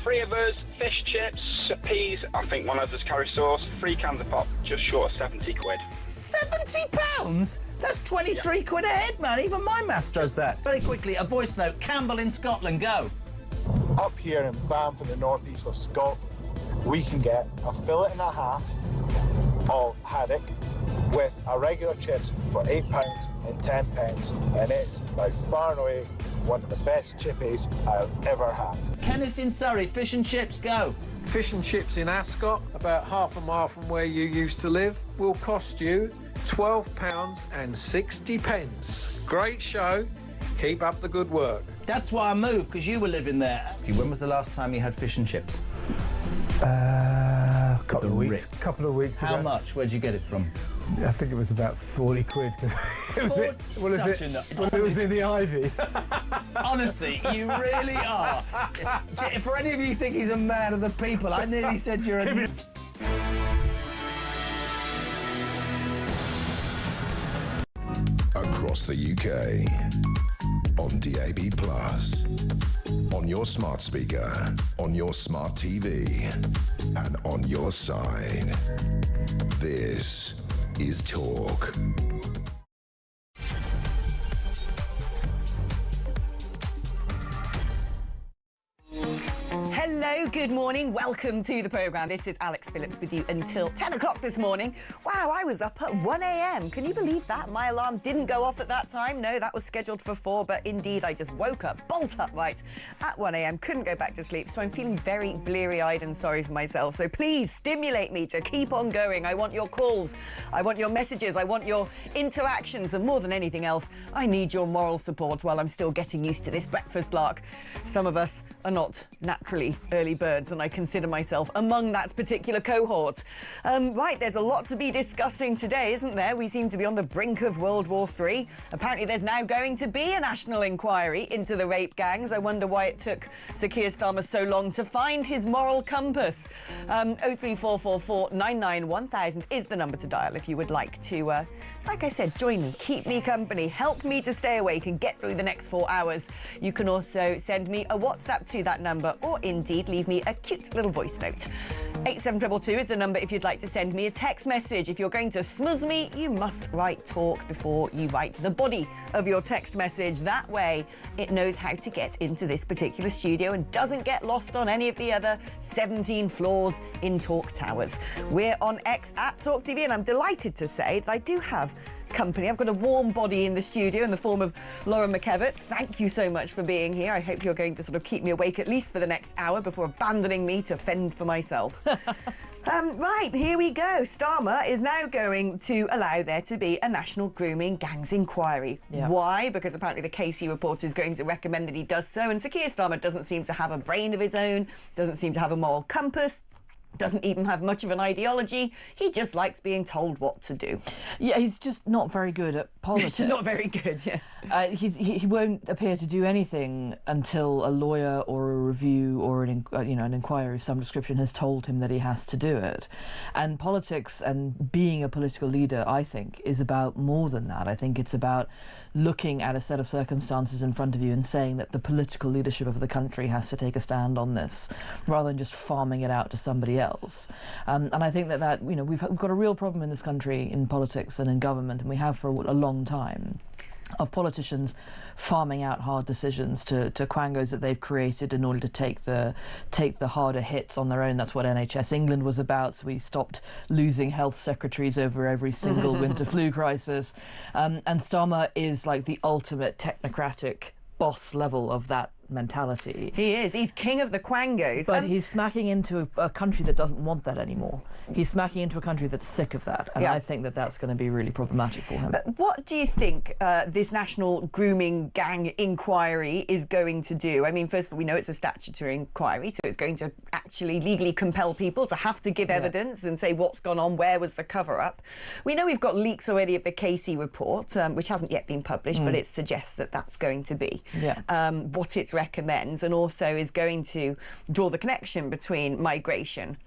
Three of us, fish chips, peas, I think one of us carry sauce, 3 cans of pop, just short of 70 quid. £70? That's 23 quid a head, man. Even my maths does that. Very quickly, a voice note. Campbell in Scotland, go. Up here in Banff in the northeast of Scotland, we can get a fillet and a half of haddock with a regular chips for £8 and 10 pence, and it's by far and away one of the best chippies I've ever had. Kenneth in Surrey, fish and chips, go. Fish and chips in Ascot, about half a mile from where you used to live, will cost you £12 and 60 pence. Great show. Keep up the good work. That's why I moved, because you were living there. When was the last time you had fish and chips? Couple of weeks ago. How much? Where'd you get it from? I think it was about 40 quid. It was in the Ivy. Honestly, you really are. For any of you who think he's a man of the people, I nearly said you're a... Across the UK, on DAB+, on your smart speaker, on your smart TV, and on your side. This is Talk. Hello, good morning. Welcome to the programme. This is Alex Phillips with you until 10 o'clock this morning. Wow, I was up at 1 a.m. Can you believe that? My alarm didn't go off at that time. No, that was scheduled for 4, but indeed I just woke up, bolt upright at 1 a.m. Couldn't go back to sleep, so I'm feeling very bleary-eyed and sorry for myself. So please stimulate me to keep on going. I want your calls. I want your messages. I want your interactions. And more than anything else, I need your moral support while I'm still getting used to this breakfast lark. Some of us are not naturally early birds, and I consider myself among that particular cohort. Right, there's a lot to be discussing today, isn't there? We seem to be on the brink of World War III. Apparently there's now going to be a national inquiry into the rape gangs. I wonder why it took Sir Keir Starmer so long to find his moral compass. 03444 99 1000 is the number to dial if you would like to, like I said, join me, keep me company, help me to stay awake and get through the next 4 hours. You can also send me a WhatsApp to that number, or indeed leave me a cute little voice note. 87222 is the number if you'd like to send me a text message. If you're going to smuzz me, you must write talk before you write the body of your text message. That way it knows how to get into this particular studio and doesn't get lost on any of the other 17 floors in Talk Towers. We're on X at talkTV, and I'm delighted to say that I do have company. I've got a warm body in the studio in the form of Laura McKevitt. Thank you so much for being here. I hope you're going to sort of keep me awake at least for the next hour before abandoning me to fend for myself. Right, here we go. Starmer is now going to allow there to be a national grooming gangs inquiry. Yeah. Why? Because apparently the Casey report is going to recommend that he does so, and Sir Keir Starmer doesn't seem to have a brain of his own, doesn't seem to have a moral compass, doesn't even have much of an ideology. He just likes being told what to do. Yeah, he's just not very good at politics. He's just not very good, yeah. He won't appear to do anything until a lawyer or a review or an inquiry of some description has told him that he has to do it. And politics and being a political leader, I think, is about more than that. I think it's about looking at a set of circumstances in front of you and saying that the political leadership of the country has to take a stand on this, rather than just farming it out to somebody else. And I think that we've got a real problem in this country in politics and in government, and we have for a long time, of politicians farming out hard decisions to quangos that they've created in order to take the harder hits on their own. That's what NHS England was about, so we stopped losing health secretaries over every single winter flu crisis. And Starmer is like the ultimate technocratic boss level of that mentality. He is. He's king of the quangos. But he's smacking into a country that doesn't want that anymore. He's smacking into a country that's sick of that. And I think that that's going to be really problematic for him. What do you think this national grooming gang inquiry is going to do? I mean, first of all, we know it's a statutory inquiry, so it's going to actually legally compel people to have to give evidence and say what's gone on, where was the cover-up. We know we've got leaks already of the Casey report, which hasn't yet been published, but it suggests that that's going to be what it's recommends, and also is going to draw the connection between migration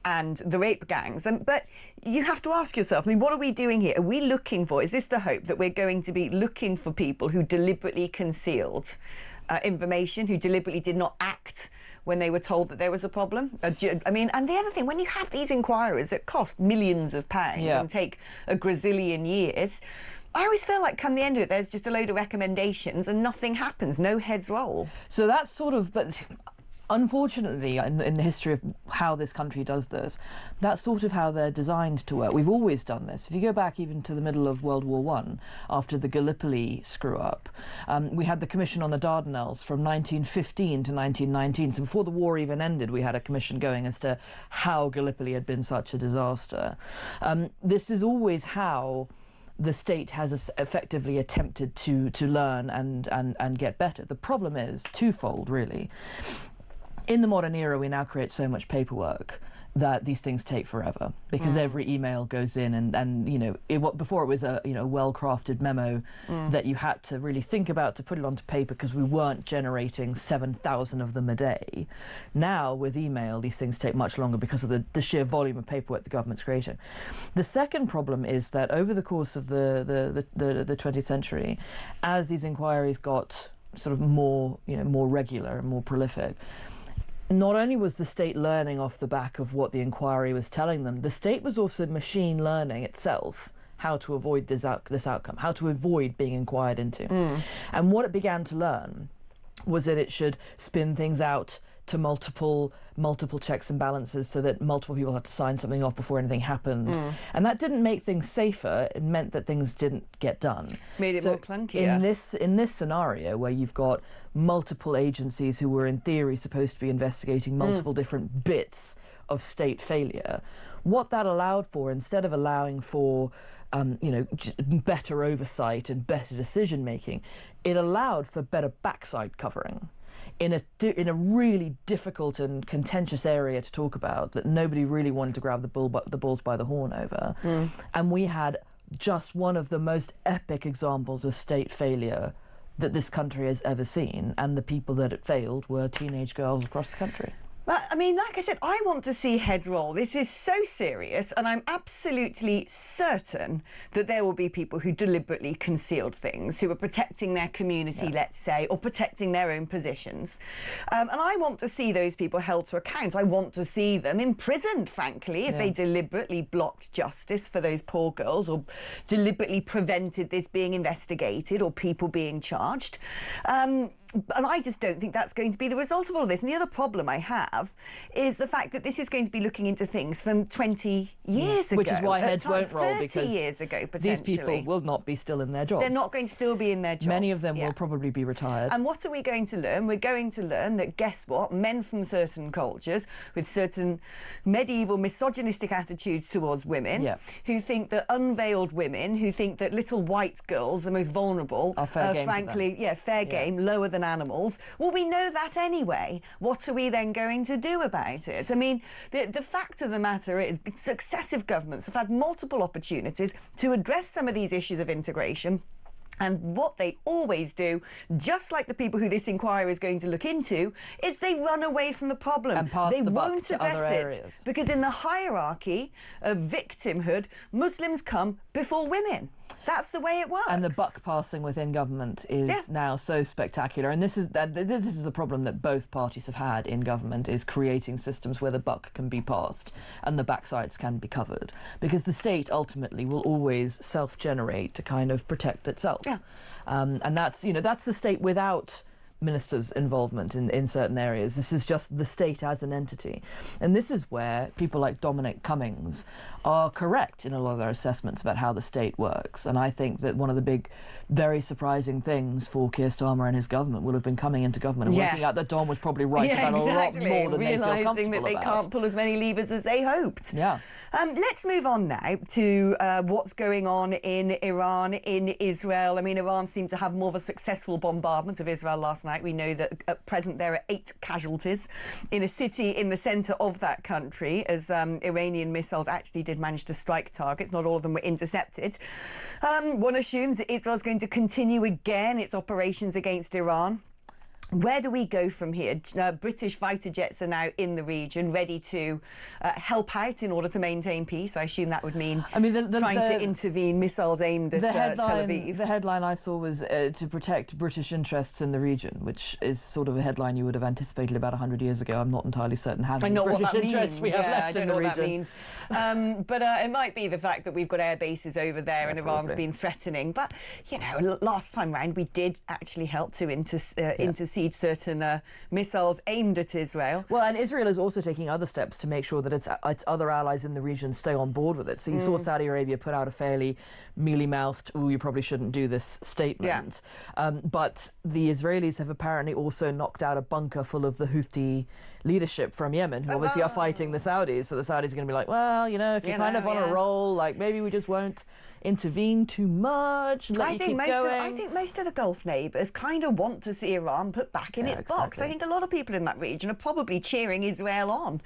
and the rape gangs. But you have to ask yourself, I mean, what are we doing here? Are we looking for, is this the hope that we're going to be looking for people who deliberately concealed information, who deliberately did not act when they were told that there was a problem. I mean, and the other thing, when you have these inquiries that cost millions of pounds and take a gazillion years, I always feel like come the end of it, there's just a load of recommendations and nothing happens, no heads roll. So that's sort of, but unfortunately, in the history of how this country does this, that's sort of how they're designed to work. We've always done this. If you go back even to the middle of World War I, after the Gallipoli screw-up, we had the Commission on the Dardanelles from 1915 to 1919. So before the war even ended, we had a commission going as to how Gallipoli had been such a disaster. This is always how the state has effectively attempted to learn and get better. The problem is twofold, really. In the modern era, we now create so much paperwork that these things take forever, because every email goes in and you know, before it was a well-crafted memo that you had to really think about to put it onto paper, because we weren't generating 7,000 of them a day. Now with email, these things take much longer because of the sheer volume of paperwork the government's creating. The second problem is that over the course of the 20th century, as these inquiries got sort of more regular and more prolific, not only was the state learning off the back of what the inquiry was telling them, the state was also machine learning itself how to avoid this outcome, how to avoid being inquired into. And what it began to learn was that it should spin things out to multiple checks and balances, so that multiple people had to sign something off before anything happened. And that didn't make things safer, it meant that things didn't get done. Made it more clunkier. In this scenario, where you've got multiple agencies who were in theory supposed to be investigating multiple different bits of state failure, what that allowed for, instead of allowing for better oversight and better decision making, it allowed for better backside covering in a really difficult and contentious area to talk about, that nobody really wanted to grab the balls by the horn over. And we had just one of the most epic examples of state failure that this country has ever seen, and the people that it failed were teenage girls across the country. But, I mean, like I said, I want to see heads roll. This is so serious, and I'm absolutely certain that there will be people who deliberately concealed things, who are protecting their community, let's say, or protecting their own positions. And I want to see those people held to account. I want to see them imprisoned, frankly, if they deliberately blocked justice for those poor girls, or deliberately prevented this being investigated or people being charged. And I just don't think that's going to be the result of all of this. And the other problem I have is the fact that this is going to be looking into things from 20 years ago. Which is why heads won't roll, 30 because years ago, potentially. These people will not be still in their jobs. They're not going to still be in their jobs. Many of them will probably be retired. And what are we going to learn? We're going to learn that, guess what, men from certain cultures with certain medieval misogynistic attitudes towards women, who think that unveiled women, who think that little white girls, the most vulnerable, are fair game, frankly, fair game, lower than animals. Well, we know that anyway. What are we then going to do about it? I mean, the fact of the matter is successive governments have had multiple opportunities to address some of these issues of integration. And what they always do, just like the people who this inquiry is going to look into, is they run away from the problem. And pass the buck to other areas. Because in the hierarchy of victimhood, Muslims come before women. That's the way it works. And the buck passing within government is now so spectacular. And this is a problem that both parties have had in government, is creating systems where the buck can be passed and the backsides can be covered. Because the state ultimately will always self-generate to kind of protect itself. And that's the state without ministers' involvement in certain areas. This is just the state as an entity. And this is where people like Dominic Cummings are correct in a lot of their assessments about how the state works. And I think that one of the big, very surprising things for Keir Starmer and his government will have been coming into government and working out that Dom was probably right about a lot more than they feel comfortable about. Realising that they can't pull as many levers as they hoped. Yeah. Let's move on now to what's going on in Iran, in Israel. I mean, Iran seemed to have more of a successful bombardment of Israel last night. We know that at present there are 8 casualties in a city in the centre of that country, as Iranian missiles actually did manage to strike targets. Not all of them were intercepted. One assumes that Israel's going to continue again its operations against Iran. Where do we go from here? British fighter jets are now in the region, ready to help out in order to maintain peace. I assume that would mean trying to intervene, missiles aimed at Tel Aviv. The headline I saw was to protect British interests in the region, which is sort of a headline you would have anticipated about 100 years ago. I'm not entirely certain how many British interests we have left in the region. I don't know what that means. But it might be the fact that we've got air bases over there and Iran's been threatening. But, you know, last time round we did actually help to intercede certain missiles aimed at Israel. Well, and Israel is also taking other steps to make sure that its other allies in the region stay on board with it. So you saw Saudi Arabia put out a fairly mealy-mouthed, "Oh, you probably shouldn't do this" statement. But the Israelis have apparently also knocked out a bunker full of the Houthi leadership from Yemen, who obviously are fighting the Saudis. So the Saudis are going to be like, well, you know, if you're kind of on a roll, like maybe we just won't intervene too much and let you keep going. I think most of the Gulf neighbours kind of want to see Iran put back in its box. I think a lot of people in that region are probably cheering Israel on.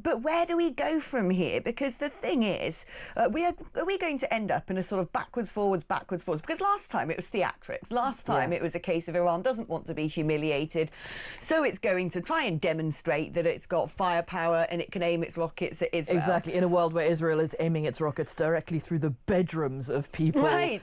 But where do we go from here? Because the thing is, are we going to end up in a sort of backwards, forwards? Because last time it was theatrics. Last time it was a case of Iran doesn't want to be humiliated, so it's going to try and demonstrate that it's got firepower and it can aim its rockets at Israel. Exactly, in a world where Israel is aiming its rockets directly through the bedrooms of people that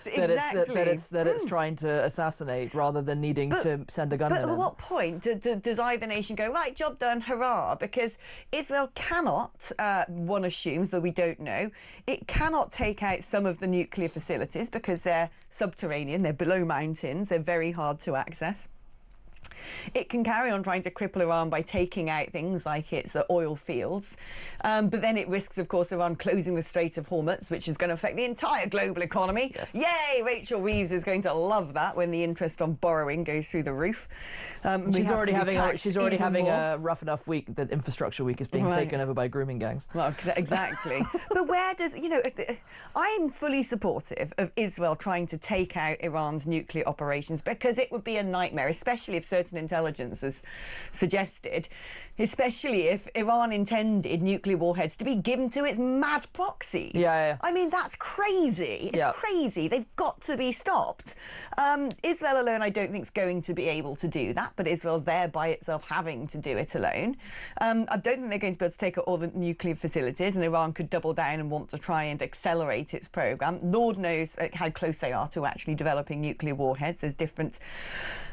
it's trying to assassinate, rather than needing to send a gunman in. But at what point does either nation go, right, job done, hurrah? Because Israel cannot, one assumes, though we don't know, it cannot take out some of the nuclear facilities because they're subterranean, they're below mountains, they're very hard to access. It can carry on trying to cripple Iran by taking out things like its oil fields. But then it risks, of course, Iran closing the Strait of Hormuz, which is going to affect the entire global economy. Yes. Yay! Rachel Reeves is going to love that when the interest on borrowing goes through the roof. She's already having a rough enough week that Infrastructure Week is being taken over by grooming gangs. Well, exactly. But where does, you know, I'm fully supportive of Israel trying to take out Iran's nuclear operations, because it would be a nightmare, especially if certain intelligence has suggested, especially if Iran intended nuclear warheads to be given to its mad proxies. I mean, that's crazy. It's crazy. They've got to be stopped. Israel alone, I don't think, is going to be able to do that, but Israel's there by itself having to do it alone. I don't think they're going to be able to take out all the nuclear facilities, and Iran could double down and want to try and accelerate its program. Lord knows how close they are to actually developing nuclear warheads. There's different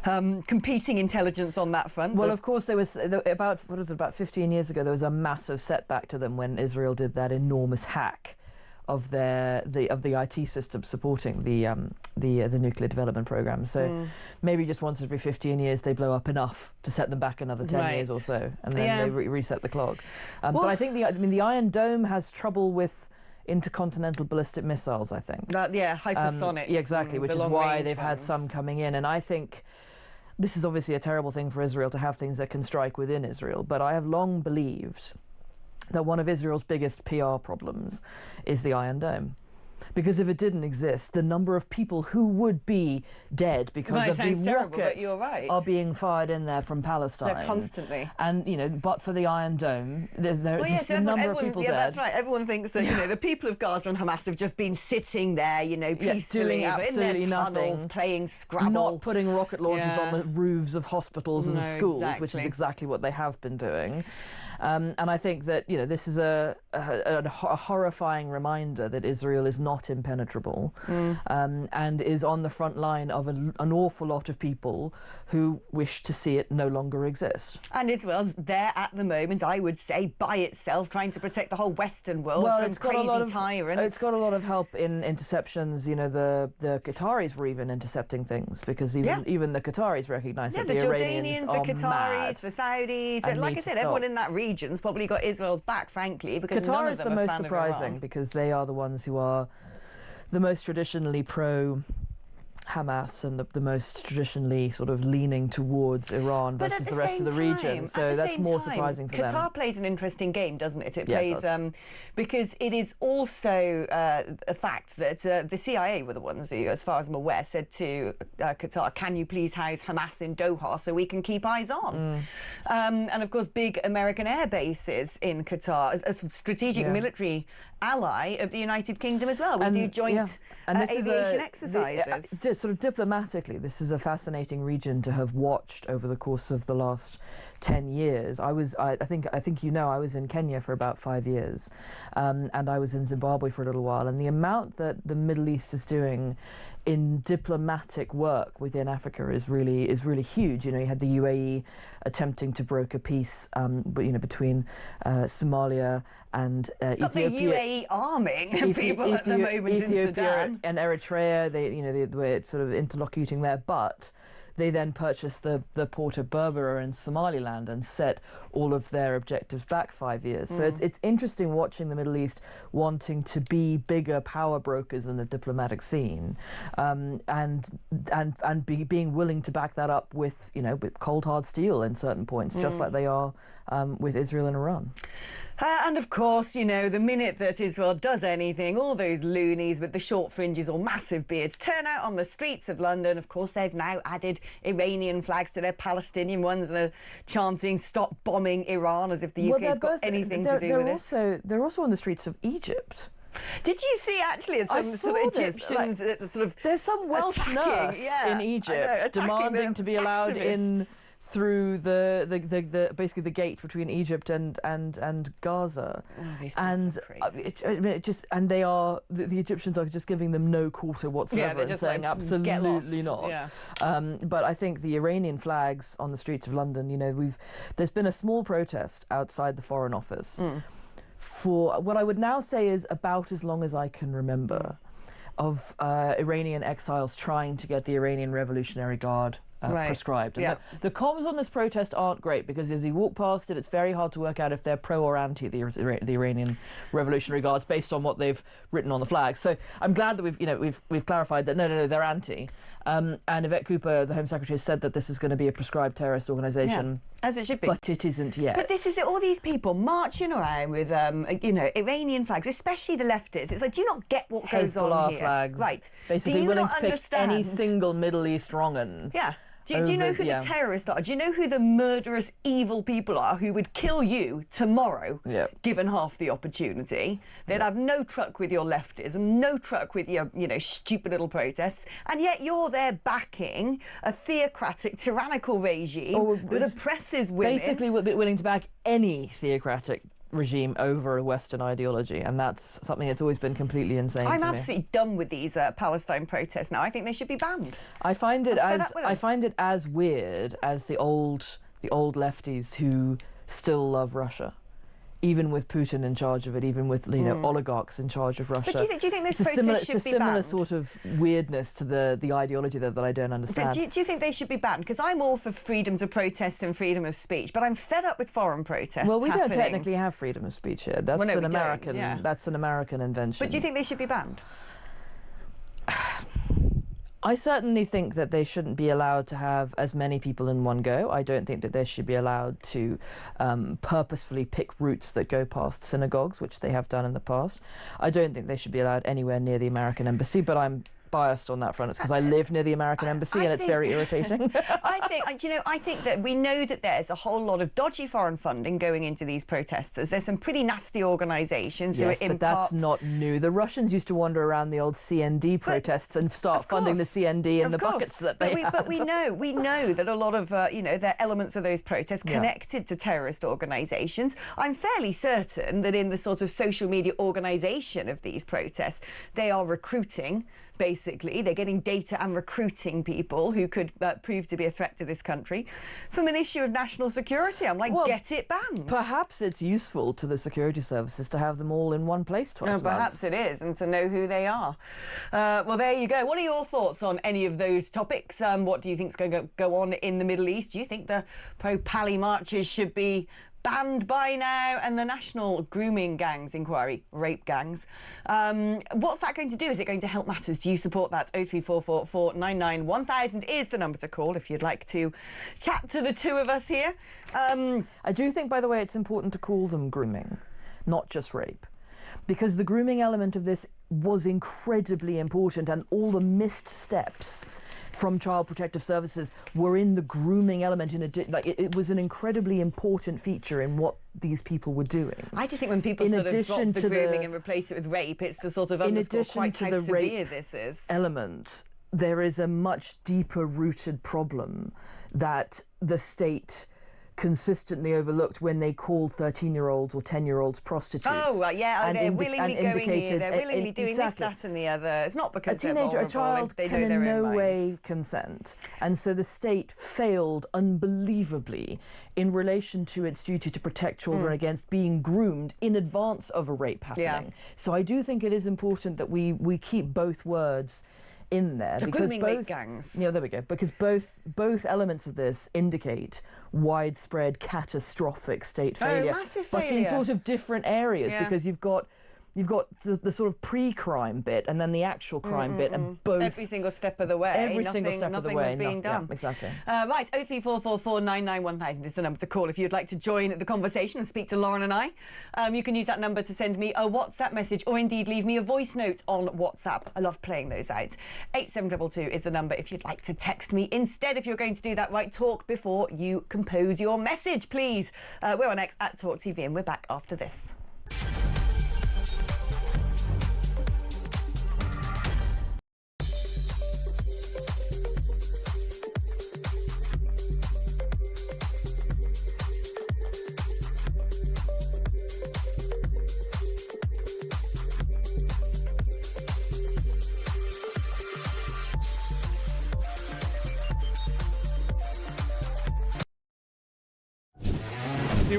competing intelligence on that front. Well, of course, there was about 15 years ago, there was a massive setback to them when Israel did that enormous hack of the IT system supporting the nuclear development program. So maybe just once every 15 years they blow up enough to set them back another 10 years or so, and then they reset the clock. But I think the Iron Dome has trouble with intercontinental ballistic missiles, I think. Hypersonic. Exactly, which is why they've had some coming in. And I think this is obviously a terrible thing for Israel to have things that can strike within Israel, but I have long believed that one of Israel's biggest PR problems is the Iron Dome. Because if it didn't exist, the number of people who would be dead because of the rockets are being fired in there from Palestine. They're constantly. And, you know, but for the Iron Dome, there's a number of people dead. That's right. Everyone thinks that, you know, the people of Gaza and Hamas have just been sitting there, you know, peacefully doing absolutely in their tunnels, nothing, playing Scrabble. Not putting rocket launchers on the roofs of hospitals and schools, which is exactly what they have been doing. And I think that, you know, this is a horrifying reminder that Israel is not impenetrable and is on the front line of an awful lot of people who wish to see it no longer exist. And Israel's there at the moment, I would say, by itself, trying to protect the whole Western world from crazy tyrants. It's got a lot of help in interceptions. You know, the Qataris were even intercepting things, because even the Qataris recognise that the Iranians are the Qataris, mad, the Saudis, and like I said, everyone in that region's probably got Israel's back, frankly, because Qatar none of is them the are most surprising, because they are the ones who are the most traditionally pro Hamas and the most traditionally sort of leaning towards Iran versus the rest of the region. So that's more surprising for them. Qatar plays an interesting game, doesn't it? It plays because it is also a fact that the CIA were the ones who, as far as I'm aware, said to Qatar, can you please house Hamas in Doha so we can keep eyes on? And of course, big American air bases in Qatar, a strategic military ally of the United Kingdom as well. We do joint aviation exercises. sort of diplomatically, this is a fascinating region to have watched over the course of the last 10 years. I think you know, I was in Kenya for about 5 years, and I was in Zimbabwe for a little while, and the amount that the Middle East is doing in diplomatic work within Africa is really huge. You know, you had the UAE attempting to broker peace, between Somalia and Ethiopia. Got the UAE arming people at the moment Ethiopia in Sudan and Eritrea. They were sort of interlocuting there, but they then purchased the port of Berbera in Somaliland and set all of their objectives back 5 years. So it's interesting watching the Middle East wanting to be bigger power brokers in the diplomatic scene, and being willing to back that up with cold hard steel in certain points, just like they are with Israel and Iran. And of course, the minute that Israel does anything, all those loonies with the short fringes or massive beards turn out on the streets of London. Of course, they've now added Iranian flags to their Palestinian ones and are chanting "Stop bombing Iran," as if the UK's got anything to do with it. They're also on the streets of Egypt. Did you see actually some sort of Egyptians sort of there's some Welsh nurse in Egypt demanding to be allowed in through the basically the gate between Egypt and Gaza, and the Egyptians are just giving them no quarter whatsoever and saying absolutely not. Yeah. But I think the Iranian flags on the streets of London, there's been a small protest outside the Foreign Office for what I would now say is about as long as I can remember, of Iranian exiles trying to get the Iranian Revolutionary Guard prescribed. And the comms on this protest aren't great, because as you walk past it, it's very hard to work out if they're pro or anti the Iranian Revolutionary Guards based on what they've written on the flag. So I'm glad that we've clarified that no, they're anti. And Yvette Cooper, the Home Secretary, has said that this is going to be a prescribed terrorist organisation. As it should be. But it isn't yet. But this is it, all these people marching around with, Iranian flags, especially the leftists. It's like, do you not get what goes on here? Flags. Right. Basically willing to pick any single Middle East wrong-un. Yeah. Do you know who the terrorists are? Do you know who the murderous, evil people are who would kill you tomorrow, given half the opportunity? They'd have no truck with your leftism, no truck with your, stupid little protests, and yet you're there backing a theocratic, tyrannical regime that oppresses women. Basically, we're willing to back any theocratic regime over a Western ideology, and that's something that's always been completely insane to me. I'm absolutely done with these Palestine protests now. I think they should be banned. I find it as weird as the old lefties who still love Russia, even with Putin in charge of it, even with oligarchs in charge of Russia. But do you think those protests should be banned? It's a similar sort of weirdness to the ideology that I don't understand. Do you think they should be banned? Because I'm all for freedom to protest and freedom of speech, but I'm fed up with foreign protests. Well, we don't technically have freedom of speech here. That's an American. That's an American invention. But do you think they should be banned? I certainly think that they shouldn't be allowed to have as many people in one go. I don't think that they should be allowed to purposefully pick routes that go past synagogues, which they have done in the past. I don't think they should be allowed anywhere near the American embassy, but I'm biased on that front. It's because I live near the American embassy and it's very irritating. I think that we know that there's a whole lot of dodgy foreign funding going into these protesters. There's some pretty nasty organisations who are in but that's not new. The Russians used to wander around the old CND protests and start funding the CND in the buckets that they had. But we know that a lot of there are elements of those protests connected to terrorist organisations. I'm fairly certain that in the sort of social media organisation of these protests, they are recruiting. Basically, they're getting data and recruiting people who could prove to be a threat to this country from an issue of national security. I'm like, get it banned. Perhaps it's useful to the security services to have them all in one place twice a month. Perhaps it is, and to know who they are. Well, there you go. What are your thoughts on any of those topics? What do you think is going to go on in the Middle East? Do you think the pro-Pali marches should be banned by now, and the National Grooming Gangs inquiry, rape gangs? What's that going to do? Is it going to help matters? Do you support that? 0344 499 1000 is the number to call if you'd like to chat to the two of us here. I do think, by the way, it's important to call them grooming, not just rape, because the grooming element of this was incredibly important, and all the missed steps from Child Protective Services were in the grooming element. It was an incredibly important feature in what these people were doing. I just think when people sort of drop the grooming and replace it with rape, it's to sort of underscore quite how severe this is. Element, there is a much deeper rooted problem that the state consistently overlooked when they called 13-year-olds or 10-year-olds prostitutes. Oh, yeah, and they're willingly going here, they're willingly doing exactly. this, that and the other. It's not because a teenager, a child they can know their in no own way minds. consent. And so the state failed unbelievably in relation to its duty to protect children against being groomed in advance of a rape happening. Yeah. So I do think it is important that we keep both words in there, The because grooming rape gangs. Yeah, there we go. Because both elements of this indicate widespread catastrophic state failure, massive but in failure. sort of different areas, Yeah. because you've got the sort of pre-crime bit and then the actual crime bit, and both Every single step of the way. every single step of the way Nothing was being done. Yeah, exactly. Right, 03444991000 is the number to call if you'd like to join the conversation and speak to Lauren and I. You can use that number to send me a WhatsApp message or indeed leave me a voice note on WhatsApp. I love playing those out. 8722 is the number if you'd like to text me. Instead, if you're going to do that, right, talk before you compose your message, please. We're on X at talkTV and we're back after this.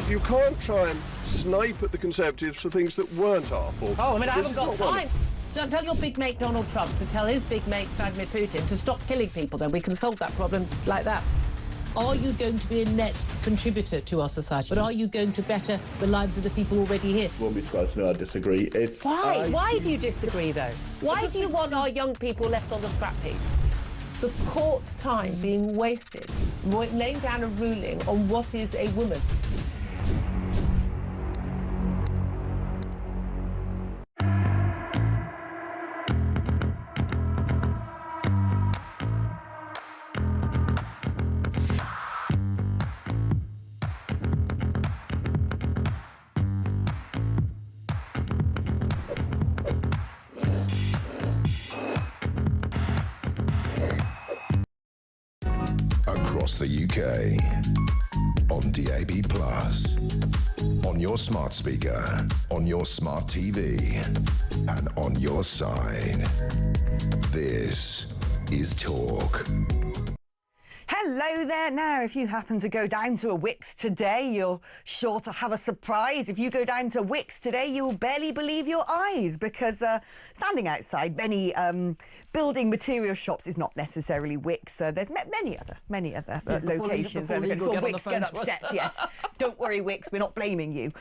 You can't try and snipe at the Conservatives for things that weren't our fault. Oh, I mean, I This haven't is got not one time. So tell your big mate Donald Trump to tell his big mate Vladimir Putin to stop killing people, then we can solve that problem like that. Are you going to be a net contributor to our society? But are you going to better the lives of the people already here? Won't be surprised to know I disagree. Why? Why do you disagree, though? Why do you want our young people left on the scrap heap? The court's time being wasted, laying down a ruling on what is a woman. Across the UK, on DAB+, on your smart speaker, on your smart TV, and on your side. This is Talk. Hello there. Now, if you happen to go down to a Wickes today, you're sure to have a surprise. If you go down to Wickes today, you'll barely believe your eyes, because standing outside many building material shops is not necessarily Wickes. There's many other locations. before legal get on the Wickes phone get to us. upset, yes. Don't worry, Wickes, we're not blaming you.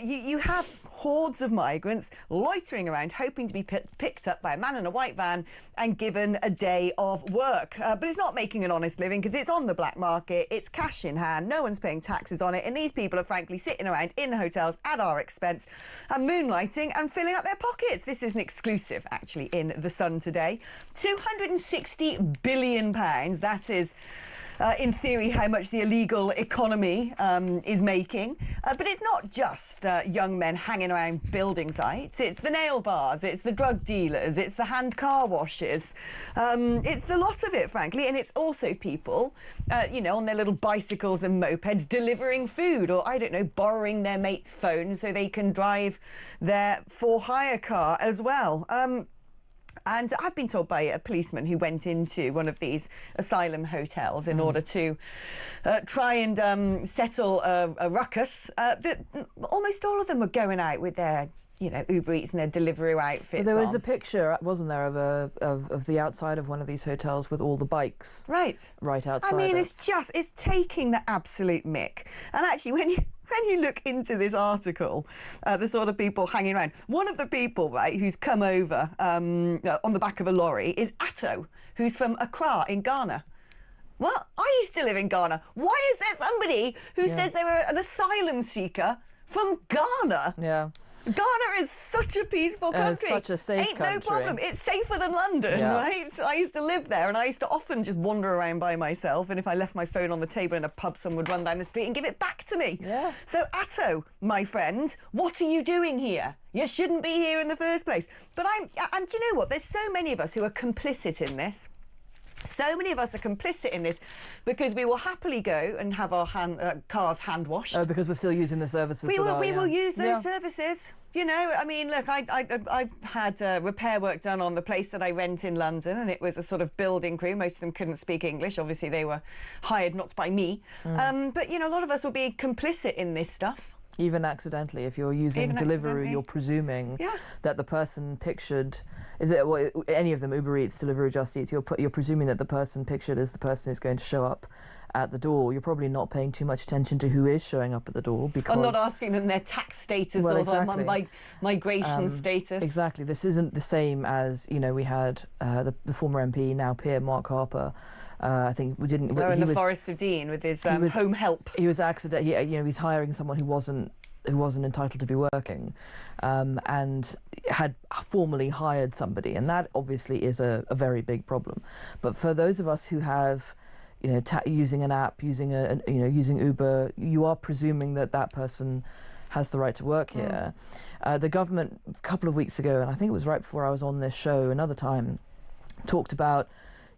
You have hordes of migrants loitering around, hoping to be picked up by a man in a white van and given a day of work. But it's not making an honest living, because it's on the black market, it's cash in hand, no one's paying taxes on it, and these people are frankly sitting around in hotels at our expense and moonlighting and filling up their pockets. This is an exclusive, actually, in The Sun today. £260 billion, that is, in theory, how much the illegal economy is making. But it's not just young men hanging around building sites. It's the nail bars, it's the drug dealers, it's the hand car washes. It's the lot of it, frankly. And it's also people, on their little bicycles and mopeds delivering food, or, I don't know, borrowing their mate's phone so they can drive their for-hire car as well. And I've been told by a policeman who went into one of these asylum hotels in order to try and settle a ruckus, that almost all of them were going out with their Uber Eats and their Deliveroo outfits. There was a picture, wasn't there, of the outside of one of these hotels with all the bikes right outside. I mean, it. it's taking the absolute mick. And actually, when you look into this article, the sort of people hanging around, one of the people, right, who's come over on the back of a lorry is Atto, who's from Accra in Ghana. Well, I used to live in Ghana. Why is there somebody who says they were an asylum seeker from Ghana? Yeah. Ghana is such a peaceful country. It's such a safe country. No problem. It's safer than London, right? So I used to live there, and I used to often just wander around by myself, and if I left my phone on the table in a pub, someone would run down the street and give it back to me. Yeah. So, Atto, my friend, what are you doing here? You shouldn't be here in the first place. But and do you know what? There's so many of us who are complicit in this. So many of us are complicit in this because we will happily go and have our cars hand washed. Oh, because we're still using the services. We will use those services. You know, I mean, look, I've had repair work done on the place that I rent in London, and it was a sort of building crew. Most of them couldn't speak English. Obviously, they were hired not by me. But, you know, a lot of us will be complicit in this stuff. Even accidentally, if you're using Deliveroo, you're presuming that the person pictured... any of them, Uber Eats, Deliveroo, Just Eats, you're presuming that the person pictured is the person who's going to show up at the door. You're probably not paying too much attention to who is showing up at the door because... I'm not asking them their tax status or their migration status. Exactly. This isn't the same as, you know, we had the former MP, now peer, Mark Harper. I think we didn't... They're in the Forest of Dean with his home help. He was he's hiring someone who wasn't entitled to be working, and had formally hired somebody, and that obviously is a very big problem. But for those of us who have, you know, using an app, using Uber, you are presuming that that person has the right to work here. The government a couple of weeks ago, and I think it was right before I was on this show another time, talked about,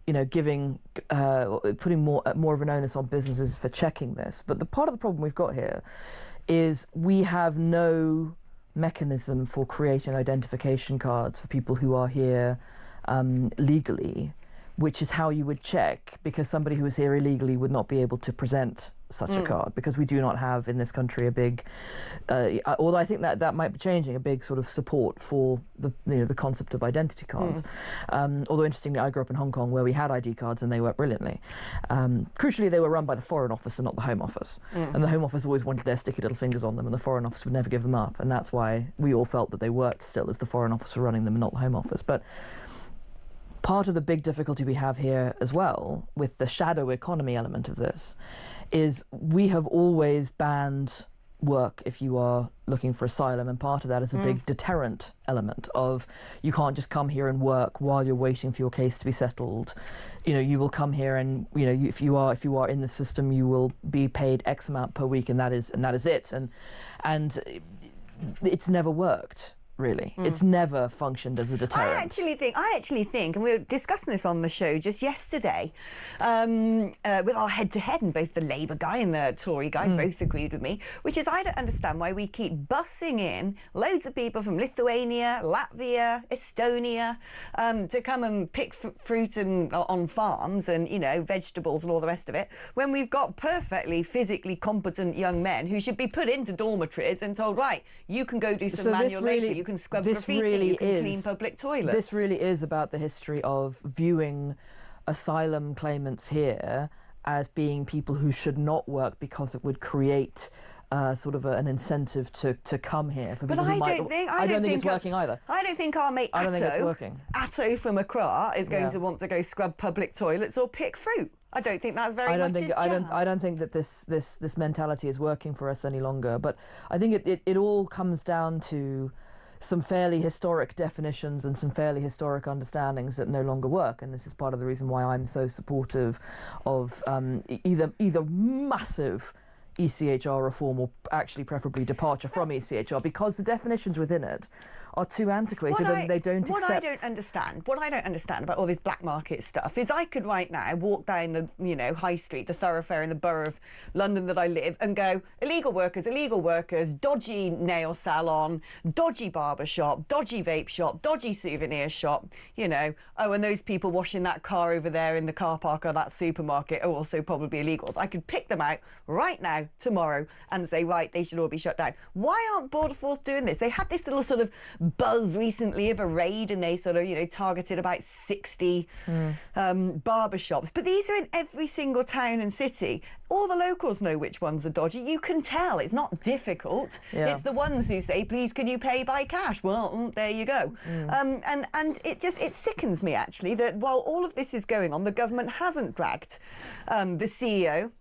you know, putting more of an onus on businesses for checking this. But the part of the problem we've got here is we have no mechanism for creating identification cards for people who are here legally, which is how you would check, because somebody who is here illegally would not be able to present such a card, because we do not have in this country a big, although I think that might be changing, a big sort of support for the concept of identity cards. Although interestingly, I grew up in Hong Kong where we had ID cards and they worked brilliantly. Crucially, they were run by the Foreign Office and not the Home Office. And the Home Office always wanted their sticky little fingers on them, and the Foreign Office would never give them up. And that's why we all felt that they worked still as the Foreign Office were running them and not the Home Office. But part of the big difficulty we have here as well, with the shadow economy element of this, is we have always banned work if you are looking for asylum, and part of that is a big deterrent element of you can't just come here and work while you're waiting for your case to be settled. You know, you will come here and, you know, if you are in the system, you will be paid X amount per week, and that is it. And it's never worked. Really, it's never functioned as a deterrent. I actually think, and we were discussing this on the show just yesterday, with our head-to-head, and both the Labour guy and the Tory guy both agreed with me, which is I don't understand why we keep bussing in loads of people from Lithuania, Latvia, Estonia, to come and pick fruit on farms and, you know, vegetables and all the rest of it, when we've got perfectly physically competent young men who should be put into dormitories and told, right, you can go do some manual labour. You can scrub graffiti, you can clean public toilets. This really is about the history of viewing asylum claimants here as being people who should not work because it would create sort of an incentive to come here for people who might... I don't think it's working either. I don't think our mate Atto from Accra is going to want to go scrub public toilets or pick fruit. I don't think that's very much his jam. I don't think that this mentality is working for us any longer. But I think it all comes down to some fairly historic definitions and some fairly historic understandings that no longer work, and this is part of the reason why I'm so supportive of either massive ECHR reform or actually preferably departure from ECHR, because the definitions within it are too antiquated and they don't accept... What I don't understand about all this black market stuff is I could right now walk down the, you know, High Street, the thoroughfare in the borough of London that I live, and go, illegal workers, dodgy nail salon, dodgy barber shop, dodgy vape shop, dodgy souvenir shop, you know, and those people washing that car over there in the car park or that supermarket are also probably illegals. I could pick them out right now, tomorrow, and say, right, they should all be shut down. Why aren't Border Force doing this? They had this little sort of buzz recently of a raid, and they sort of, you know, targeted about 60 barber shops. But these are in every single town and city. All the locals know which ones are dodgy. You can tell. It's not difficult. Yeah. It's the ones who say, please, can you pay by cash? Well, there you go. And it sickens me, actually, that while all of this is going on, the government hasn't dragged the CEO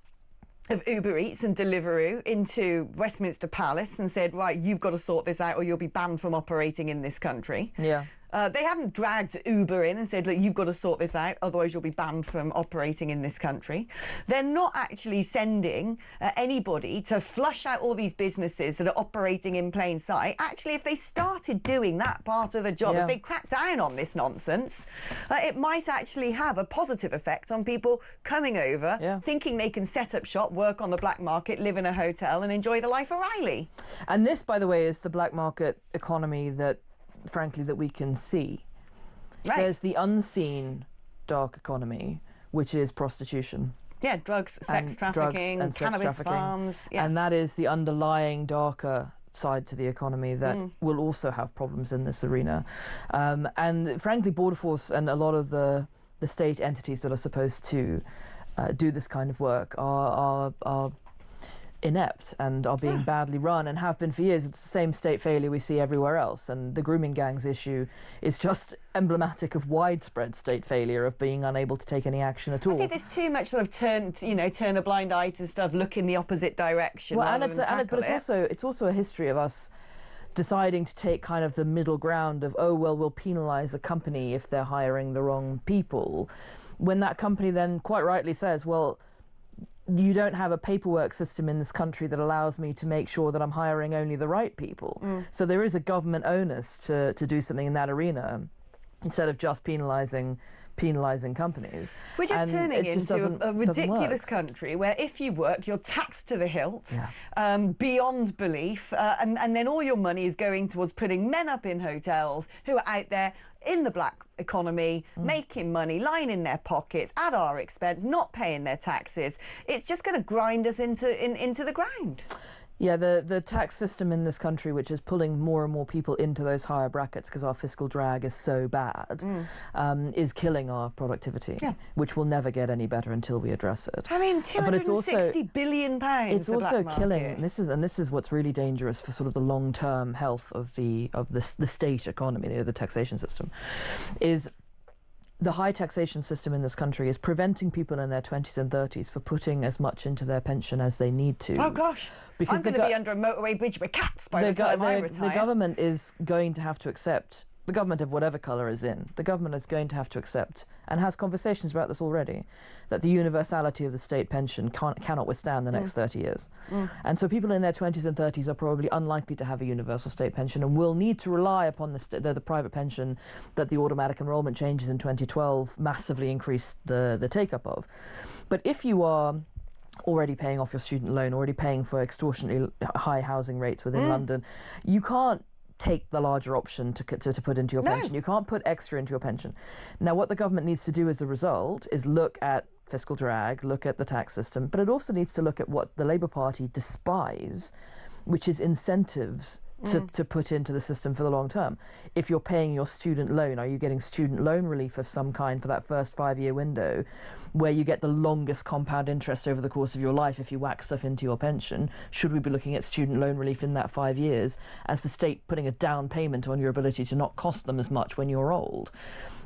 of Uber Eats and Deliveroo into Westminster Palace and said, right, you've got to sort this out or you'll be banned from operating in this country. Yeah. They haven't dragged Uber in and said, look, you've got to sort this out, otherwise you'll be banned from operating in this country. They're not actually sending anybody to flush out all these businesses that are operating in plain sight. Actually, if they started doing that part of the job, if they cracked down on this nonsense, it might actually have a positive effect on people coming over, thinking they can set up shop, work on the black market, live in a hotel and enjoy the life of Riley. And this, by the way, is the black market economy that, frankly, that we can see. Right. There's the unseen dark economy, which is prostitution. Yeah, drugs, sex trafficking, cannabis farms. Yeah. And that is the underlying darker side to the economy that will also have problems in this arena. And frankly, Border Force and a lot of the state entities that are supposed to do this kind of work are inept and are being badly run and have been for years. It's the same state failure we see everywhere else, and the grooming gangs issue is just emblematic of widespread state failure, of being unable to take any action at all. I think there's too much sort of turn a blind eye to stuff, look in the opposite direction. Well, but it's also a history of us deciding to take kind of the middle ground of, oh well, we'll penalise a company if they're hiring the wrong people, when that company then quite rightly says, well, you don't have a paperwork system in this country that allows me to make sure that I'm hiring only the right people. So there is a government onus to do something in that arena instead of just penalising companies. We're just turning into a ridiculous country where if you work, you're taxed to the hilt, beyond belief, and then all your money is going towards putting men up in hotels who are out there in the black economy, making money, lying in their pockets at our expense, not paying their taxes. It's just going to grind us into the ground. Yeah, the tax system in this country, which is pulling more and more people into those higher brackets because our fiscal drag is so bad, is killing our productivity, which will never get any better until we address it. I mean, £260 billion. It's also killing, and this is what's really dangerous for sort of the long-term health of the state economy, the taxation system, is the high taxation system in this country is preventing people in their 20s and 30s from putting as much into their pension as they need to. Oh gosh, because I'm going to be under a motorway bridge with cats by the time I retire. The government is going to have to accept, the government of whatever colour is in, the government is going to have to accept, and has conversations about this already, that the universality of the state pension cannot withstand the next 30 years. And so people in their 20s and 30s are probably unlikely to have a universal state pension and will need to rely upon the private pension that the automatic enrolment changes in 2012 massively increased the take-up of. But if you are already paying off your student loan, already paying for extortionately high housing rates within London, you can't take the larger option to put into your pension. You can't put extra into your pension. Now, what the government needs to do as a result is look at fiscal drag, look at the tax system, but it also needs to look at what the Labour Party despise, which is incentives to put into the system for the long term. If you're paying your student loan, are you getting student loan relief of some kind for that first 5-year window where you get the longest compound interest over the course of your life if you whack stuff into your pension? Should we be looking at student loan relief in that 5 years as the state putting a down payment on your ability to not cost them as much when you're old?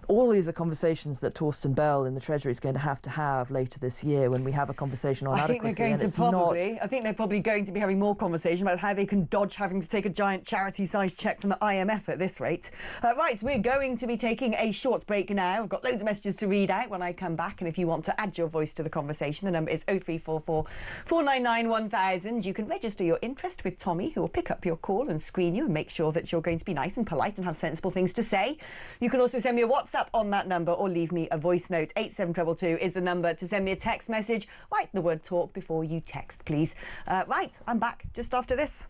All these are conversations that Torsten Bell in the Treasury is going to have later this year when we have a conversation on adequacy. I think they're probably going to be having more conversation about how they can dodge having to take a giant charity-sized cheque from the IMF at this rate. Right, we're going to be taking a short break now. I've got loads of messages to read out when I come back, and if you want to add your voice to the conversation, the number is 0344 499 1000. You can register your interest with Tommy, who will pick up your call and screen you and make sure that you're going to be nice and polite and have sensible things to say. You can also send me a WhatsApp on that number or leave me a voice note. 87222 is the number to send me a text message. Write the word talk before you text, please. Right, I'm back just after this.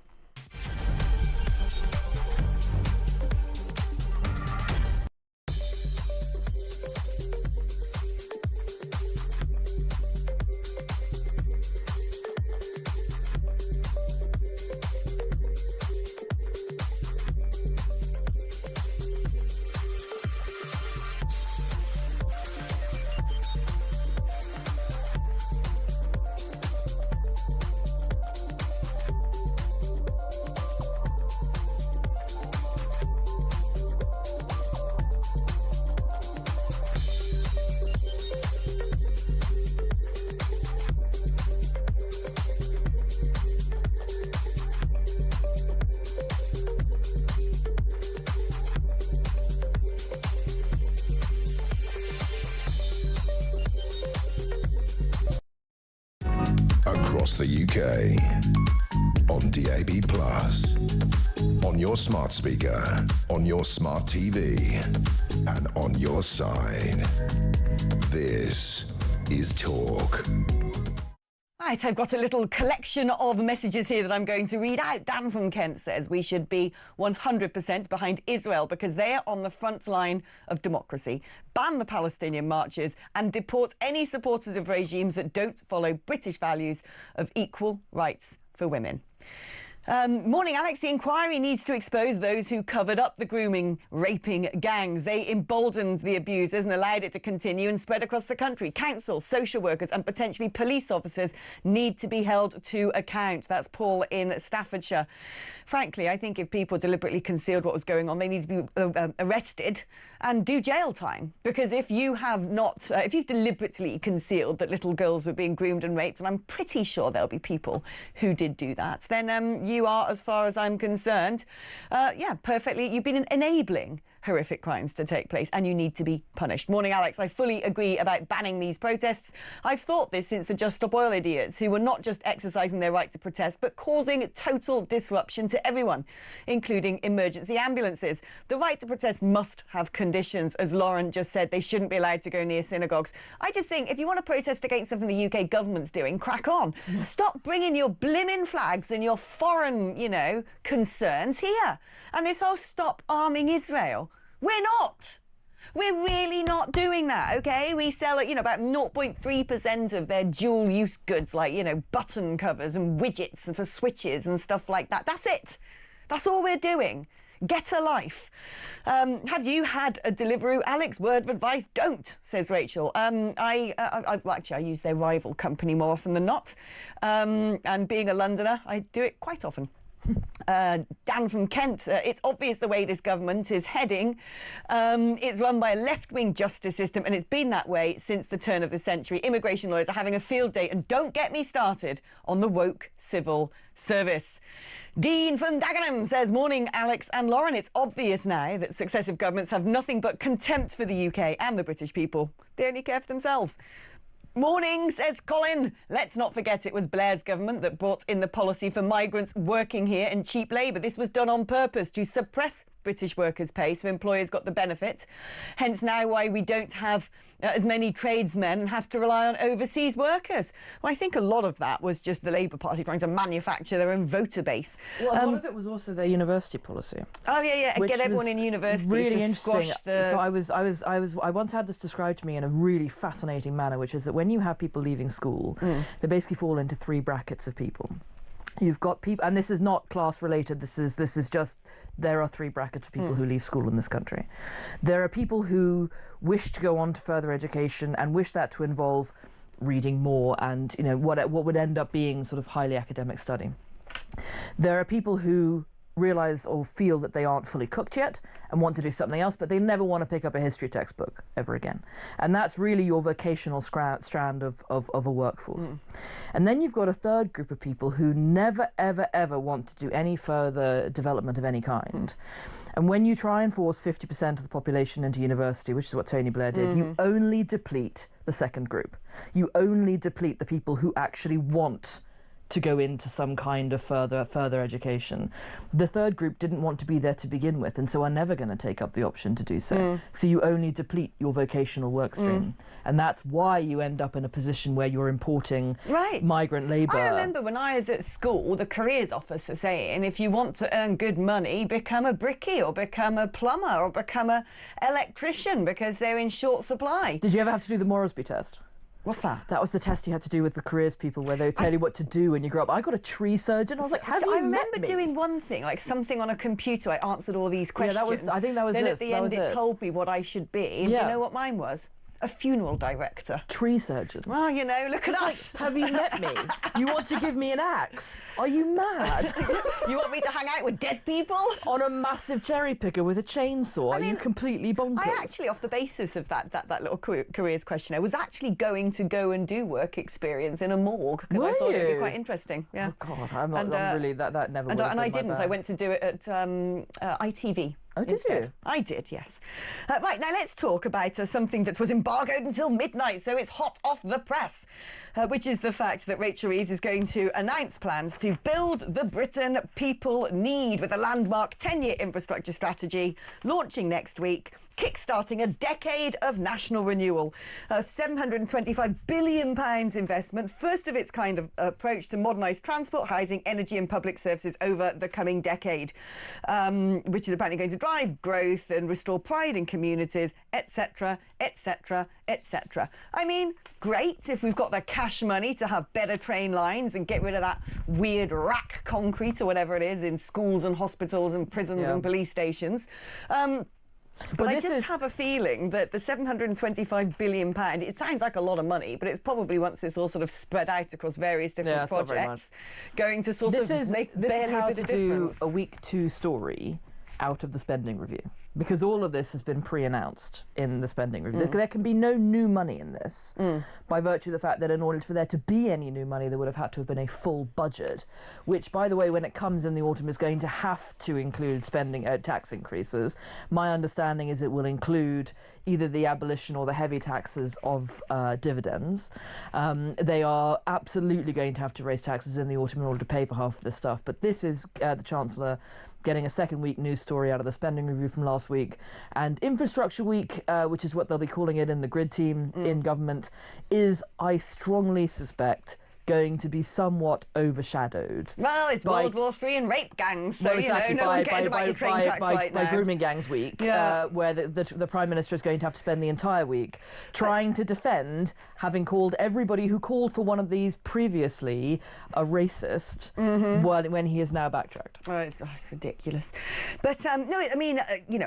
UK. On DAB+. On your smart speaker. On your smart TV. And on your side. This is Talk. Right, I've got a little collection of messages here that I'm going to read out. Dan from Kent says we should be 100% behind Israel because they're on the front line of democracy. Ban the Palestinian marches and deport any supporters of regimes that don't follow British values of equal rights for women. Morning, Alex. The inquiry needs to expose those who covered up the grooming, raping gangs. They emboldened the abusers and allowed it to continue and spread across the country. Councils, social workers and potentially police officers need to be held to account. That's Paul in Staffordshire. Frankly, I think if people deliberately concealed what was going on, they need to be arrested and do jail time. Because if you have not, if you've deliberately concealed that little girls were being groomed and raped, and I'm pretty sure there'll be people who did do that, then you are, as far as I'm concerned, perfectly, you've been enabling horrific crimes to take place and you need to be punished. Morning, Alex. I fully agree about banning these protests. I've thought this since the Just Stop Oil idiots, who were not just exercising their right to protest, but causing total disruption to everyone, including emergency ambulances. The right to protest must have conditions. As Lauren just said, they shouldn't be allowed to go near synagogues. I just think if you want to protest against something the UK government's doing, crack on. Stop bringing your blimmin' flags and your foreign, concerns here. And this whole stop arming Israel. We're not. We're really not doing that, OK? We sell, about 0.3% of their dual-use goods, like, button covers and widgets and for switches and stuff like that. That's it. That's all we're doing. Get a life. Have you had a Deliveroo? Alex, word of advice, don't, says Rachel. I use their rival company more often than not. And being a Londoner, I do it quite often. Dan from Kent, it's obvious the way this government is heading. It's run by a left-wing justice system and it's been that way since the turn of the century. Immigration lawyers are having a field day and don't get me started on the woke civil service. Dean from Dagenham says, morning, Alex and Lauren. It's obvious now that successive governments have nothing but contempt for the UK and the British people. They only care for themselves. Morning, says Colin. Let's not forget it was Blair's government that brought in the policy for migrants working here and cheap labour. This was done on purpose to suppress British workers' pay so employers got the benefit. Hence now why we don't have as many tradesmen and have to rely on overseas workers. Well, I think a lot of that was just the Labour Party trying to manufacture their own voter base. Well, a lot of it was also their university policy. Oh, yeah. Get everyone in university really to interesting. Squash the... So I once had this described to me in a really fascinating manner, which is that when you have people leaving school, they basically fall into three brackets of people. You've got people, and this is not class related, this is just, there are three brackets of people who leave school in this country. There are people who wish to go on to further education and wish that to involve reading more and, what would end up being sort of highly academic study. There are people who realise or feel that they aren't fully cooked yet and want to do something else, but they never want to pick up a history textbook ever again. And that's really your vocational strand of a workforce. And then you've got a third group of people who never, ever, ever want to do any further development of any kind. And when you try and force 50% of the population into university, which is what Tony Blair did, you only deplete the second group. You only deplete the people who actually want to go into some kind of further education. The third group didn't want to be there to begin with and so are never going to take up the option to do so. So you only deplete your vocational work stream. And that's why you end up in a position where you're importing migrant labour. I remember when I was at school, the careers officer saying, if you want to earn good money, become a brickie or become a plumber or become an electrician because they're in short supply. Did you ever have to do the Moresby test? What's that? That was the test you had to do with the careers people where they would tell you what to do when you grow up. I got a tree surgeon. I was like, have you met me? I remember doing one thing, like something on a computer. I answered all these questions. I think that was it. Then at the end it told me what I should be. And do you know what mine was? A funeral director. Tree surgeon. Well, look at us. Have you met me? You want to give me an axe? Are you mad? You want me to hang out with dead people? On a massive cherry picker with a chainsaw? Are you completely bonkers? I actually, off the basis of that little careers questionnaire, was actually going to go and do work experience in a morgue because I thought it would be quite interesting. Yeah. Oh God, I'm really that never. And I didn't. I went to do it at ITV. Oh, did instead. you? I did, yes. Right, now let's talk about something that was embargoed until midnight, so it's hot off the press, which is the fact that Rachel Reeves is going to announce plans to build the Britain people need with a landmark 10-year infrastructure strategy launching next week, kick-starting a decade of national renewal. A £725 billion investment, first of its kind of approach to modernise transport, housing, energy and public services over the coming decade, which is apparently going to drive growth and restore pride in communities, etc., etc., etc. I mean, great if we've got the cash money to have better train lines and get rid of that weird rack concrete or whatever it is in schools and hospitals and prisons and police stations. But I just have a feeling that the £725 billion, it sounds like a lot of money, but it's probably, once it's all sort of spread out across various different projects, going to sort of make barely a bit of difference. This is how to do a week 2 story out of the spending review, because all of this has been pre-announced in the spending review. There can be no new money in this by virtue of the fact that in order for there to be any new money, there would have had to have been a full budget, which, by the way, when it comes in the autumn, is going to have to include spending tax increases. My understanding is it will include either the abolition or the heavy taxes of dividends. They are absolutely going to have to raise taxes in the autumn in order to pay for half of this stuff. But this is the Chancellor getting a second week news story out of the spending review from last week. And Infrastructure Week, which is what they'll be calling it in the grid team in government, is, I strongly suspect, going to be somewhat overshadowed. Well, it's World War III and rape gangs, so, exactly, no one cares about your train tracks right now. By Grooming Gangs Week, where the Prime Minister is going to have to spend the entire week trying to defend having called everybody who called for one of these previously a racist, when he is now backtracked. Oh, it's ridiculous. But, no, I mean,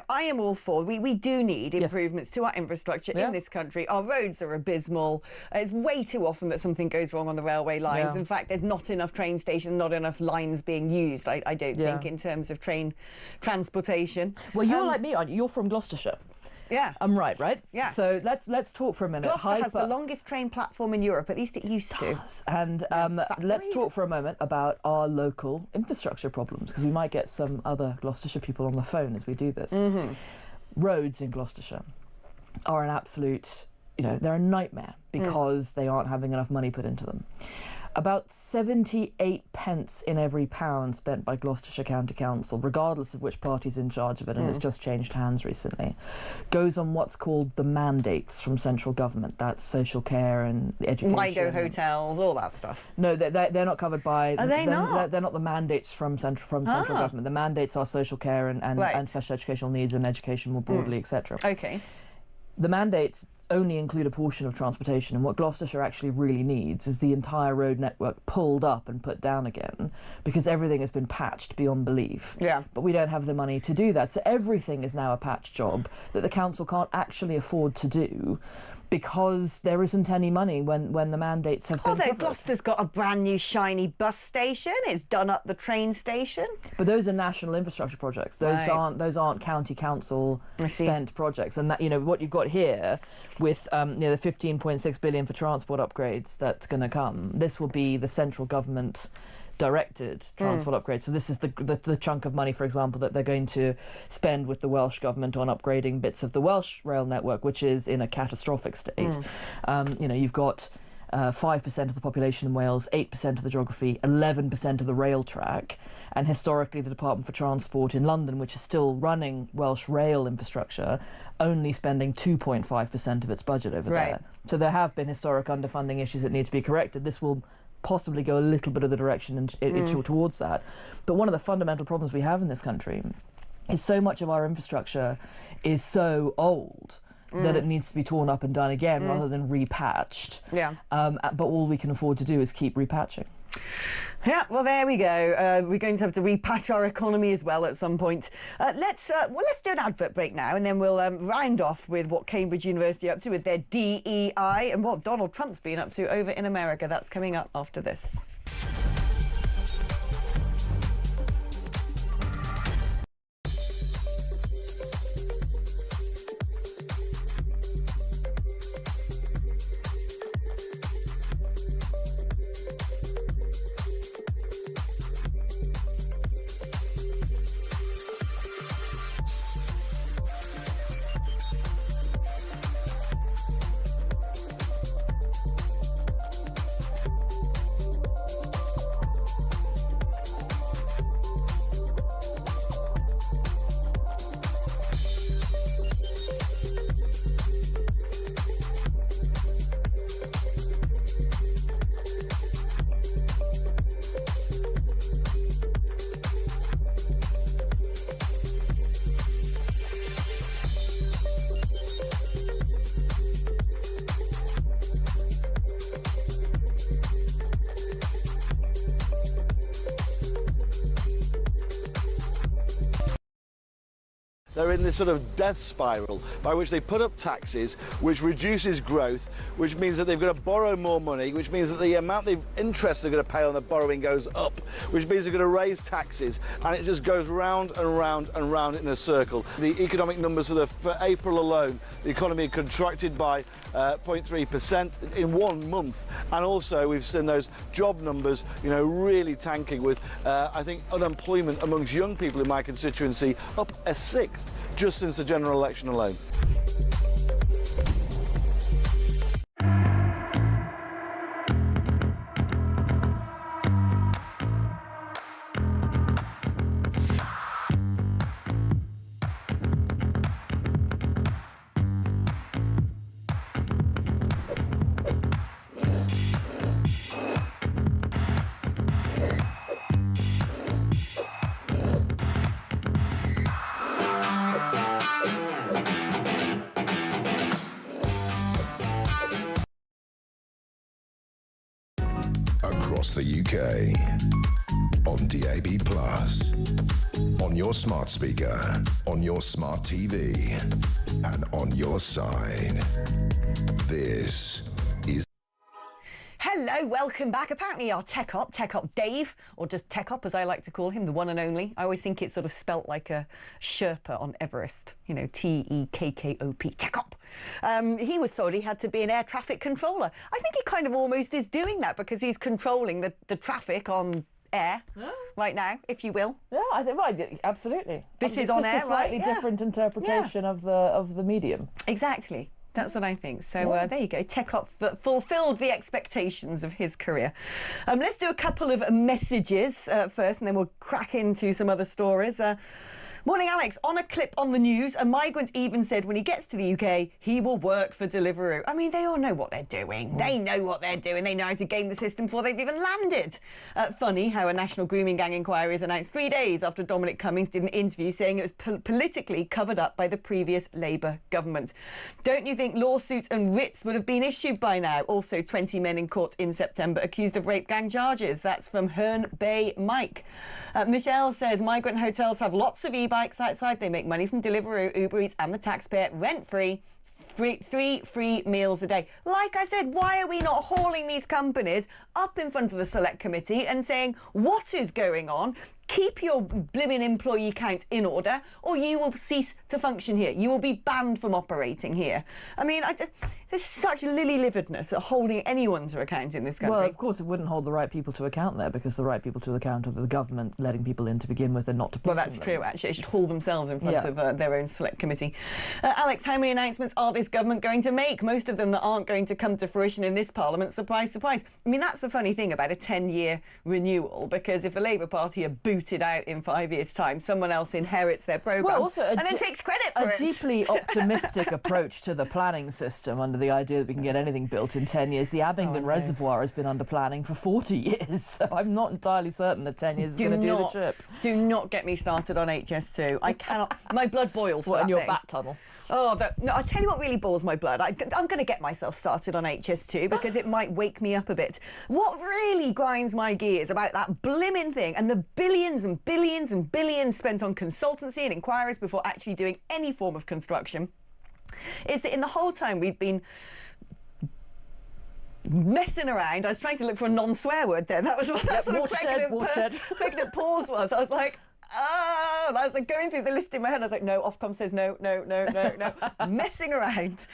I am all for, we do need improvements to our infrastructure in this country. Our roads are abysmal. It's way too often that something goes wrong on the railway lines. In fact, there's not enough train stations, not enough lines being used, I don't think, in terms of train transportation. Well, you're like me, aren't you? You're from Gloucestershire. Yeah. I'm right? Yeah. So let's talk for a minute. Gloucester has the longest train platform in Europe, at least it used to. And let's talk for a moment about our local infrastructure problems, because we might get some other Gloucestershire people on the phone as we do this. Roads in Gloucestershire are an absolute, they're a nightmare because they aren't having enough money put into them. About 78 pence in every pound spent by Gloucestershire County Council, regardless of which party's in charge of it, and it's just changed hands recently, goes on what's called the mandates from central government. That's social care and education. Lido hotels, all that stuff. No, they're not covered by... Are they not? They're not the mandates from central government. The mandates are social care and special educational needs and education more broadly, etc. Okay. The mandates only include a portion of transportation, and what Gloucestershire actually really needs is the entire road network pulled up and put down again, because everything has been patched beyond belief. Yeah. But we don't have the money to do that, so everything is now a patch job that the council can't actually afford to do, because there isn't any money when the mandates have been covered. Gloucester's got a brand new shiny bus station. It's done up the train station. But those are national infrastructure projects. Those aren't county council spent projects. And that, what you've got here with the 15.6 billion for transport upgrades that's going to come. This will be the central government directed transport upgrades. So this is the chunk of money, for example, that they're going to spend with the Welsh government on upgrading bits of the Welsh rail network, which is in a catastrophic state. You've got 5% of the population in Wales, 8% of the geography, 11% of the rail track, and historically the Department for Transport in London, which is still running Welsh rail infrastructure, only spending 2.5% of its budget over there. So there have been historic underfunding issues that need to be corrected. This will possibly go a little bit of the direction towards that. But one of the fundamental problems we have in this country is so much of our infrastructure is so old that it needs to be torn up and done again rather than repatched. Yeah. But all we can afford to do is keep repatching. Yeah, well, there we go. We're going to have to repatch our economy as well at some point. Let's do an advert break now, and then we'll round off with what Cambridge University are up to with their DEI and what Donald Trump's been up to over in America. That's coming up after this. they're in this sort of death spiral by which they put up taxes, which reduces growth, which means that they've got to borrow more money, which means that the amount of interest they're going to pay on the borrowing goes up, which means they're going to raise taxes, and it just goes round and round and round in a circle. The economic numbers for April alone, the economy contracted by 0.3% in 1 month, and also we've seen those job numbers, you know, really tanking with, I think, unemployment amongst young people in my constituency up a sixth just since the general election alone. Across the UK, on DAB+, on your smart speaker, on your smart TV, and on your side. This is... Hello, welcome back. Apparently our Tech Op Dave, or just Tech Op as I like to call him, the one and only. I always think it's sort of spelt like a Sherpa on Everest, you know, T-E-K-K-O-P, Tech Op. He was told he had to be an air traffic controller. I think he kind of almost is doing that because he's controlling the traffic on air right now, if you will. Yeah, I think right, absolutely. This is on air, just a slightly different interpretation of the medium. Exactly. That's what I think. So there you go. Tech Op fulfilled the expectations of his career. Let's do a couple of messages first, and then we'll crack into some other stories. Morning, Alex. On a clip on the news, a migrant even said when he gets to the UK, he will work for Deliveroo. I mean, they all know what they're doing. They know what they're doing. They know how to game the system before they've even landed. Funny how a national grooming gang inquiry is announced 3 days after Dominic Cummings did an interview saying it was politically covered up by the previous Labour government. Don't you think lawsuits and writs would have been issued by now? Also, 20 men in court in September accused of rape gang charges. That's from Herne Bay Mike. Michelle says migrant hotels have lots of e-bikes outside. They make money from Deliveroo, Uber Eats and the taxpayer rent-free. Three free meals a day. Like I said, why are we not hauling these companies up in front of the select committee and saying what is going on? Keep your blimmin' employee count in order, or you will cease to function here. You will be banned from operating here. I mean, there's such lily-liveredness at holding anyone to account in this country. Well, of course, it wouldn't hold the right people to account there, because the right people to account are the government letting people in to begin with and not to. Well, that's true, actually. They should haul themselves in front of their own select committee. Alex, how many announcements are this government going to make? Most of them that aren't going to come to fruition in this Parliament. Surprise, surprise. I mean, that's the funny thing about a 10-year renewal, because if the Labour Party are booted out in 5 years' time, someone else inherits their programme and then takes credit for it. A deeply optimistic approach to the planning system under the idea that we can get anything built in 10 years. The Abingdon Reservoir has been under planning for 40 years, so I'm not entirely certain that 10 years is going to do the trip. Do not get me started on HS2. I cannot. My blood boils for that in your thing. bat tunnel? Oh, no, I'll tell you what really boils my blood. I'm going to get myself started on HS2 because it might wake me up a bit. What really grinds my gears about that blimmin' thing and the billions and billions and billions spent on consultancy and inquiries before actually doing any form of construction is that in the whole time we've been messing around. I was trying to look for a non-swear word then. That was what that sort of pregnant pause was. I was like, oh, and I was like going through the list in my head. I was like, no, Ofcom says no. Messing around.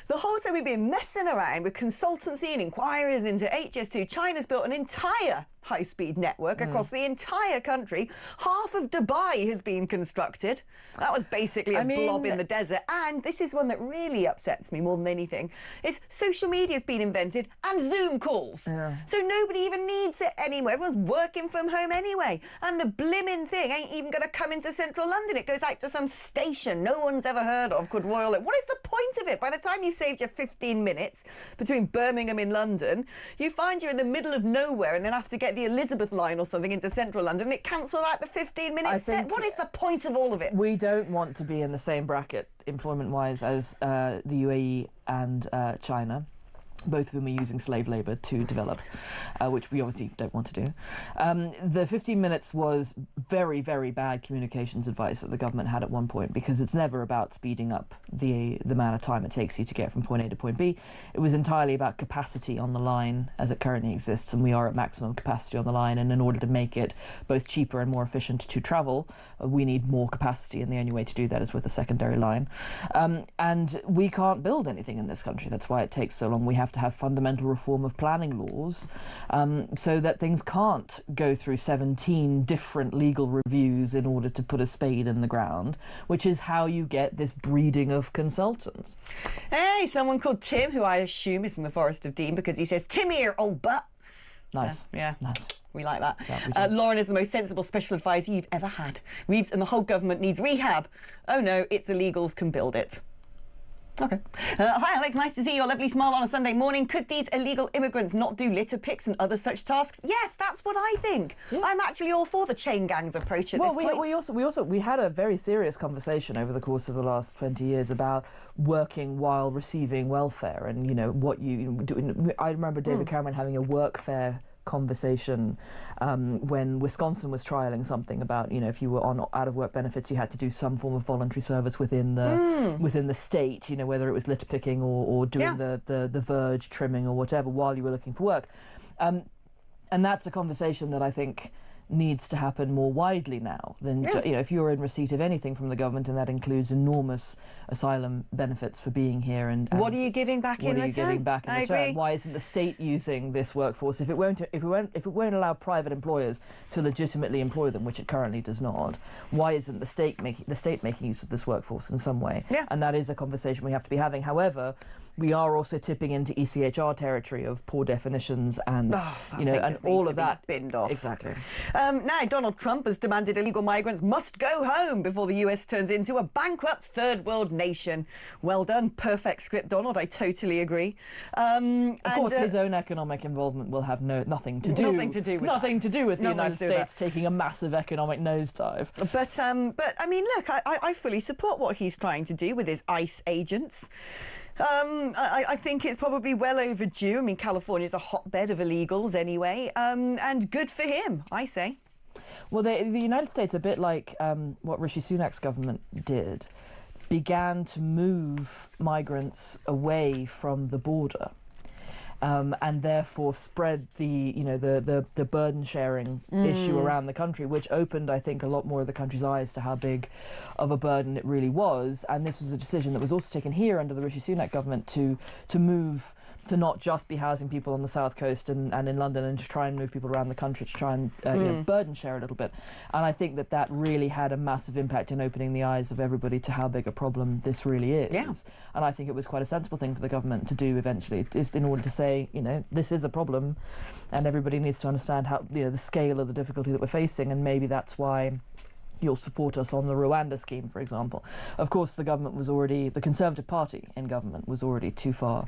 The whole time we've been messing around with consultancy and inquiries into HS2. China's built an entire high-speed network across the entire country. Half of Dubai has been constructed. That was basically a blob in the desert. And this is one that really upsets me more than anything. Is social media's been invented and Zoom calls. Yeah. So nobody even needs it anymore. Everyone's working from home anyway. And the blimmin' thing ain't even going to come into central London. It goes out to some station no one's ever heard of called Royal Oak. What is the point of it? By the time you've saved your 15 minutes between Birmingham and London, you find you're in the middle of nowhere and then have to get the Elizabeth line or something into central London and it cancels out the 15-minute set. What is the point of all of it? We don't want to be in the same bracket employment-wise as the UAE and China. both of whom are using slave labour to develop, which we obviously don't want to do. The 15 minutes was very, very bad communications advice that the government had at one point, because it's never about speeding up the amount of time it takes you to get from point A to point B. It was entirely about capacity on the line as it currently exists, and we are at maximum capacity on the line, and in order to make it both cheaper and more efficient to travel, we need more capacity, and the only way to do that is with a secondary line. And we can't build anything in this country. That's why it takes so long. We have to have fundamental reform of planning laws so that things can't go through 17 different legal reviews in order to put a spade in the ground, which is how you get this breeding of consultants. Hey, someone called Tim, who I assume is from the Forest of Dean, because he says, "Tim here, old butt." Nice. Yeah. Nice. We like that. Yeah, Lauren is the most sensible special advisor you've ever had. Reeves and the whole government needs rehab. Oh no, it's illegals can build it. Okay. Hi Alex, nice to see your lovely smile on a Sunday morning. Could these illegal immigrants not do litter picks and other such tasks? Yes, that's what I think. Yeah. I'm actually all for the chain gangs approach at this point. We had a very serious conversation over the course of the last 20 years about working while receiving welfare, and you know what you do. I remember David Cameron having a workfare conversation when Wisconsin was trialling something about, you know, if you were on out of work benefits, you had to do some form of voluntary service within the state, you know, whether it was litter picking or doing the verge trimming or whatever while you were looking for work. And that's a conversation that I think needs to happen more widely now than you know, if you're in receipt of anything from the government, and that includes enormous asylum benefits for being here, and what are you giving back in return? What are you giving back in return? Why isn't the state using this workforce? If it won't allow private employers to legitimately employ them, which it currently does not, why isn't the state making use of this workforce in some way? Yeah. And that is a conversation we have to be having. However, we are also tipping into ECHR territory of poor definitions and you know, and all of that binned off. Exactly. Now Donald Trump has demanded illegal migrants must go home before the US turns into a bankrupt third world nation. Well done, perfect script, Donald. I totally agree. Of course, his own economic involvement will have nothing to do with the United States taking a massive economic nosedive. But I mean, look, I fully support what he's trying to do with his ICE agents. I think it's probably well overdue. I mean, California's a hotbed of illegals anyway, and good for him, I say. Well, the United States, a bit like what Rishi Sunak's government did, began to move migrants away from the border. And therefore spread the burden sharing issue around the country, which opened, I think, a lot more of the country's eyes to how big of a burden it really was. And this was a decision that was also taken here under the Rishi Sunak government to move to not just be housing people on the south coast and in London, and to try and move people around the country to try and you know, burden share a little bit. And I think that really had a massive impact in opening the eyes of everybody to how big a problem this really is. Yeah. And I think it was quite a sensible thing for the government to do eventually, is in order to say, you know, this is a problem and everybody needs to understand how, you know, the scale of the difficulty that we're facing, and maybe that's why you'll support us on the Rwanda scheme, for example. Of course, the Conservative Party in government was already too far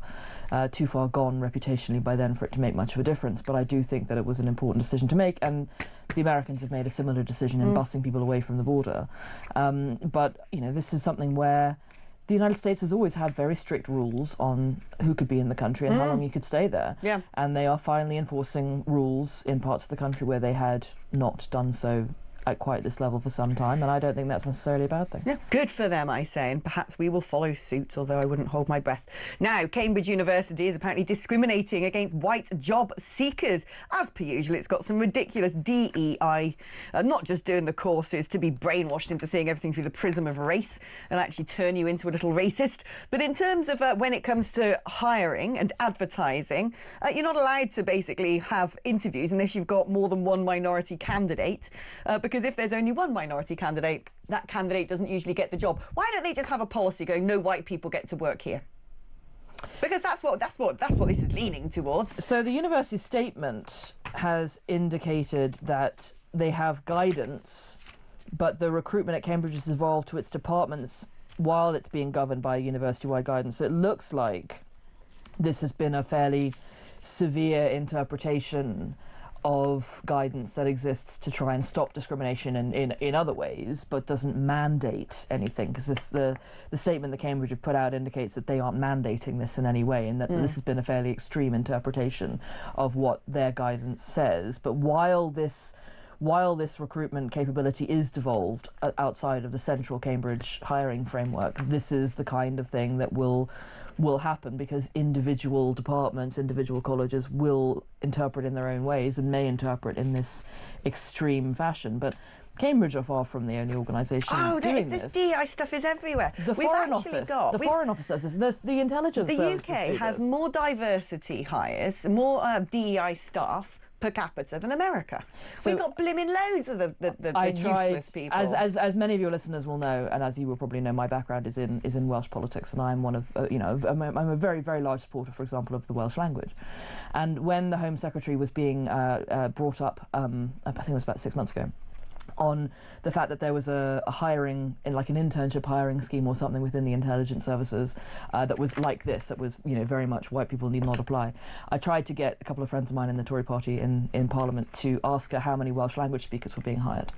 gone reputationally by then for it to make much of a difference. But I do think that it was an important decision to make, and the Americans have made a similar decision in busing people away from the border. But, you know, this is something where the United States has always had very strict rules on who could be in the country and how long you could stay there. Yeah. And they are finally enforcing rules in parts of the country where they had not done so at quite this level for some time, and I don't think that's necessarily a bad thing. Yeah, good for them, I say, and perhaps we will follow suit, although I wouldn't hold my breath. Now, Cambridge University is apparently discriminating against white job seekers. As per usual, it's got some ridiculous DEI, not just doing the courses to be brainwashed into seeing everything through the prism of race and actually turn you into a little racist, but in terms of when it comes to hiring and advertising, you're not allowed to basically have interviews unless you've got more than one minority candidate, because if there's only one minority candidate, that candidate doesn't usually get the job. Why don't they just have a policy going, no white people get to work here? Because that's what this is leaning towards. So the university statement has indicated that they have guidance, but the recruitment at Cambridge has evolved to its departments while it's being governed by university-wide guidance. So it looks like this has been a fairly severe interpretation of guidance that exists to try and stop discrimination in other ways, but doesn't mandate anything, because the statement that Cambridge have put out indicates that they aren't mandating this in any way, and that this has been a fairly extreme interpretation of what their guidance says. But while this recruitment capability is devolved outside of the central Cambridge hiring framework, this is the kind of thing that will happen, because individual departments, individual colleges will interpret in their own ways and may interpret in this extreme fashion. But Cambridge are far from the only organisation doing this. This DEI stuff is everywhere. The Foreign Office does this. There's the intelligence services. The UK has more diversity hires, more DEI staff per capita than America. So we've got blimmin' loads of the useless people. As many of your listeners will know, and as you will probably know, my background is in Welsh politics, and I'm one of I'm a very, very large supporter, for example, of the Welsh language. And when the Home Secretary was being brought up, I think it was about 6 months ago, on the fact that there was a hiring, in like an internship hiring scheme or something within the intelligence services that was like this, that was very much white people need not apply. I tried to get a couple of friends of mine in the Tory party in Parliament to ask her how many Welsh language speakers were being hired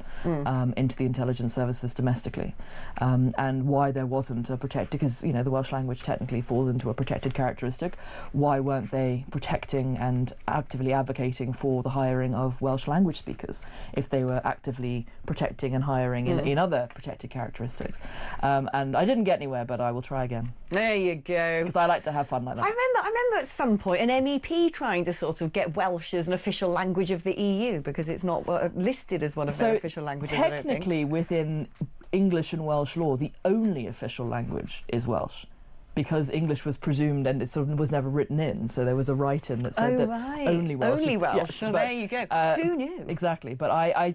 into the intelligence services domestically, and why there wasn't a protected, because the Welsh language technically falls into a protected characteristic. Why weren't they protecting and actively advocating for the hiring of Welsh language speakers if they were actively protecting and hiring in other protected characteristics? And I didn't get anywhere, but I will try again. There you go. Because I like to have fun like that. I remember at some point an MEP trying to sort of get Welsh as an official language of the EU, because it's not listed as one of their official languages. Technically, within English and Welsh law, the only official language is Welsh, because English was presumed and it sort of was never written in, so there was a write-in that said only Welsh. Only Welsh. Yes, so there you go. Who knew? Exactly. But I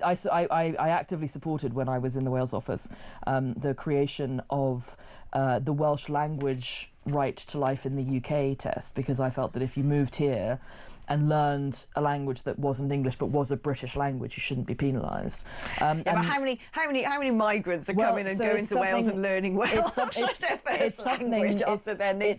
actively supported, when I was in the Wales office, the creation of the Welsh language right to life in the UK test, because I felt that if you moved here and learned a language that wasn't English but was a British language, you shouldn't be penalised. But how many migrants are coming and going to Wales and learning Welsh? It's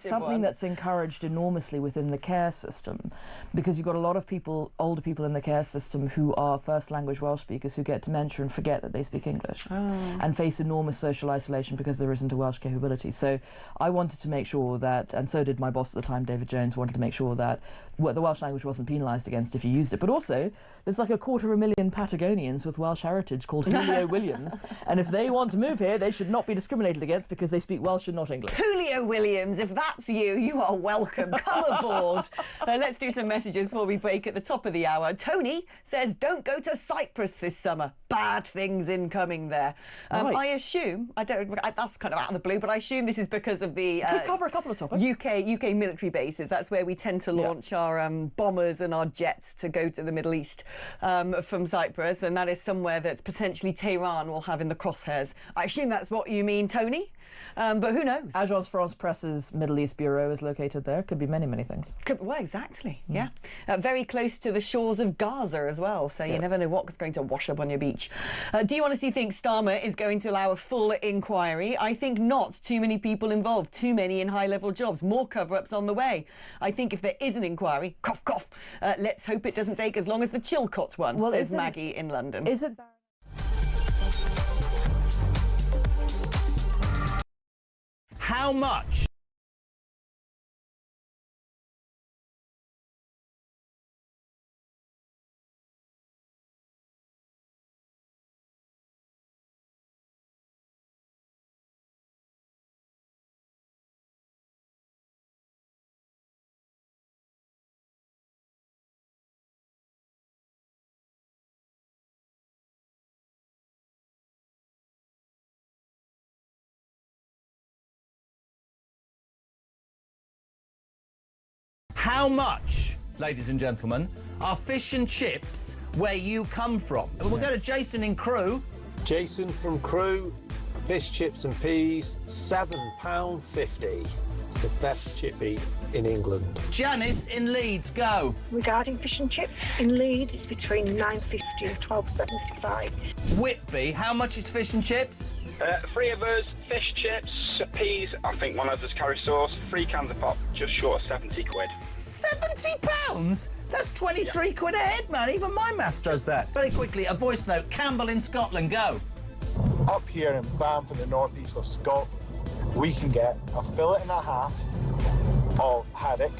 something that's encouraged enormously within the care system, because you've got a lot of people, older people in the care system, who are first language Welsh speakers who get dementia and forget that they speak English and face enormous social isolation because there isn't a Welsh capability. So I wanted to make sure that, and so did my boss at the time, David Jones, wanted to make sure that the Welsh language wasn't penalised against if you used it. But also, there's like 250,000 Patagonians with Welsh heritage called Julio Williams, and if they want to move here, they should not be discriminated against because they speak Welsh and not English. Julio Williams, if that's you, you are welcome. Come aboard. Let's do some messages before we break at the top of the hour. Tony says, don't go to Cyprus this summer. Bad things incoming there. Right. I assume, that's kind of out of the blue, but I assume this is because of the could cover a couple of topics. UK military bases. That's where we tend to launch our bombers and our jets to go to the Middle East from Cyprus, and that is somewhere that potentially Tehran will have in the crosshairs. I assume that's what you mean, Tony, but who knows? Agence France Presse's Middle East bureau is located there. Could be many, many things. Well, exactly, yeah. Very close to the shores of Gaza as well, so you never know what's going to wash up on your beach. Do you honestly think Starmer is going to allow a full inquiry? I think not. Too many people involved, too many in high-level jobs, more cover-ups on the way. I think if there is an inquiry, cough, cough, let's hope it doesn't take as long as the Chilcot one, says Maggie in London. Is it... How much? How much, ladies and gentlemen, are fish and chips where you come from? We'll go to Jason in Crewe. Jason from Crewe, fish, chips and peas, £7.50. It's the best chippy in England. Janice in Leeds, go. Regarding fish and chips in Leeds, it's between £9.50 and £12.75. Whitby, how much is fish and chips? 3 of us, fish, chips, peas, I think one of us carry sauce, 3 cans of pop, just short of 70 quid. £70? That's 23 quid a head, man. Even my maths does that. Very quickly, a voice note. Campbell in Scotland, go. Up here in Banff in the northeast of Scotland, we can get a fillet and a half of haddock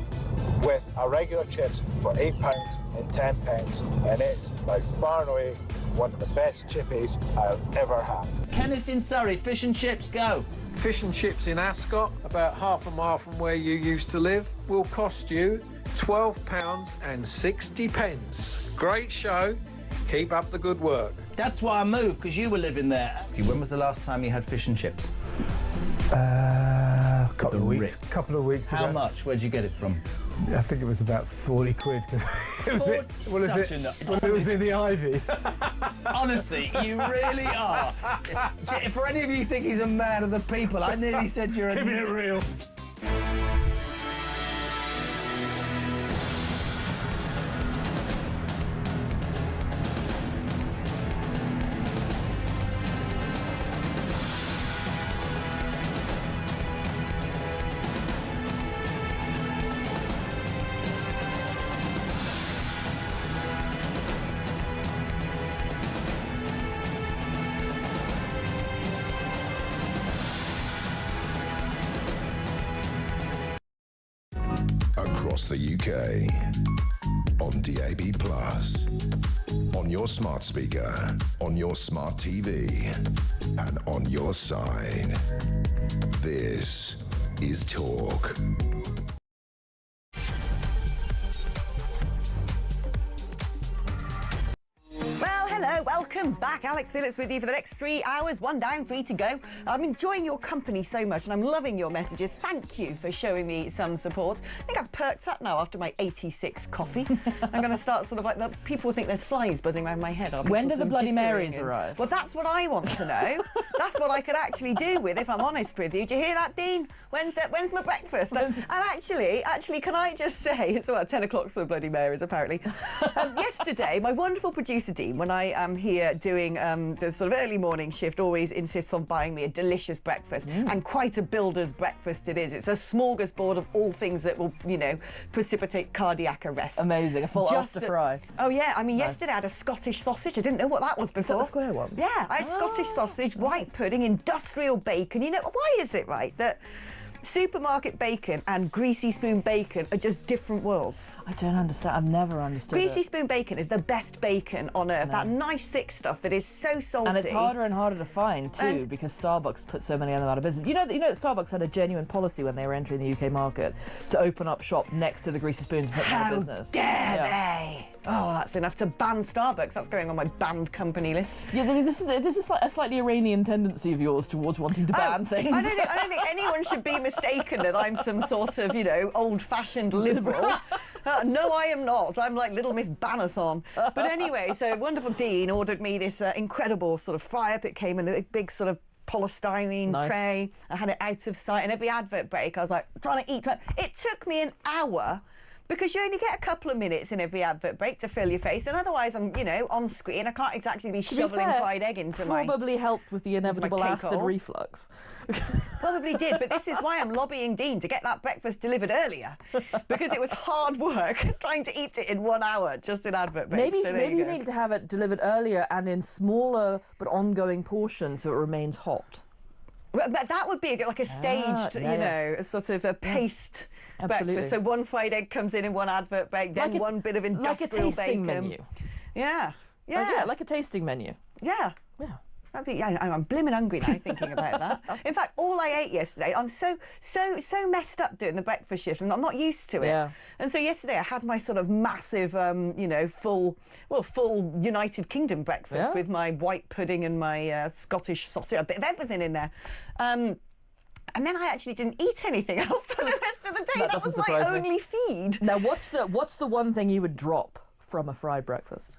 with a regular chips for £8 and 10 pence, and it's by far and away one of the best chippies I've ever had. Kenneth in Surrey, fish and chips, go. Fish and chips in Ascot, about half a mile from where you used to live, will cost you £12 and 60 pence. Great show. Keep up the good work. That's why I moved, because you were living there. When was the last time you had fish and chips? Couple of weeks ago. How much? Where'd you get it from? I think it was about 40 quid. It was in the Ivy. Honestly, you really are. For any of you who think he's a man of the people, I nearly said you're a... Keeping it real. Across the UK, on DAB+, on your smart speaker, on your smart TV, and on your side. This is Talk. Welcome back. Alex Phillips with you for the next 3 hours. 1 down, 3 to go. I'm enjoying your company so much and I'm loving your messages. Thank you for showing me some support. I think I've perked up now after my 86 coffee. I'm going to start sort of like... People think there's flies buzzing around my head. When do the Bloody Marys arrive? Well, that's what I want to know. That's what I could actually do with, if I'm honest with you. Do you hear that, Dean? When's my breakfast? And actually, can I just say... It's about 10 o'clock for the Bloody Marys, apparently. Yesterday, my wonderful producer, Dean, when I am here doing the sort of early morning shift, always insists on buying me a delicious breakfast, and quite a builder's breakfast it is. It's a smorgasbord of all things that will, you know, precipitate cardiac arrest. Amazing, a full oyster fry. Oh yeah, I mean, yesterday I had a Scottish sausage. I didn't know what that was before. Is that the square one? Yeah, I had Scottish sausage, white pudding, industrial bacon. You know, why is it right that supermarket bacon and greasy spoon bacon are just different worlds? I don't understand. I've never understood Greasy spoon bacon is the best bacon on earth. No. That nice thick stuff that is so salty. And it's harder and harder to find too, because Starbucks put so many of them out of business. You know that Starbucks had a genuine policy when they were entering the UK market to open up shop next to the greasy spoons and put them out of business. How dare they? Oh, that's enough to ban Starbucks. That's going on my banned company list. Yeah, this is like a slightly Iranian tendency of yours towards wanting to ban things. I don't think anyone should be mistaken that I'm some sort of, you know, old-fashioned liberal. No, I am not. I'm like Little Miss Banathon. But anyway, so wonderful Dean ordered me this incredible sort of fry-up. It came in the big sort of polystyrene tray. I had it out of sight, and every advert break I was like trying to eat. It took me an hour, because you only get a couple of minutes in every advert break to fill your face, and otherwise I'm, you know, on screen. I can't exactly be shoveling fried egg into my... Probably helped with the inevitable acid reflux. Probably did, but this is why I'm lobbying Dean to get that breakfast delivered earlier, because it was hard work trying to eat it in 1 hour just in advert breaks. Maybe you need to have it delivered earlier and in smaller but ongoing portions so it remains hot. But that would be like a staged, you know, a sort of a paced breakfast. So one fried egg comes in one advert break, then one bit of industrial bacon. Like a tasting menu. Yeah. Yeah, like a tasting menu. Yeah. Yeah. I'm blimmin' hungry now thinking about that. In fact, all I ate yesterday, I'm so messed up doing the breakfast shift, and I'm not used to it. Yeah. And so yesterday I had my sort of massive, you know, full United Kingdom breakfast with my white pudding and my Scottish sausage, a bit of everything in there. And then I actually didn't eat anything else for the rest of the day. That was my only feed. Now, what's the one thing you would drop from a fried breakfast?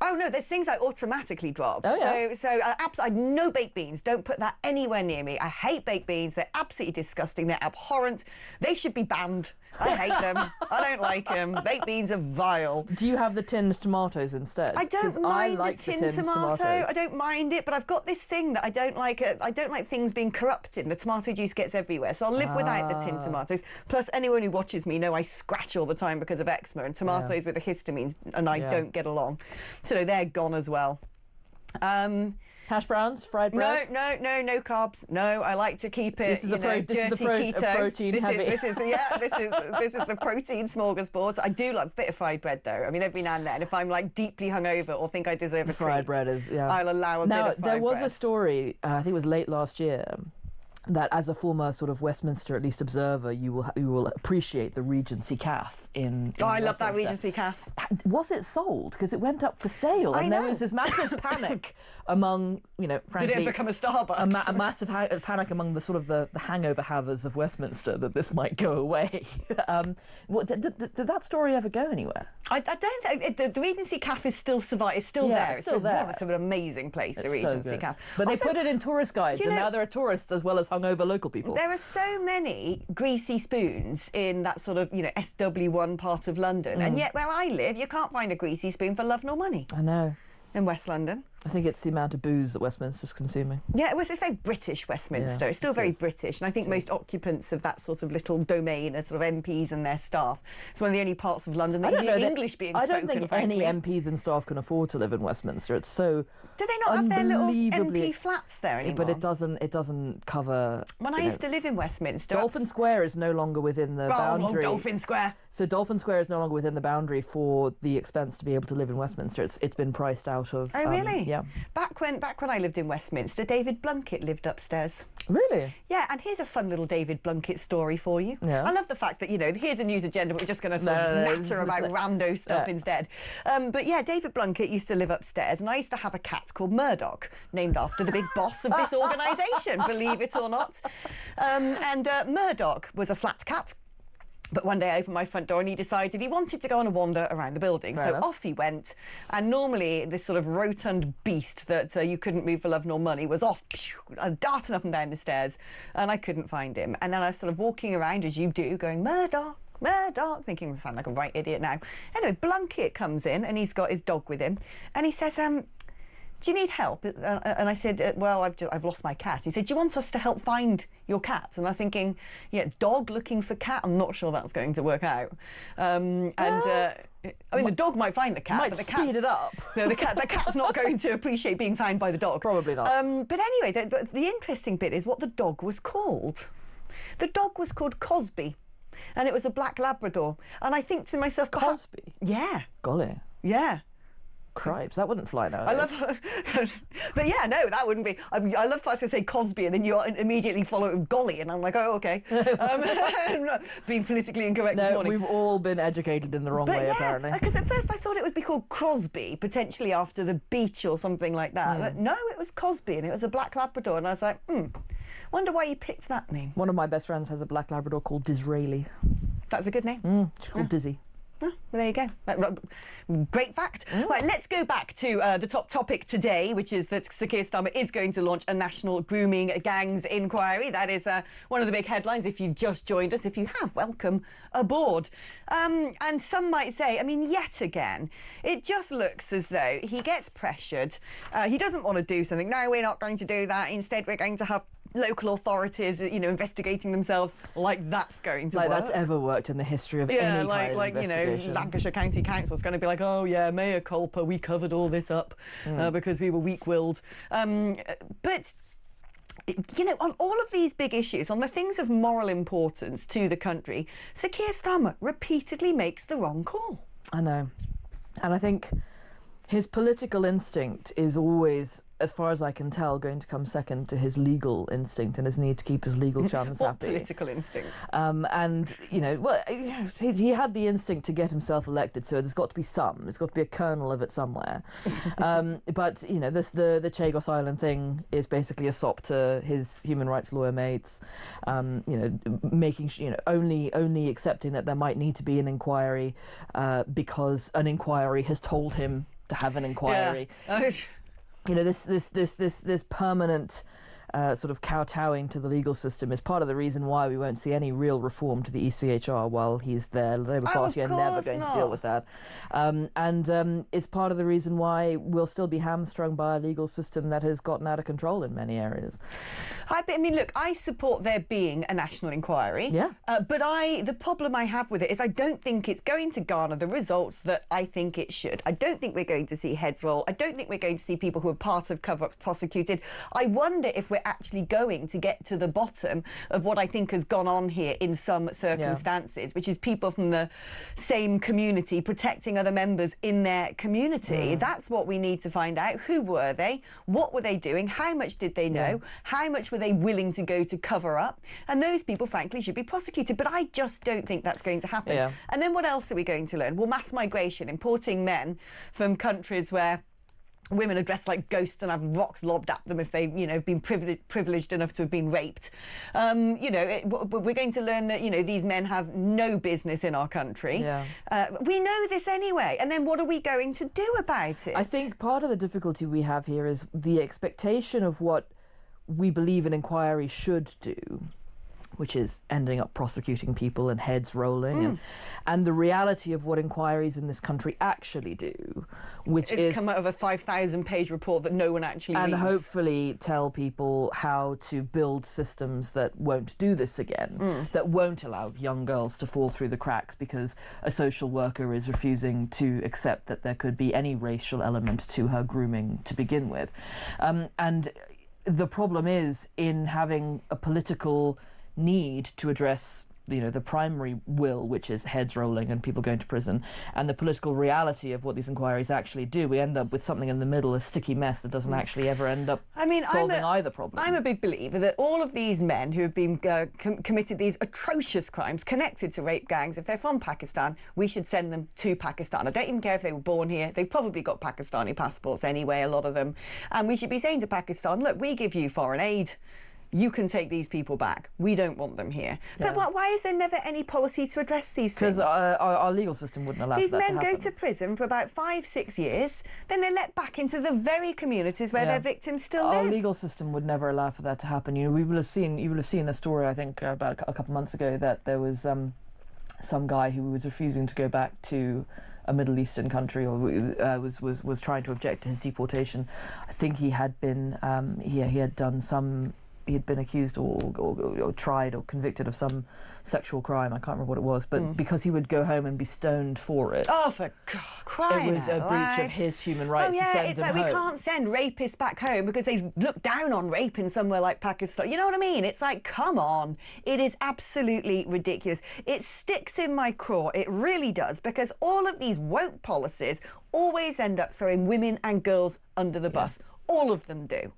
Oh no, there's things I automatically drop. Oh, yeah. So I no baked beans. Don't put that anywhere near me. I hate baked beans. They're absolutely disgusting. They're abhorrent. They should be banned. I hate them. I don't like them. Baked beans are vile. Do you have the tinned tomatoes instead? I don't mind like the tinned tomato. tomatoes. I don't mind it, but I've got this thing that I don't like. I don't like things being corrupted. The tomato juice gets everywhere, so I'll live without the tinned tomatoes. Plus, anyone who watches me know I scratch all the time because of eczema, and tomatoes with the histamines and I don't get along. So they're gone as well. Hash browns, fried bread? No carbs. No, I like to keep it. This is a protein heavy. This is the protein smorgasbord. I do like a bit of fried bread though. I mean, every now and then, if I'm like deeply hungover or think I deserve a fried treat, bread is I'll allow a bit of fried bread. Now there was a story. I think it was late last year. That as a former sort of Westminster, at least, observer, you will appreciate the Regency calf in I love that Regency calf. Was it sold? Because it went up for sale, and there was this massive panic among, frankly, did it become a Starbucks? A massive panic among the sort of the hangover havers of Westminster that this might go away. Did that story ever go anywhere? I don't think the Regency calf is still survive. It's still there. It's still there. It's an amazing place. The Regency calf. But also, they put it in tourist guides, and now there are tourists as well as hungover local people. There are so many greasy spoons in that sort of, SW1 part of London, and yet where I live, you can't find a greasy spoon for love nor money. I know. In West London. I think it's the amount of booze that Westminster's consuming. Yeah, it's very British, Westminster. It's still very British, and I think most occupants of that sort of little domain are sort of MPs and their staff. It's one of the only parts of London that you hear English being spoken. I don't think any MPs and staff can afford to live in Westminster. It's so Do they not have their little MP flats there anymore? But it doesn't cover. When I used to live in Westminster, Dolphin Square is no longer within the boundary. Dolphin Square. So Dolphin Square is no longer within the boundary for the expense to be able to live in Westminster. It's been priced out of. Oh really? Yeah. Back when I lived in Westminster, David Blunkett lived upstairs. Really? Yeah, and here's a fun little David Blunkett story for you. Yeah. I love the fact that, here's a news agenda, but we're just going to natter about rando stuff instead. But yeah, David Blunkett used to live upstairs, and I used to have a cat called Murdoch, named after the big boss of this organisation, believe it or not. And Murdoch was a flat cat. But one day I opened my front door and he decided he wanted to go on a wander around the building. So off he went. And normally this sort of rotund beast that you couldn't move for love nor money was off, darting up and down the stairs. And I couldn't find him. And then I was sort of walking around, as you do, going, Murdoch, Murdoch, thinking I sound like a right idiot now. Anyway, Blunkett comes in and he's got his dog with him. And he says, do you need help? And I said, well, I've lost my cat. He said, do you want us to help find your cat? And I was thinking, yeah, dog looking for cat? I'm not sure that's going to work out. I mean, the dog might find the cat, might but the speed it up. No, the cat's not going to appreciate being found by the dog. Probably not. But anyway, the interesting bit is what the dog was called. The dog was called Cosby, and it was a black Labrador. And I think to myself, Cosby? Yeah. Golly. Yeah. Cripes, that wouldn't fly now. I love, but yeah, no, that wouldn't be. I love the fact I say Cosby and then you immediately follow it with golly, and I'm like, oh, okay. Being politically incorrect this morning. We've all been educated in the wrong way, apparently. Because at first I thought it would be called Crosby, potentially after the beach or something like that. But no, it was Cosby, and it was a black Labrador, and I was like, wonder why you picked that name. One of my best friends has a black Labrador called Disraeli. That's a good name. She's called Dizzy. Oh, well, there you go. Great fact. Right, let's go back to the top topic today, which is that Sir Keir Starmer is going to launch a national grooming gangs inquiry. That is one of the big headlines. If you've just joined us, if you have, welcome aboard. And some might say, I mean, yet again, it just looks as though he gets pressured. He doesn't want to do something. No, we're not going to do that. Instead, we're going to have local authorities, investigating themselves, like that's going to work. Like that's ever worked in the history of any kind of investigation. Lancashire County Council's going to be like, oh yeah, mea culpa, we covered all this up because we were weak-willed. But on all of these big issues, on the things of moral importance to the country, Sir Keir Starmer repeatedly makes the wrong call. I know. And I think his political instinct is always, as far as I can tell, going to come second to his legal instinct and his need to keep his legal chums happy. Political instinct? He had the instinct to get himself elected, so there's got to be there's got to be a kernel of it somewhere. But the Chagos Island thing is basically a sop to his human rights lawyer mates. Making only accepting that there might need to be an inquiry because an inquiry has told him to have an inquiry. Yeah. This permanent sort of kowtowing to the legal system is part of the reason why we won't see any real reform to the ECHR while he's there. The Labour Party are never going to deal with that. And it's part of the reason why we'll still be hamstrung by a legal system that has gotten out of control in many areas. I mean, look, I support there being a national inquiry. Yeah. But the problem I have with it is I don't think it's going to garner the results that I think it should. I don't think we're going to see heads roll. I don't think we're going to see people who are part of cover-ups prosecuted. I wonder if we're actually going to get to the bottom of what I think has gone on here in some circumstances, which is people from the same community protecting other members in their community. That's what we need to find out. Who were they? What were they doing? How much did they know? How much were they willing to go to cover up? And those people, frankly, should be prosecuted. But I just don't think that's going to happen. And then what else are we going to learn? Well, mass migration, importing men from countries where women are dressed like ghosts and have rocks lobbed at them if they've, been privileged enough to have been raped. We're going to learn that, these men have no business in our country. We know this anyway. And then what are we going to do about it? I think part of the difficulty we have here is the expectation of what we believe an inquiry should do, which is ending up prosecuting people and heads rolling, and the reality of what inquiries in this country actually do, which is come out of a 5,000-page report that no one actually reads. And hopefully tell people how to build systems that won't do this again, that won't allow young girls to fall through the cracks because a social worker is refusing to accept that there could be any racial element to her grooming to begin with. And the problem is in having a political need to address the primary will, which is heads rolling and people going to prison, and the political reality of what these inquiries actually do, we end up with something in the middle, a sticky mess that doesn't actually ever end up solving either problem. I'm a big believer that all of these men who have been committed these atrocious crimes connected to rape gangs, if they're from Pakistan, we should send them to Pakistan. I don't even care if they were born here. They've probably got Pakistani passports anyway, a lot of them. And we should be saying to Pakistan, look, we give you foreign aid. You can take these people back. We don't want them here. But why is there never any policy to address these things? Because our legal system wouldn't allow that to happen. These men go to prison for about 5-6 years, then they're let back into the very communities where their victims still live. Our legal system would never allow for that to happen. You will have seen the story, I think, about a couple of months ago, that there was some guy who was refusing to go back to a Middle Eastern country, or was trying to object to his deportation. I think he had been he had done some. He had been accused or tried or convicted of some sexual crime. I can't remember what it was, but because he would go home and be stoned for it. Oh, for crying It was a breach of his human rights to send him home. We can't send rapists back home because they look down on rape in somewhere like Pakistan. You know what I mean? It's like, come on. It is absolutely ridiculous. It sticks in my craw. It really does, because all of these woke policies always end up throwing women and girls under the bus. All of them do.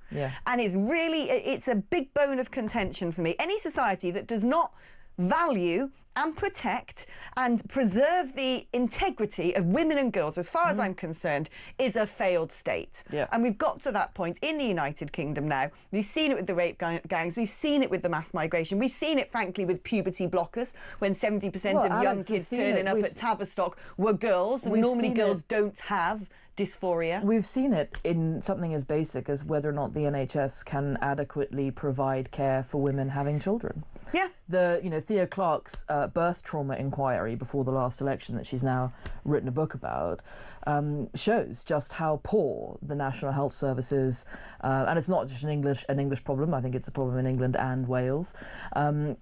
And it's a big bone of contention for me. Any society that does not value and protect and preserve the integrity of women and girls, as far as I'm concerned, is a failed state. And we've got to that point in the United Kingdom now. We've seen it with the rape gangs. We've seen it with the mass migration. We've seen it, frankly, with puberty blockers, when 70% of young kids turning up at Tavistock were girls, and normally girls don't have dysphoria. We've seen it in something as basic as whether or not the NHS can adequately provide care for women having children. Thea Clark's birth trauma inquiry before the last election that she's now written a book about shows just how poor the National Health Service is, and it's not just an English problem. I think it's a problem in England and Wales. Who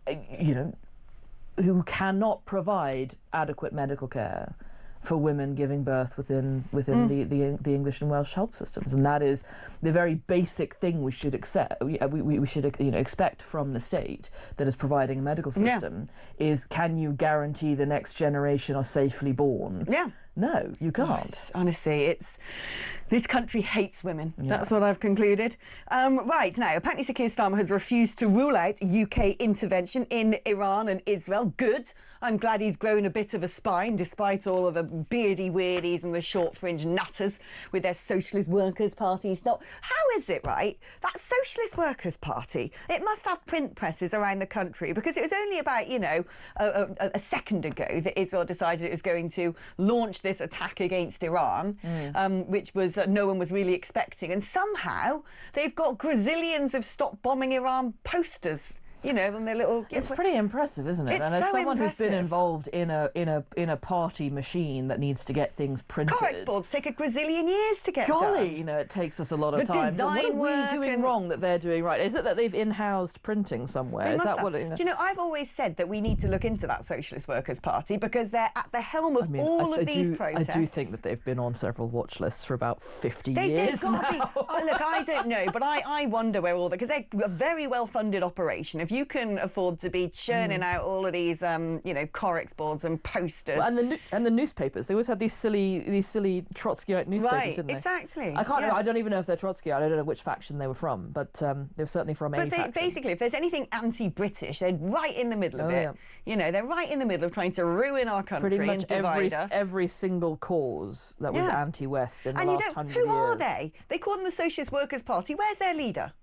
cannot provide adequate medical care for women giving birth within the English and Welsh health systems, and that is the very basic thing we should accept. We should expect from the state that is providing a medical system is, can you guarantee the next generation are safely born? No, you can't. Honestly, this country hates women. That's what I've concluded. Right, now, apparently Sir Keir Starmer has refused to rule out UK intervention in Iran and Israel. Good. I'm glad he's grown a bit of a spine, despite all of the beardy weirdies and the short fringe nutters with their Socialist Workers' Parties. Now, how is it, right, that Socialist Workers' Party, it must have print presses around the country, because it was only about, a second ago that Israel decided it was going to launch this attack against Iran, which was no one was really expecting. And somehow they've got gazillions of Stop Bombing Iran posters. You know, and their little... It's pretty impressive, isn't it? It's and as so someone impressive. who's been involved in a party machine that needs to get things printed... Corex boards take a gazillion years to get Golly, done. you know, it takes us a lot of The time. design What are work we doing and- wrong that they're doing right? Is it that they've in-housed printing somewhere? They Is must that have. what... You know? Do you know, I've always said that we need to look into that Socialist Workers' Party because they're at the helm of all of these protests. I do think that they've been on several watch lists for about 50 They've years got now. to be. Oh, look, I don't know, but I wonder where all the... Because they're a very well-funded operation. If you can afford to be churning out all of these, you know, Corex boards and posters... Well, and the newspapers. They always had these silly Trotskyite newspapers, right, didn't they? Exactly. I can't. Yeah. I don't even know if they're Trotskyite. I don't know which faction they were from, but they were certainly from a faction. Basically, if there's anything anti-British, they're right in the middle of it. Yeah. You know, they're right in the middle of trying to ruin our country Pretty much and divide us. every single cause that was anti-West in the last 100 years. Who are they? They call them the Socialist Workers' Party. Where's their leader?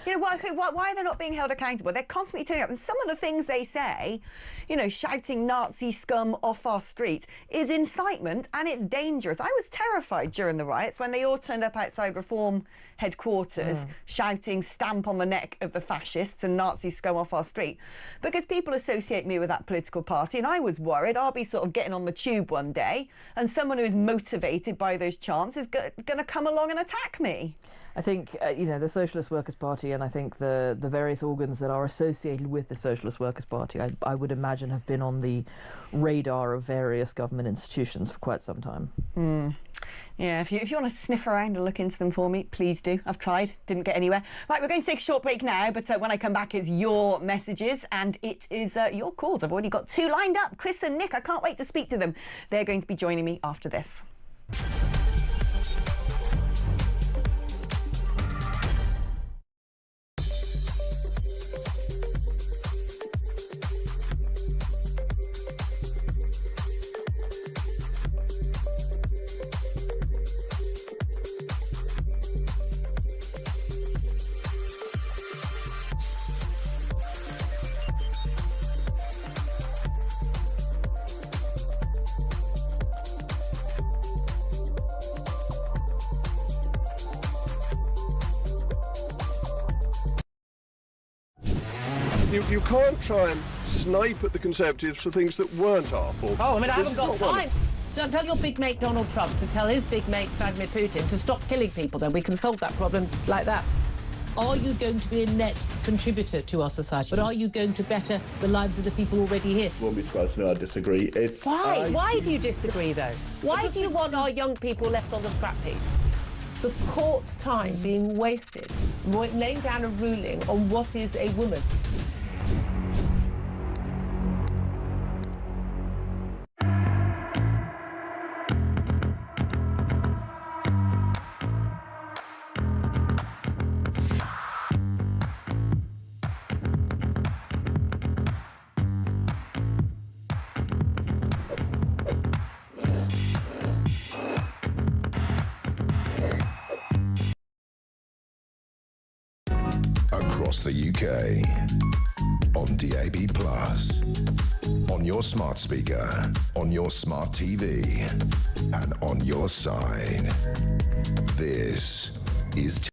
You know, why are they not being held accountable? They're constantly turning up. And some of the things they say, you know, shouting Nazi scum off our street is incitement and it's dangerous. I was terrified during the riots when they all turned up outside Reform headquarters shouting stamp on the neck of the fascists and Nazi scum off our street, because people associate me with that political party, and I was worried I'll be sort of getting on the tube one day and someone who is motivated by those chants is going to come along and attack me. I think, you know, the Socialist Workers' Party and I think the various organs that are associated with the Socialist Workers' Party, I would imagine have been on the radar of various government institutions for quite some time. Yeah, if you want to sniff around and look into them for me, please do. I've tried, didn't get anywhere. Right, we're going to take a short break now, but when I come back, it's your messages and it is your calls. I've already got two lined up, Chris and Nick. I can't wait to speak to them. They're going to be joining me after this. You can't try and snipe at the Conservatives for things that weren't our fault. Oh, I mean, I This haven't is got not one of time. So tell your big mate Donald Trump to tell his big mate Vladimir Putin to stop killing people, then we can solve that problem like that. Are you going to be a net contributor to our society? But are you going to better the lives of the people already here? Won't be surprised to know I disagree. Why? Why do you disagree, though? Why do you want our young people left on the scrap heap? The court's time being wasted, laying down a ruling on what is a woman. Across the UK, on DAB+, on your smart speaker, on your smart TV, and on your side. This is...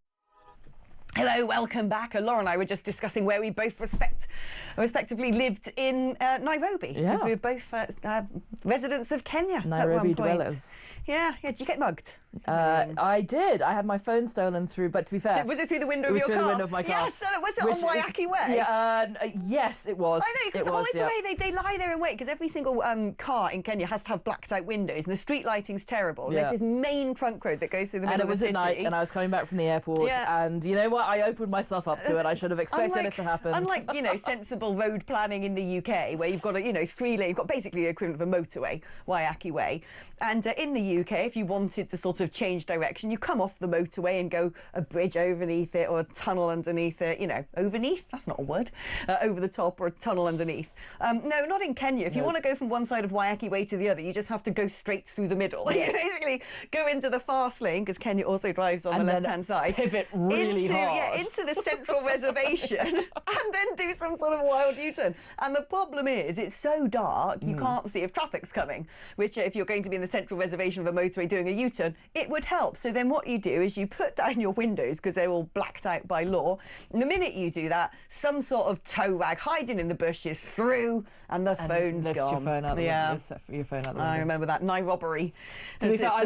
Hello, welcome back. Laura and I were just discussing where we both respectively lived in Nairobi. Yeah. Because we were both residents of Kenya at one Nairobi point. dwellers. Yeah. Did you get mugged? I did. I had my phone stolen through, but to be fair... Was it through the window of your car? It was through the window of my car. Yes, was it on Waiyaki Way? Yeah, yes, it was. I know, because always the way they lie there and wait, because every single car in Kenya has to have blacked out windows, and the street lighting's terrible. And Yeah. there's this main trunk road that goes through the middle And it was of at the city. night, and I was coming back from the airport, and you know what? I opened myself up to it. I should have expected it to happen. Unlike, you know, sensible road planning in the UK, where you've got a, you know, 3 lane, you've got basically the equivalent of a motorway, Waiyaki Way. And in the UK, if you wanted to sort of change direction, you come off the motorway and go a bridge underneath it or a tunnel underneath it, you know, overneath, that's not a word, over the top, or a tunnel underneath. No, not in Kenya. If you want to go from one side of Waiyaki Way to the other, you just have to go straight through the middle. You basically go into the fast lane, because Kenya also drives on the left-hand side. Pivot really hard. Yeah, into the central reservation and then do some sort of wild U-turn. And the problem is, it's so dark, you can't see if traffic's coming, which if you're going to be in the central reservation of a motorway doing a U-turn, it would help. So then what you do is you put down your windows, because they're all blacked out by law. And the minute you do that, some sort of tow rag hiding in the bushes through, and the phone's gone. Your phone out the window. Your phone out the window. I remember that. Nai robbery. To be fair, I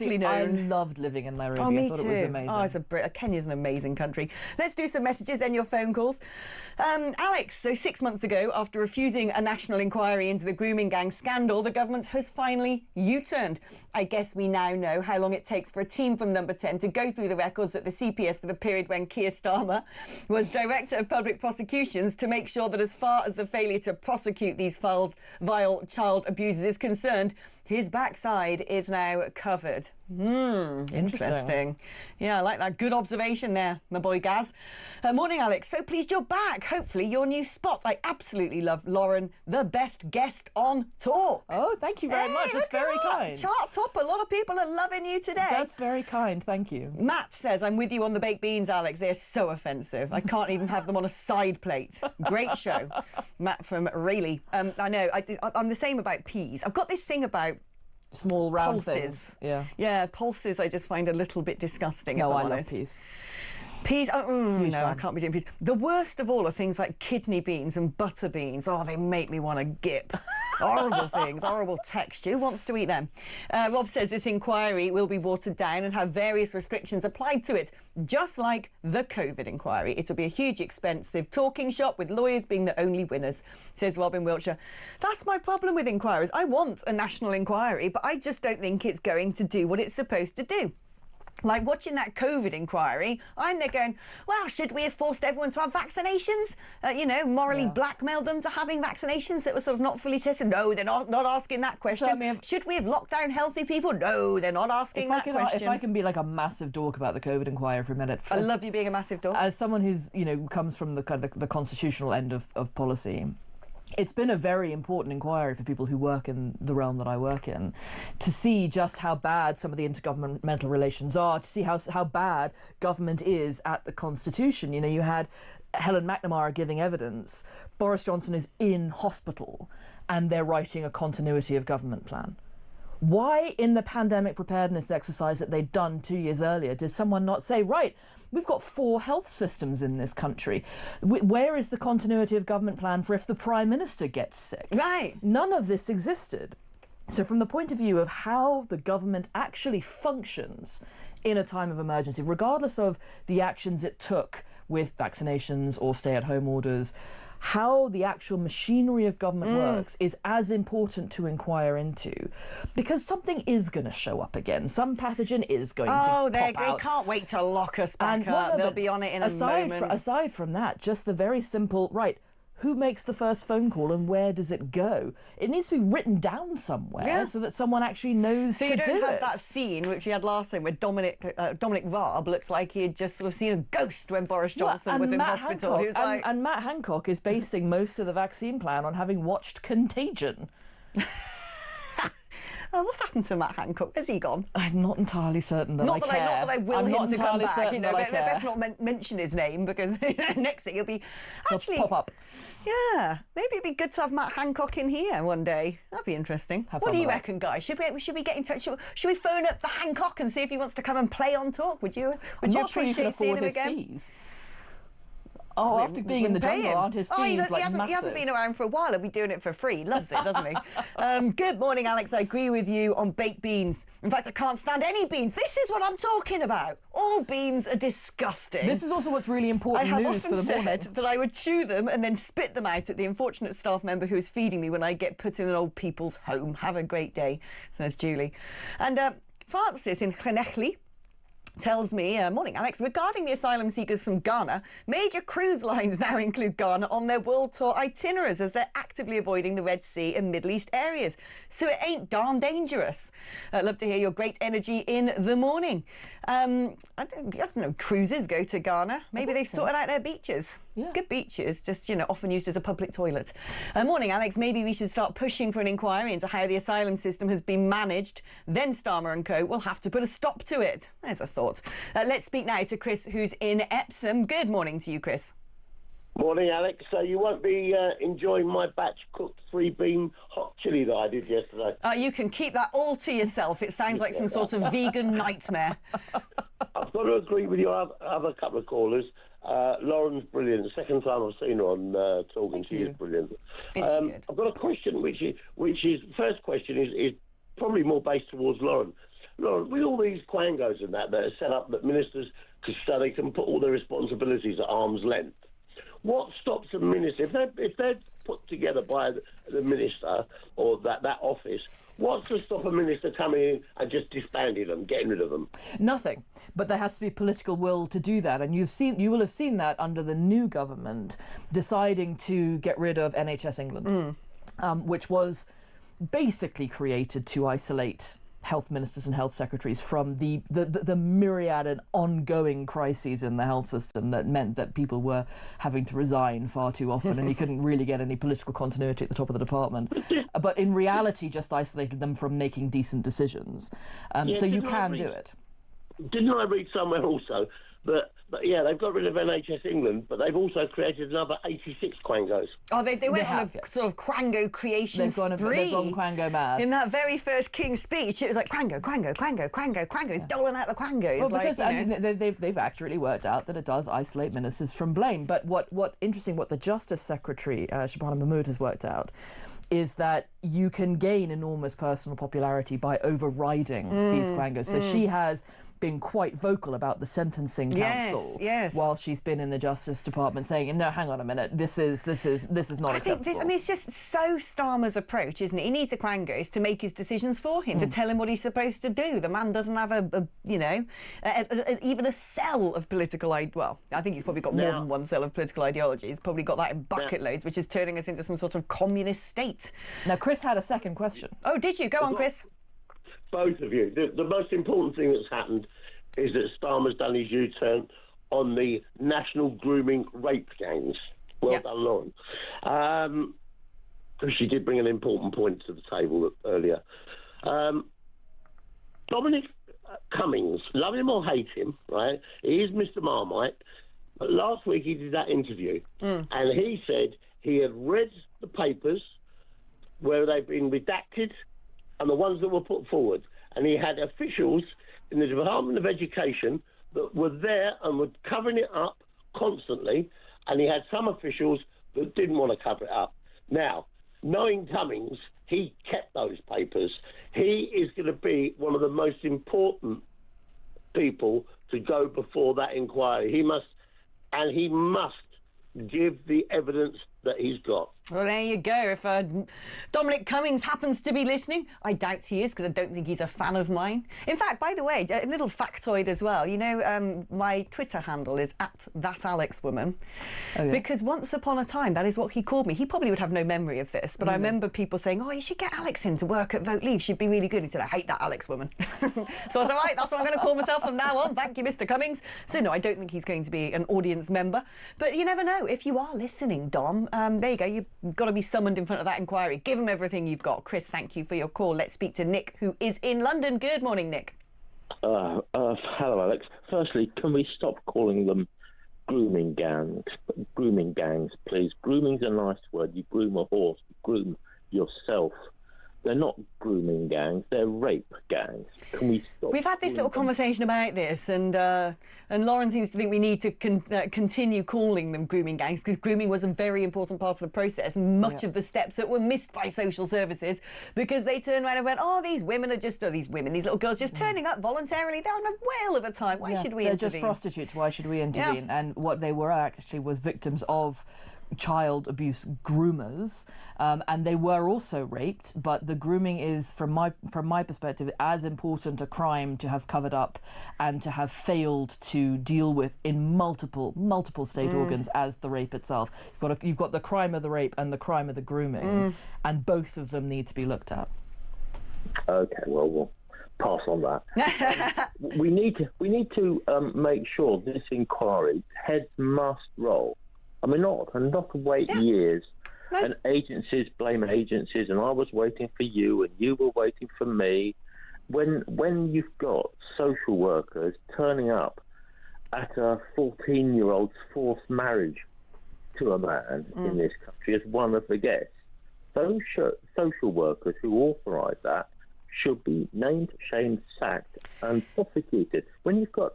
known. loved living in Nairobi. Oh, me I thought too. it was amazing. Kenya's an amazing country. Let's do some messages, then your phone calls. Alex, so 6 months ago, after refusing a national inquiry into the grooming gang scandal, the government has finally U-turned. I guess we now know how long it takes for a team from Number 10 to go through the records at the CPS for the period when Keir Starmer was Director of Public Prosecutions, to make sure that as far as the failure to prosecute these vile child abusers is concerned, his backside is now covered. Interesting. Yeah, I like that. Good observation there, my boy Gaz. Morning, Alex. So pleased you're back. Hopefully your new spot. I absolutely love Lauren, the best guest on Talk. Oh, thank you very much. That's very kind. Chart top. A lot of people are loving you today. That's very kind. Thank you. Matt says, I'm with you on the baked beans, Alex. They're so offensive. I can't even have them on a side plate. Great show. Matt from Rayleigh. I know. I'm the same about peas. I've got this thing about small round pulses. things. Yeah, pulses I just find a little bit disgusting. No, I honest. love peas. Peas, no, I can't be doing peas. The worst of all are things like kidney beans and butter beans. Oh, they make me want to gip. Horrible things, horrible texture. Who wants to eat them? Rob says this inquiry will be watered down and have various restrictions applied to it, just like the COVID inquiry. It'll be a huge, expensive talking shop with lawyers being the only winners, says Rob in Wiltshire. That's my problem with inquiries. I want a national inquiry, but I just don't think it's going to do what it's supposed to do. Like watching that COVID inquiry, I'm there going, well, should we have forced everyone to have vaccinations? Morally blackmailed them to having vaccinations that were sort of not fully tested? No, they're not asking that question. So, should we have locked down healthy people? No, they're not asking that question. If I can be like a massive dork about the COVID inquiry for a minute. I love you being a massive dork. As someone who's, comes from the kind of the constitutional end of policy, it's been a very important inquiry for people who work in the realm that I work in, to see just how bad some of the intergovernmental relations are, to see how bad government is at the Constitution. You had Helen McNamara giving evidence. Boris Johnson is in hospital and they're writing a continuity of government plan. Why, in the pandemic preparedness exercise that they'd done 2 years earlier, did someone not say, right, we've got 4 health systems in this country. Where is the continuity of government plan for if the Prime Minister gets sick? Right. None of this existed. So from the point of view of how the government actually functions in a time of emergency, regardless of the actions it took with vaccinations or stay-at-home orders, how the actual machinery of government works is as important to inquire into, because something is going to show up again. Some pathogen is going to pop out. They can't wait to lock us back up. They'll be on it in a moment. Aside from that, just the very simple, right, who makes the first phone call and where does it go? It needs to be written down somewhere so that someone actually knows to do it. So you don't have that scene which we had last time where Dominic Raab looked like he had just sort of seen a ghost when Boris Johnson was in hospital. And Matt Hancock is basing most of the vaccine plan on having watched Contagion. What's happened to Matt Hancock? Has he gone? I'm not entirely certain that not that I will him to come back. Let's not mention his name, because next thing he'll pop up. Yeah, maybe it'd be good to have Matt Hancock in here one day. That'd be interesting. What do you reckon, guys? Should we get in touch? Should we phone up the Hancock and see if he wants to come and play on Talk? Would you appreciate seeing him again? Fees. Oh, after being in the jungle, aren't his fees massive? He hasn't been around for a while. He'll be doing it for free. Loves it, doesn't he? Good morning, Alex. I agree with you on baked beans. In fact, I can't stand any beans. This is what I'm talking about. All beans are disgusting. This is also what's really important news for the morning. I have often said that I would chew them and then spit them out at the unfortunate staff member who is feeding me when I get put in an old people's home. Have a great day, says Julie. And Francis in Llanelli tells me, morning Alex, regarding the asylum seekers from Ghana, major cruise lines now include Ghana on their world tour itineraries as they're actively avoiding the Red Sea and Middle East areas. So it ain't darn dangerous. I'd love to hear your great energy in the morning. I don't know, cruises go to Ghana. Maybe they've sorted out their beaches. Yeah. Good beaches, just, often used as a public toilet. Morning, Alex. Maybe we should start pushing for an inquiry into how the asylum system has been managed. Then Starmer and co will have to put a stop to it. There's a thought. Let's speak now to Chris, who's in Epsom. Good morning to you, Chris. Morning, Alex. So you won't be enjoying my batch-cooked 3-bean hot chilli that I did yesterday. You can keep that all to yourself. It sounds like some sort of vegan nightmare. I've got to agree with your other couple of callers. Lauren's brilliant. The second time I've seen her on talking, she is brilliant. I've got a question, which is first question is probably more based towards Lauren. Lauren, with all these quangos and that are set up that ministers, so they can put all their responsibilities at arm's length, what stops a minister, if they're put together by the minister or that office, what's to stop a minister coming in and just disbanding them, getting rid of them? Nothing. But there has to be political will to do that. And you will have seen that under the new government deciding to get rid of NHS England, which was basically created to isolate health ministers and health secretaries from the myriad and ongoing crises in the health system that meant that people were having to resign far too often and you couldn't really get any political continuity at the top of the department. But in reality, just isolated them from making decent decisions. So you can do it. Didn't I read somewhere also that yeah, they've got rid of NHS England, but they've also created another 86 quangos. Oh, they went on a sort of quango creation spree. They've gone quango mad. In that very first King's speech, it was like quango, quango, quango, quango, quango. He's doling out the quangos. Well, because they've accurately worked out that it does isolate ministers from blame. But what the Justice Secretary, Shabana Mahmood, has worked out is that you can gain enormous personal popularity by overriding these quangos. So she has been quite vocal about the sentencing council while she's been in the Justice Department, saying, "No, hang on a minute, this is not acceptable." It's just so Starmer's approach, isn't it? He needs the quangos to make his decisions for him, to tell him what he's supposed to do. The man doesn't have even a cell of political ideology. Well, I think he's probably got more than one cell of political ideology. He's probably got that in bucket loads, which is turning us into some sort of communist state. Now, Chris had a second question. Oh, did you? Go on, Chris. Both of you. The most important thing that's happened is that Starmer's done his U-turn on the national grooming rape gangs. Well done, Lauren. Because she did bring an important point to the table earlier. Dominic Cummings, love him or hate him, right? He is Mr. Marmite. But last week he did that interview, and he said he had read the papers where they've been redacted and the ones that were put forward. And he had officials in the Department of Education that were there and were covering it up constantly, and he had some officials that didn't want to cover it up. Now, knowing Cummings, he kept those papers. He is going to be one of the most important people to go before that inquiry. He must give the evidence that he's got. Well, there you go. If Dominic Cummings happens to be listening, I doubt he is, because I don't think he's a fan of mine. In fact, by the way, a little factoid as well. You know, my Twitter handle is @ThatAlexWoman, because once upon a time, that is what he called me. He probably would have no memory of this, but I remember people saying, "Oh, you should get Alex in to work at Vote Leave. She'd be really good." He said, "I hate that Alex woman." So I was like, right, that's what I'm going to call myself from now on. Thank you, Mr. Cummings. So no, I don't think he's going to be an audience member, but you never know. If you are listening, Dom, there you go. You've got to be summoned in front of that inquiry. Give him everything you've got. Chris, thank you for your call. Let's speak to Nick, who is in London. Good morning, Nick. Hello, Alex. Firstly, can we stop calling them grooming gangs? Grooming gangs, please. Grooming's a nice word. You groom a horse. You groom yourself. They're not grooming gangs, they're rape gangs. Can we stop? We've had this little conversation about this, and Lauren seems to think we need to continue calling them grooming gangs, because grooming was a very important part of the process, and much of the steps that were missed by social services, because they turned around and went, oh, these women are just, these little girls just turning up voluntarily. They're on a whale of a time. Why should we intervene? They're just prostitutes. Why should we intervene? And what they were actually was victims of child abuse groomers, and they were also raped. But the grooming is, from my perspective, as important a crime to have covered up and to have failed to deal with in multiple state organs as the rape itself. You've got the crime of the rape and the crime of the grooming, and both of them need to be looked at. Okay, well, we'll pass on that. we need to make sure this inquiry, heads must roll. I mean, not wait years. No. And agencies blame agencies, and I was waiting for you, and you were waiting for me. When you've got social workers turning up at a 14-year-old's fourth marriage to a man in this country as one of the guests, those social workers who authorise that should be named, shamed, sacked, and prosecuted. When you've got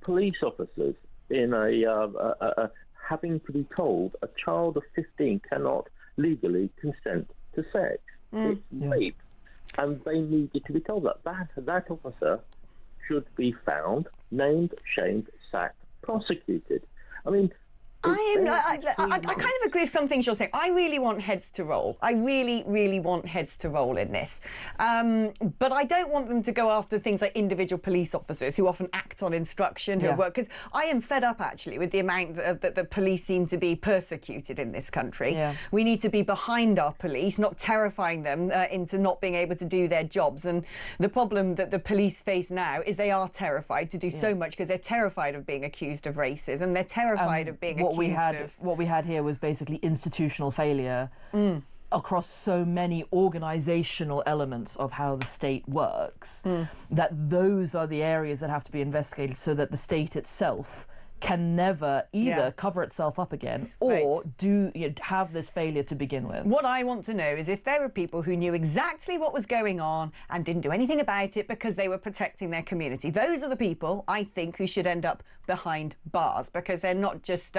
police officers in a having to be told a child of 15 cannot legally consent to sex, it's rape, and they needed to be told that officer should be found, named, shamed, sacked, prosecuted. I mean, I kind of agree with some things you're saying. I really want heads to roll. I really, really want heads to roll in this. But I don't want them to go after things like individual police officers who often act on instruction, who work. Because I am fed up, actually, with the amount that the police seem to be persecuted in this country. Yeah. We need to be behind our police, not terrifying them into not being able to do their jobs. And the problem that the police face now is they are terrified to do so much because they're terrified of being accused of racism. They're terrified of being what we had here was basically institutional failure across so many organizational elements of how the state works, that those are the areas that have to be investigated so that the state itself can never either cover itself up again or have this failure to begin with. What I want to know is if there were people who knew exactly what was going on and didn't do anything about it because they were protecting their community. Those are the people, I think, who should end up behind bars, because they're not just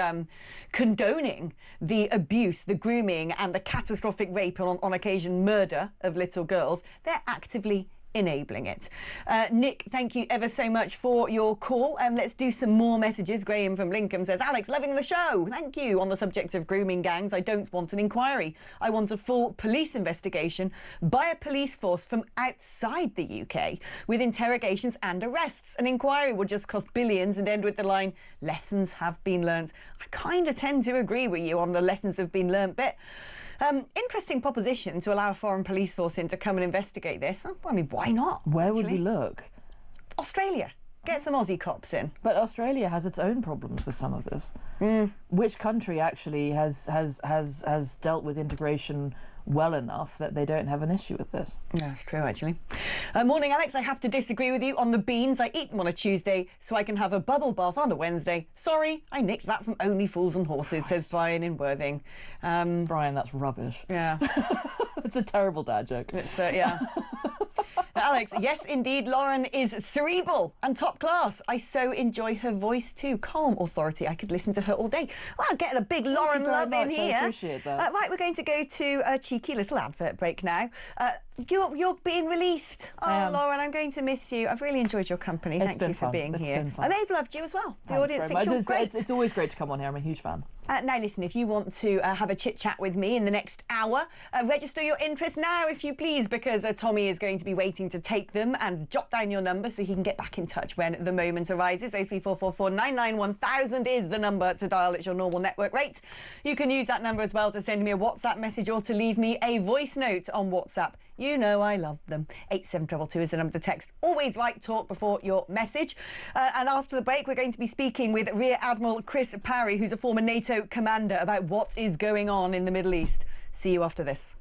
condoning the abuse, the grooming and the catastrophic rape and on occasion murder of little girls. They're actively enabling it. Nick, thank you ever so much for your call. Let's do some more messages. Graham from Lincoln says, Alex, loving the show. Thank you. On the subject of grooming gangs, I don't want an inquiry. I want a full police investigation by a police force from outside the UK with interrogations and arrests. An inquiry would just cost billions and end with the line, lessons have been learnt. I kind of tend to agree with you on the lessons have been learnt bit. Interesting proposition to allow a foreign police force in to come and investigate this. I mean, why not? Where would we look? Australia. Get some Aussie cops in. But Australia has its own problems with some of this. Which country actually has dealt with integration well enough that they don't have an issue with this? Yeah, that's true, actually. Morning, Alex. I have to disagree with you on the beans. I eat them on a Tuesday so I can have a bubble bath on a Wednesday. Sorry, I nicked that from Only Fools and Horses, says Brian in Worthing. Brian, that's rubbish. Yeah. It's a terrible dad joke. It's, yeah. Alex, yes, indeed, Lauren is cerebral and top class. I so enjoy her voice too. Calm authority. I could listen to her all day. Well, getting a big Lauren love in here. I appreciate that. Right, we're going to go to a cheeky little advert break now. You're being released. Oh, Lauren, I'm going to miss you. I've really enjoyed your company. Thank you for being here. Been fun. And they've loved you as well. The audience think you're great. It's always great to come on here. I'm a huge fan. Now, listen, if you want to have a chit-chat with me in the next hour, register your interest now, if you please, because Tommy is going to be waiting to take them, and jot down your number so he can get back in touch when the moment arises. 03444 99 1000 is the number to dial. It's your normal network rate. You can use that number as well to send me a WhatsApp message or to leave me a voice note on WhatsApp. You know I love them. 8722 is the number to text. Always write talk before your message. And after the break, we're going to be speaking with Rear Admiral Chris Parry, who's a former NATO commander, about what is going on in the Middle East. See you after this.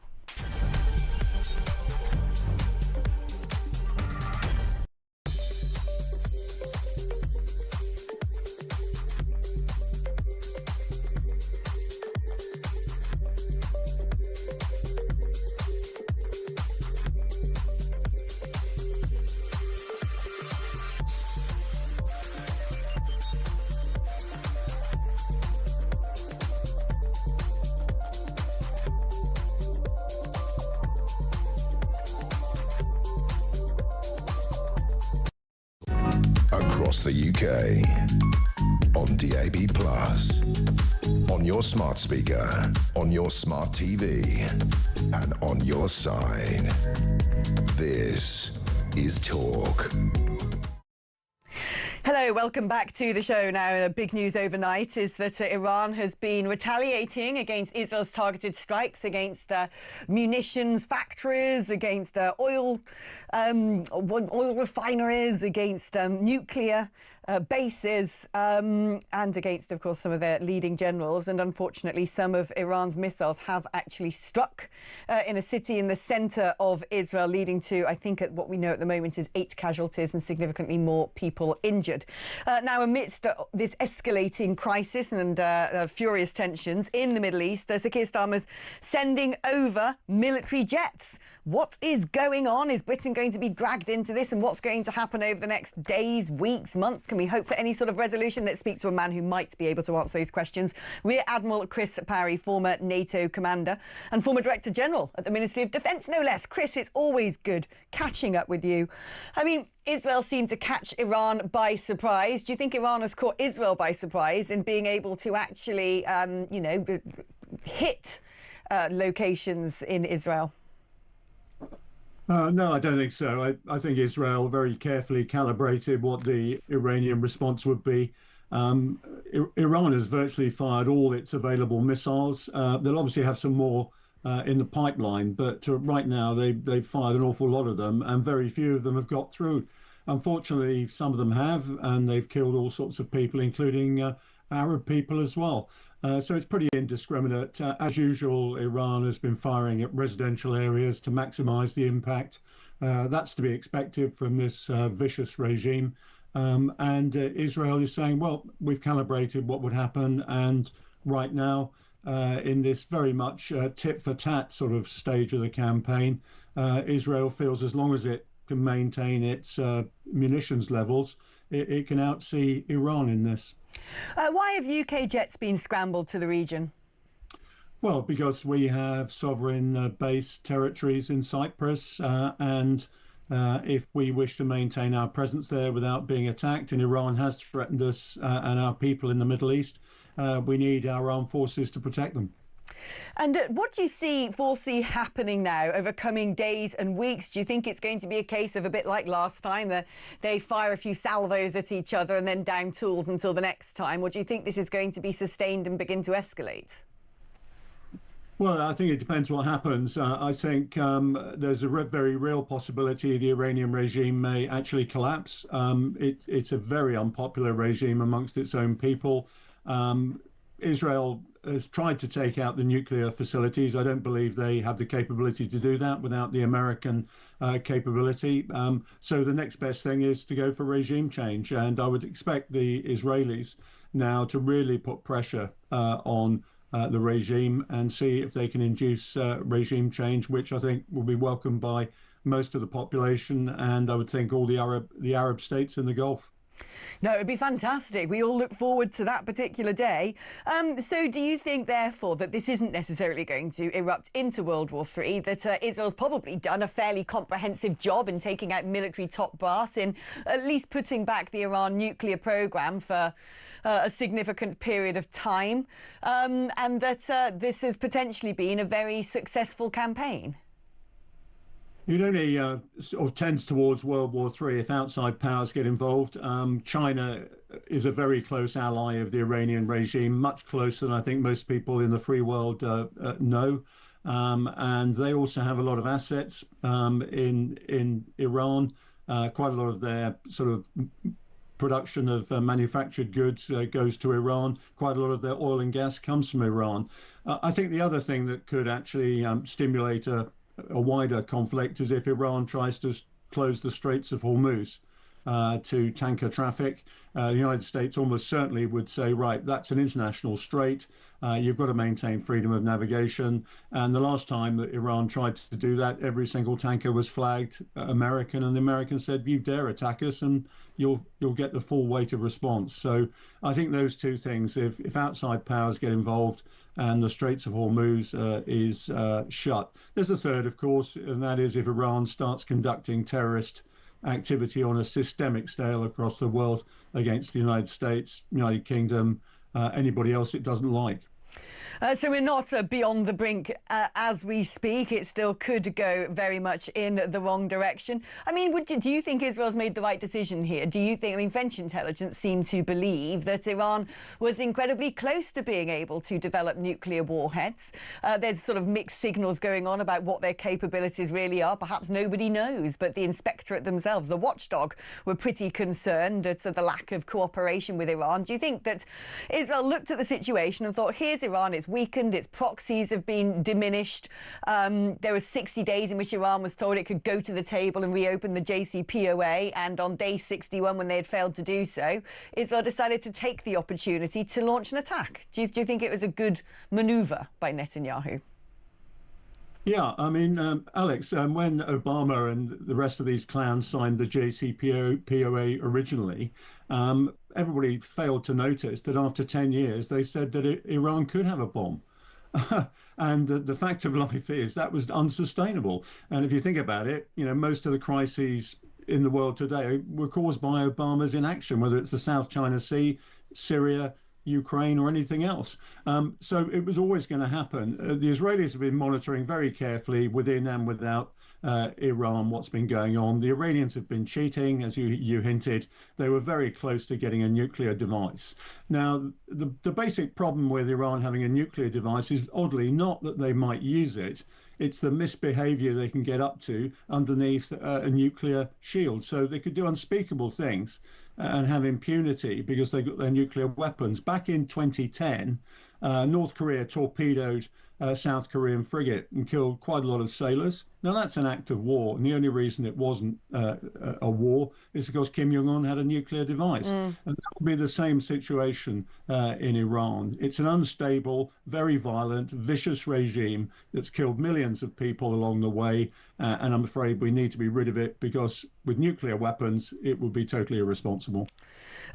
Across the UK, on DAB+, on your smart speaker, on your smart TV, and on your side. This is Talk. Hello, welcome back to the show. Now, big news overnight is that Iran has been retaliating against Israel's targeted strikes against munitions factories, against oil refineries, against nuclear bases, and against, of course, some of their leading generals. And unfortunately, some of Iran's missiles have actually struck in a city in the centre of Israel, leading to, I think, what we know at the moment is 8 casualties and significantly more people injured. Now, amidst this escalating crisis and furious tensions in the Middle East, Sir Keir Starmer's sending over military jets. What is going on? Is Britain going to be dragged into this? And what's going to happen over the next days, weeks, months? Can we hope for any sort of resolution? Let's speak to a man who might be able to answer those questions. Rear Admiral Chris Parry, former NATO commander and former Director General at the Ministry of Defence, no less. Chris, it's always good catching up with you. I mean, Israel seemed to catch Iran by surprise. Do you think Iran has caught Israel by surprise in being able to actually, hit locations in Israel? No, I don't think so. I think Israel very carefully calibrated what the Iranian response would be. Iran has virtually fired all its available missiles. They'll obviously have some more in the pipeline, but right now they've fired an awful lot of them, and very few of them have got through. Unfortunately, some of them have, and they've killed all sorts of people, including Arab people as well. So it's pretty indiscriminate. As usual, Iran has been firing at residential areas to maximize the impact. That's to be expected from this vicious regime. And Israel is saying, well, we've calibrated what would happen. And right now, in this very much tit for tat sort of stage of the campaign, Israel feels as long as it can maintain its munitions levels, it can outsee Iran in this. Why have UK jets been scrambled to the region? Well, because we have sovereign base territories in Cyprus, and if we wish to maintain our presence there without being attacked, and Iran has threatened us and our people in the Middle East, we need our armed forces to protect them. And what do you foresee happening now over coming days and weeks? Do you think it's going to be a case of a bit like last time, that they fire a few salvos at each other and then down tools until the next time? Or do you think this is going to be sustained and begin to escalate? Well, I think it depends what happens. I think there's a very real possibility the Iranian regime may actually collapse. It's a very unpopular regime amongst its own people. Israel has tried to take out the nuclear facilities. I don't believe they have the capability to do that without the American capability. So the next best thing is to go for regime change. And I would expect the Israelis now to really put pressure on the regime and see if they can induce regime change, which I think will be welcomed by most of the population, and I would think all the Arab states in the Gulf. No, it would be fantastic. We all look forward to that particular day. So do you think, therefore, that this isn't necessarily going to erupt into World War III, that Israel's probably done a fairly comprehensive job in taking out military top brass, in at least putting back the Iran nuclear programme for a significant period of time, and that this has potentially been a very successful campaign? It only sort of tends towards World War III if outside powers get involved. China is a very close ally of the Iranian regime, much closer than I think most people in the free world know. And they also have a lot of assets in Iran. Quite a lot of their sort of production of manufactured goods goes to Iran. Quite a lot of their oil and gas comes from Iran. I think the other thing that could actually stimulate a wider conflict is if Iran tries to close the Straits of Hormuz to tanker traffic. The United States almost certainly would say, right, that's an international strait. You've got to maintain freedom of navigation. And the last time that Iran tried to do that, every single tanker was flagged American, and the Americans said, you dare attack us and you'll get the full weight of response. So I think those two things, if outside powers get involved and the Straits of Hormuz is shut. There's a third, of course, and that is if Iran starts conducting terrorist activity on a systemic scale across the world against the United States, United Kingdom, anybody else it doesn't like. So we're not beyond the brink as we speak. It still could go very much in the wrong direction. I mean, do you think Israel's made the right decision here? Do you think, I mean, French intelligence seem to believe that Iran was incredibly close to being able to develop nuclear warheads. There's sort of mixed signals going on about what their capabilities really are. Perhaps nobody knows, but the inspectorate themselves, the watchdog, were pretty concerned at the lack of cooperation with Iran. Do you think that Israel looked at the situation and thought, here's Iran, it's weakened, its proxies have been diminished. There were 60 days in which Iran was told it could go to the table and reopen the JCPOA, and on day 61, when they had failed to do so, Israel decided to take the opportunity to launch an attack. Do you think it was a good manoeuvre by Netanyahu? Yeah, I mean, Alex, when Obama and the rest of these clowns signed the JCPOA originally, everybody failed to notice that after 10 years, they said that Iran could have a bomb. And the fact of life is that was unsustainable. And if you think about it, you know, most of the crises in the world today were caused by Obama's inaction, whether it's the South China Sea, Syria, Ukraine, or anything else. So it was always going to happen. The Israelis have been monitoring very carefully within and without Iran what's been going on. The Iranians have been cheating, as you hinted. They were very close to getting a nuclear device. Now, the basic problem with Iran having a nuclear device is oddly not that they might use it. It's the misbehavior they can get up to underneath a nuclear shield. So they could do unspeakable things and have impunity because they got their nuclear weapons. Back in 2010, North Korea torpedoed a South Korean frigate and killed quite a lot of sailors. Now, that's an act of war, and the only reason it wasn't a war is because Kim Jong-un had a nuclear device. And that will be the same situation in Iran. It's an unstable, very violent, vicious regime that's killed millions of people along the way, and I'm afraid we need to be rid of it because with nuclear weapons, it would be totally irresponsible.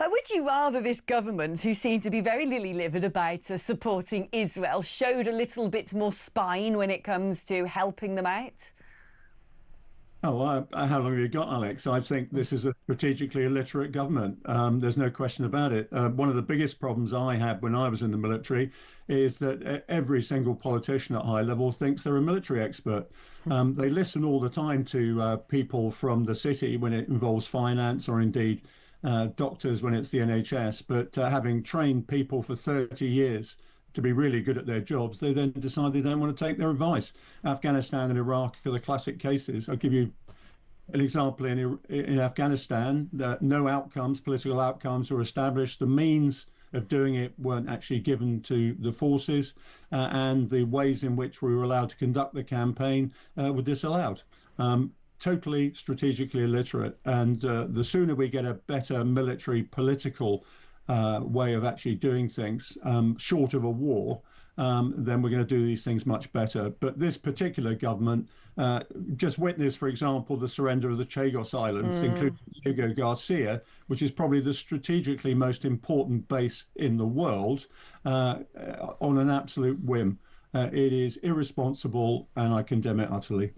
Would you rather this government, who seemed to be very lily-livered about supporting Israel, showed a little bit more spine when it comes to helping them out? Oh, how long have you got, Alex? I think this is a strategically illiterate government. There's no question about it. One of the biggest problems I had when I was in the military is that every single politician at high level thinks they're a military expert. They listen all the time to people from the city when it involves finance, or indeed doctors when it's the NHS. But having trained people for 30 years to be really good at their jobs, they then decide they don't want to take their advice. Afghanistan and Iraq are the classic cases. I'll give you an example. In Afghanistan, no outcomes, political outcomes were established. The means of doing it weren't actually given to the forces, and the ways in which we were allowed to conduct the campaign were disallowed. Totally strategically illiterate. And the sooner we get a better military political way of actually doing things, short of a war, then we're going to do these things much better. But this particular government just witnessed, for example, the surrender of the Chagos Islands, including Diego Garcia, which is probably the strategically most important base in the world, on an absolute whim. It is irresponsible, and I condemn it utterly.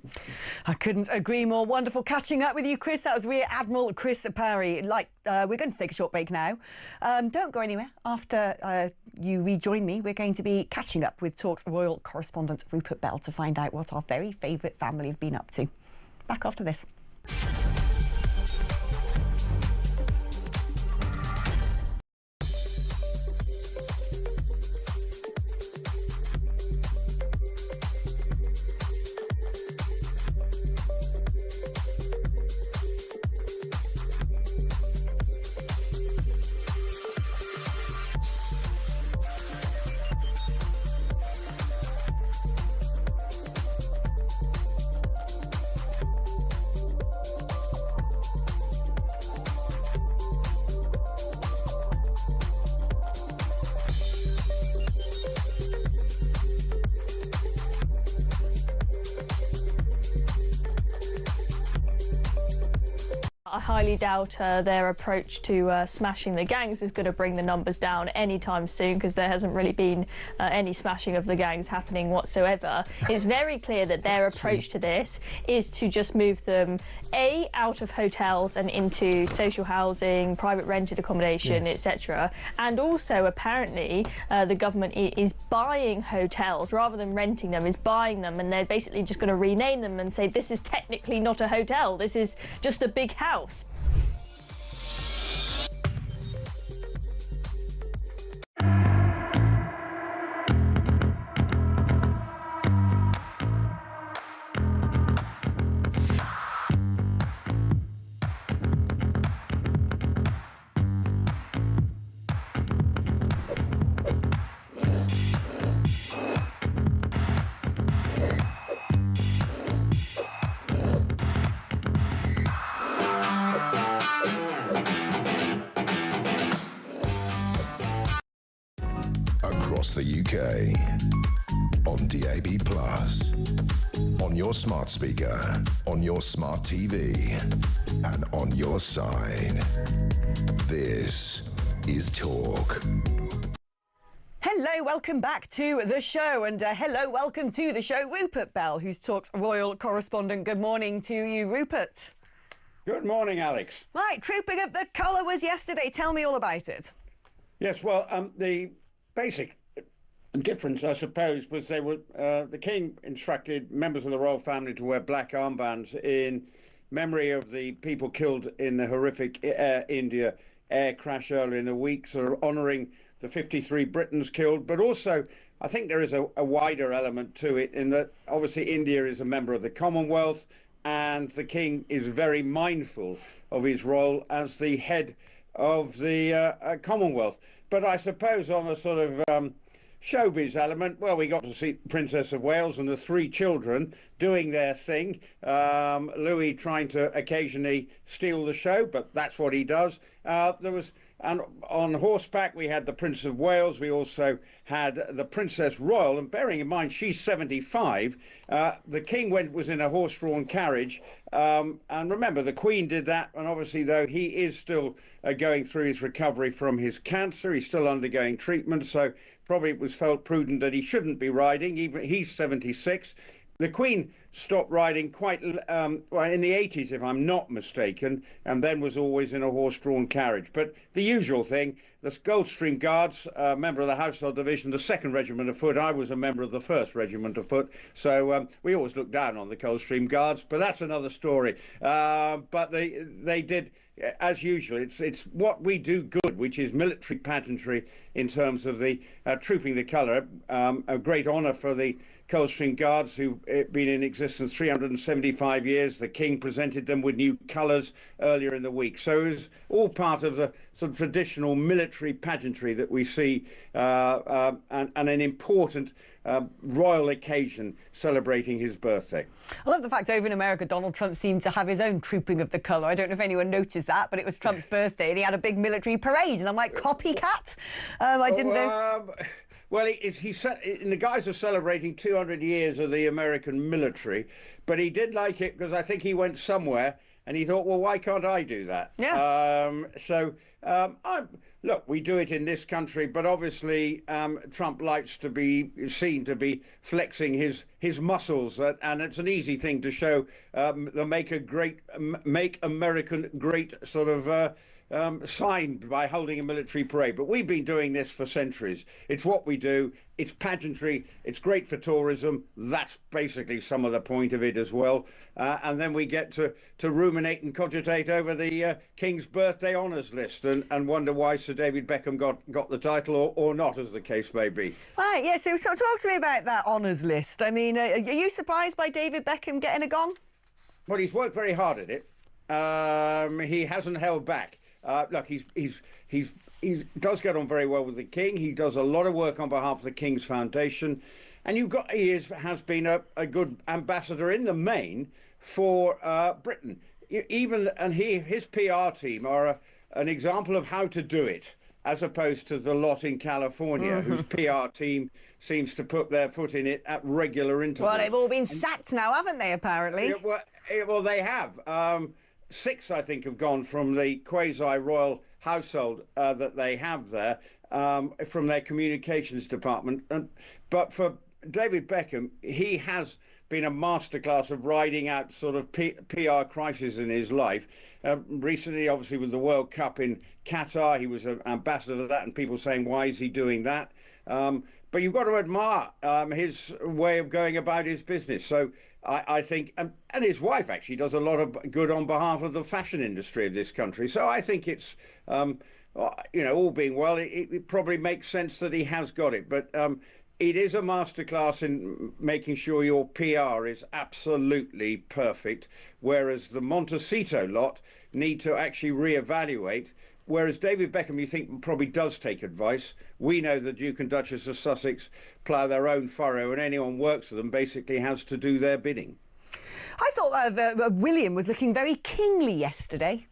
I couldn't agree more. Wonderful catching up with you, Chris. That was Rear Admiral Chris Parry. We're going to take a short break now. Don't go anywhere. After you rejoin me, we're going to be catching up with Talk's royal correspondent Rupert Bell to find out what our very favourite family have been up to. Back after this. highly doubt their approach to smashing the gangs is going to bring the numbers down anytime soon, because there hasn't really been any smashing of the gangs happening whatsoever. It's very clear that their approach to this is to just move them, A, out of hotels and into social housing, private rented accommodation, etc. And also, apparently, the government is buying hotels rather than renting them, is buying them, and they're basically just going to rename them and say this is technically not a hotel, this is just a big house. Across the UK, on DAB+, on your smart speaker, on your smart TV, and on your side. This is Talk. Hello, welcome back to the show, and hello, welcome to the show, Rupert Bell, who's Talk's royal correspondent. Good morning to you, Rupert. Good morning, Alex. Right, Trooping of the Colour was yesterday. Tell me all about it. Yes, well, the basic difference, I suppose, was they were the King instructed members of the royal family to wear black armbands in memory of the people killed in the horrific Air India air crash earlier in the week, sort of honouring the 53 Britons killed. But also, I think there is a wider element to it in that obviously India is a member of the Commonwealth, and the King is very mindful of his role as the head of the Commonwealth. But I suppose on a sort of showbiz element, well, we got to see Princess of Wales and the three children doing their thing. Louis trying to occasionally steal the show, but that's what he does. And on horseback, we had the Prince of Wales. We also had the Princess Royal. And bearing in mind, she's 75. The King was in a horse-drawn carriage. And remember, the Queen did that. And obviously, though, he is still going through his recovery from his cancer. He's still undergoing treatment. So probably it was felt prudent that he shouldn't be riding. He's 76. The Queen stopped riding quite well in the 80s, if I'm not mistaken, and then was always in a horse-drawn carriage. But the usual thing, the Gulfstream Guards, member of the Household Division, the 2nd Regiment of Foot. I was a member of the 1st Regiment of Foot, so we always look down on the Gulfstream Guards, but that's another story. But they did, as usual, it's what we do good, which is military pageantry in terms of the Trooping the Colour, a great honour for the Coldstream Guards, who've been in existence 375 years. The King presented them with new colours earlier in the week. So it was all part of the sort of traditional military pageantry that we see, and an important royal occasion celebrating his birthday. I love the fact over in America, Donald Trump seemed to have his own Trooping of the Colour. I don't know if anyone noticed that, but it was Trump's birthday and he had a big military parade. And I'm like, copycat? I didn't know. Well, he said in the guise of celebrating 200 years of the American military, but he did like it because I think he went somewhere and he thought, well, why can't I do that? Yeah. Look, we do it in this country, but obviously Trump likes to be seen to be flexing his muscles, and it's an easy thing to show the Make American Great sort of sign by holding a military parade. But we've been doing this for centuries. It's what we do. It's pageantry. It's great for tourism. That's basically some of the point of it as well. And then we get to ruminate and cogitate over the King's birthday honours list and wonder why Sir David Beckham got the title or not, as the case may be. Right, yeah, so talk to me about that honours list. I mean, are you surprised by David Beckham getting a gong? Well, he's worked very hard at it. He hasn't held back. Look, he does get on very well with the King. He does a lot of work on behalf of the King's Foundation, and he has been a good ambassador in the main for Britain. His PR team are an example of how to do it, as opposed to the lot in California, whose PR team seems to put their foot in it at regular intervals. Well, they've all been sacked now, haven't they? Apparently. Well, they have. 6, I think, have gone from the quasi-royal household that they have there, from their communications department. But for David Beckham, he has been a masterclass of riding out sort of PR crisis in his life. Recently, obviously, with the World Cup in Qatar, he was an ambassador of that, and people saying, why is he doing that? But you've got to admire his way of going about his business. So I think, and his wife actually does a lot of good on behalf of the fashion industry of this country. So I think it's, all being well, it probably makes sense that he has got it. But it is a masterclass in making sure your PR is absolutely perfect, whereas the Montecito lot need to actually reevaluate. Whereas David Beckham, you think, probably does take advice. We know the Duke and Duchess of Sussex plough their own furrow, and anyone works for them basically has to do their bidding. I thought that William was looking very kingly yesterday.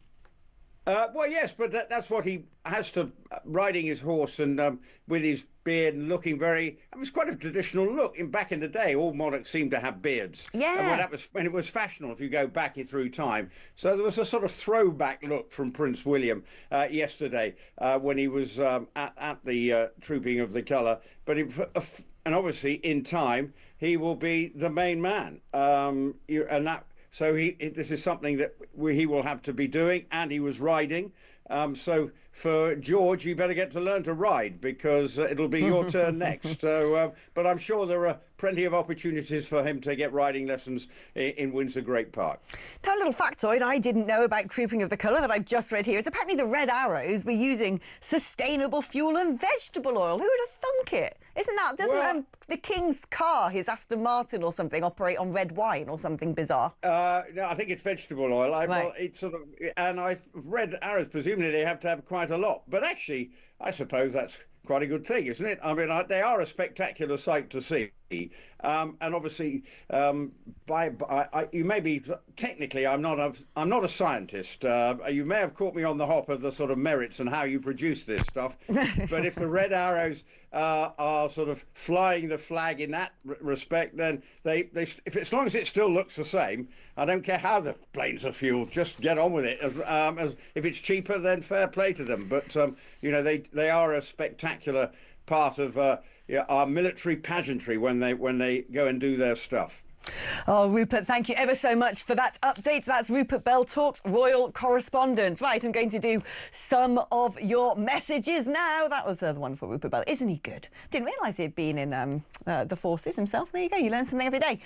Well, yes, but that's what he has to, riding his horse and with his beard and looking very... It was quite a traditional look. Back in the day, all monarchs seemed to have beards. Yeah. And when it was fashionable, if you go back through time. So there was a sort of throwback look from Prince William yesterday when he was at the Trooping of the Colour. But and obviously, in time, he will be the main man. So this is something that he will have to be doing, and he was riding. So for George, you better get to learn to ride, because it'll be your turn next. So, but I'm sure there are plenty of opportunities for him to get riding lessons in Windsor Great Park. Now, a little factoid I didn't know about Trooping of the Colour that I've just read here is apparently the Red Arrows were using sustainable fuel and vegetable oil. Who would have thunk it? Doesn't the King's car, his Aston Martin or something, operate on red wine or something bizarre? No, I think it's vegetable oil. Well, it's sort of, and I've read Arrows, presumably they have to have quite a lot. But actually, I suppose that's quite a good thing, isn't it? I mean, they are a spectacular sight to see. And obviously, you may be technically. I'm not a scientist. You may have caught me on the hop of the sort of merits and how you produce this stuff. But if the Red Arrows are sort of flying the flag in that respect, then as long as it still looks the same, I don't care how the planes are fueled. Just get on with it. If it's cheaper, then fair play to them. But they are a spectacular part of our military pageantry when they go and do their stuff. Oh, Rupert, thank you ever so much for that update. That's Rupert Bell Talks royal correspondent. Right, I'm going to do some of your messages now. That was the one for Rupert Bell. Isn't he good? Didn't realise he'd been in the forces himself. There you go. You learn something every day.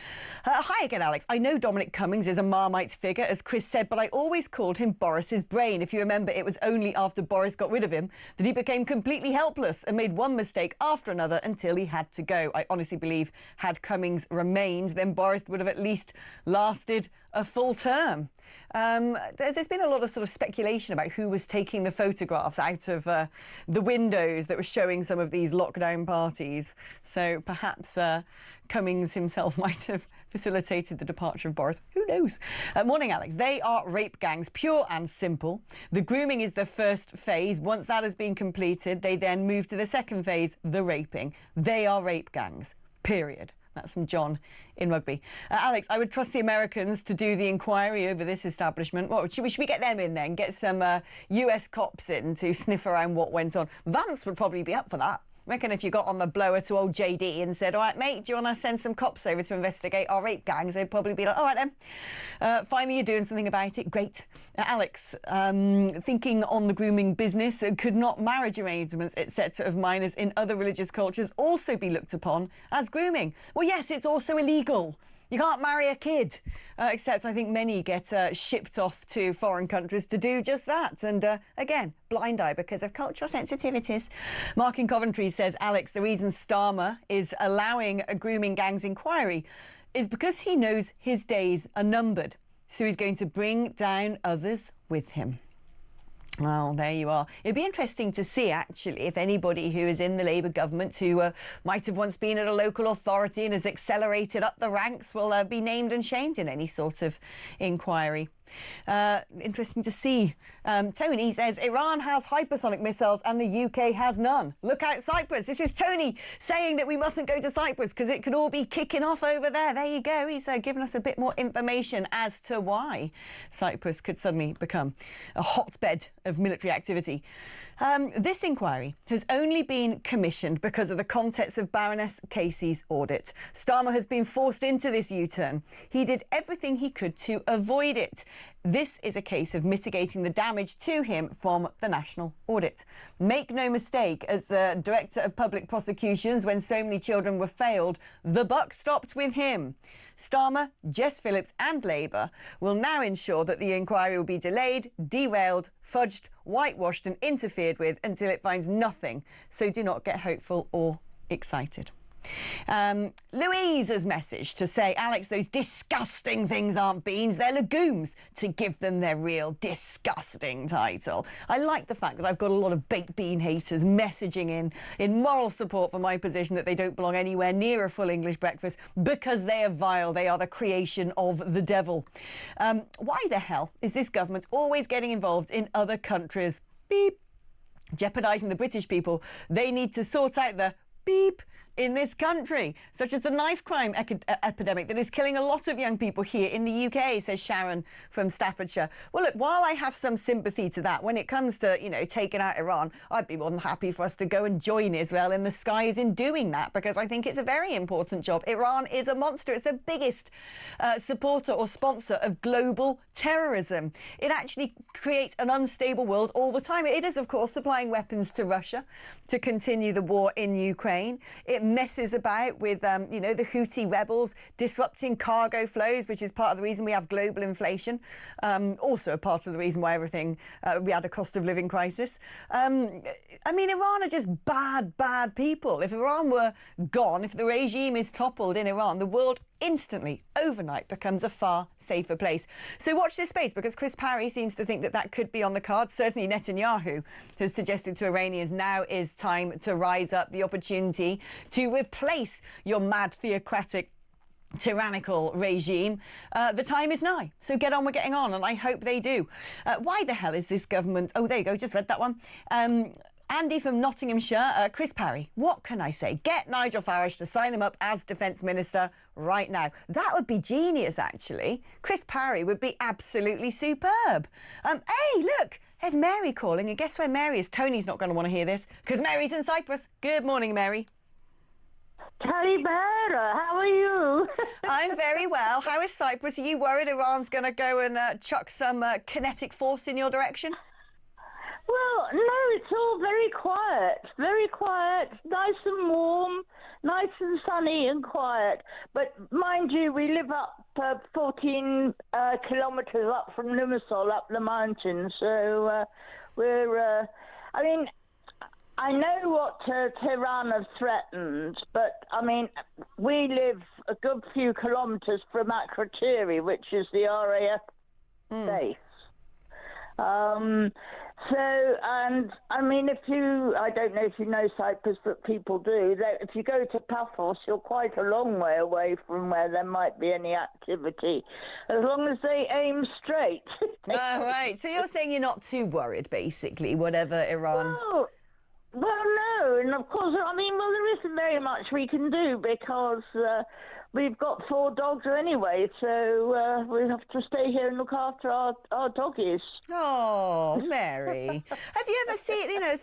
Hi again, Alex. I know Dominic Cummings is a Marmite figure, as Chris said, but I always called him Boris's brain. If you remember, it was only after Boris got rid of him that he became completely helpless and made one mistake after another until he had to go. I honestly believe had Cummings remained, then Boris would have at least lasted a full term. There's been a lot of sort of speculation about who was taking the photographs out of the windows that were showing some of these lockdown parties. So perhaps Cummings himself might have facilitated the departure of Boris. Who knows? Morning, Alex. They are rape gangs, pure and simple. The grooming is the first phase. Once that has been completed, they then move to the second phase, the raping. They are rape gangs, period. That's from John in Rugby. Alex, I would trust the Americans to do the inquiry over this establishment. What, should we get them in then? Get some US cops in to sniff around what went on? Vance would probably be up for that. I reckon if you got on the blower to old JD and said, all right, mate, do you want to send some cops over to investigate our rape gangs? They'd probably be like, all right, then. Finally, you're doing something about it. Great. Alex, thinking on the grooming business, could not marriage arrangements, etc. of minors in other religious cultures also be looked upon as grooming? Well, yes, it's also illegal. You can't marry a kid, except I think many get shipped off to foreign countries to do just that. And again, blind eye because of cultural sensitivities. Mark in Coventry says, Alex, the reason Starmer is allowing a grooming gangs inquiry is because he knows his days are numbered. So he's going to bring down others with him. Well, there you are. It'd be interesting to see, actually, if anybody who is in the Labour government who might have once been at a local authority and has accelerated up the ranks will be named and shamed in any sort of inquiry. Interesting to see. Tony says, Iran has hypersonic missiles and the UK has none. Look out, Cyprus. This is Tony saying that we mustn't go to Cyprus because it could all be kicking off over there. There you go. He's given us a bit more information as to why Cyprus could suddenly become a hotbed of military activity. This inquiry has only been commissioned because of the contents of Baroness Casey's audit. Starmer has been forced into this U-turn. He did everything he could to avoid it. This is a case of mitigating the damage to him from the national audit. Make no mistake, as the Director of Public Prosecutions, when so many children were failed, the buck stopped with him. Starmer, Jess Phillips and Labour will now ensure that the inquiry will be delayed, derailed, fudged, whitewashed and interfered with until it finds nothing. So do not get hopeful or excited. Louise's message to say, Alex, those disgusting things aren't beans, they're legumes, to give them their real disgusting title. I like the fact that I've got a lot of baked bean haters messaging in moral support for my position that they don't belong anywhere near a full English breakfast because they are vile, they are the creation of the devil. Why the hell is this government always getting involved in other countries? Beep. Jeopardising the British people. They need to sort out the beep in this country, such as the knife crime epidemic that is killing a lot of young people here in the UK, says Sharon from Staffordshire. Well, look, while I have some sympathy to that, when it comes to, you know, taking out Iran, I'd be more than happy for us to go and join Israel in the skies in doing that, because I think it's a very important job. Iran is a monster. It's the biggest supporter or sponsor of global terrorism. It actually creates an unstable world all the time. It is, of course, supplying weapons to Russia to continue the war in Ukraine. It messes about with, you know, the Houthi rebels disrupting cargo flows, which is part of the reason we have global inflation. Also a part of the reason why we had a cost of living crisis. I mean, Iran are just bad people. If Iran were gone, if the regime is toppled in Iran, the world instantly, overnight, becomes a far safer place. So watch this space, because Chris Parry seems to think that that could be on the cards. Certainly Netanyahu has suggested to Iranians now is time to rise up, the opportunity to replace your mad theocratic tyrannical regime. The time is now, so get on with getting on, and I hope they do. Why the hell is this government... Oh, there you go, just read that one. Andy from Nottinghamshire, Chris Parry, what can I say? Get Nigel Farage to sign him up as Defence Minister right now. That would be genius, actually. Chris Parry would be absolutely superb. Hey, look, there's Mary calling, and guess where Mary is? Tony's not going to want to hear this, because Mary's in Cyprus. Good morning, Mary. Calibera, how are you? I'm very well. How is Cyprus? Are you worried Iran's going to go and chuck some kinetic force in your direction? Well, no, it's all very quiet, nice and warm, nice and sunny and quiet. But mind you, we live up 14 kilometres up from Limassol, up the mountain, so we're, I mean, I know what Tehran have threatened, but, I mean, we live a good few kilometres from Akrotiri, which is the RAF base. So, and I mean, I don't know if you know Cyprus, but people do, if you go to Paphos, you're quite a long way away from where there might be any activity, as long as they aim straight. Oh, right. So you're saying you're not too worried, basically, whatever Iran... Well, no, and of course, I mean, well, there isn't very much we can do, because we've got 4 dogs anyway, so we have to stay here and look after our doggies. Oh, Mary. Have you ever seen, you know,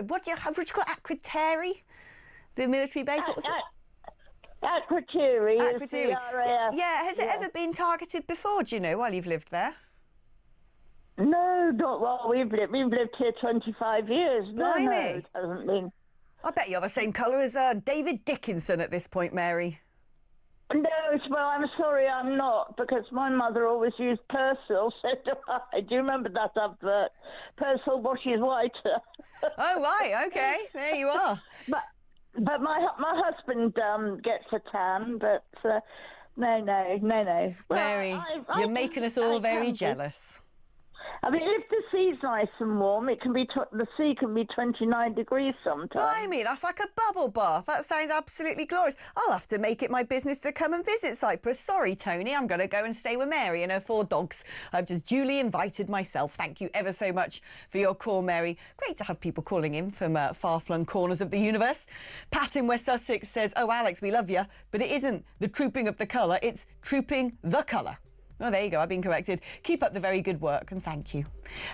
what do you call Akrotiri? The military base? What was it? Akrotiri is the RAF. Yeah, has it ever been targeted before, do you know, while you've lived there? No, not while we've lived here 25 years. No, it hasn't been. I bet you're the same colour as David Dickinson at this point, Mary. No, well, I'm sorry, I'm not, because my mother always used Persil, so do I. Do you remember that advert? Persil washes whiter. Oh, right, OK, there you are. But my husband gets a tan, but no. Well, Mary, you're making us all very jealous. I mean, if the sea's nice and warm, it can be the sea can be 29 degrees sometimes. Blimey, that's like a bubble bath. That sounds absolutely glorious. I'll have to make it my business to come and visit Cyprus. Sorry, Tony, I'm going to go and stay with Mary and her 4 dogs. I've just duly invited myself. Thank you ever so much for your call, Mary. Great to have people calling in from far-flung corners of the universe. Pat in West Sussex says, oh, Alex, we love you, but it isn't the trooping of the colour, it's trooping the colour. Oh, there you go. I've been corrected. Keep up the very good work and thank you.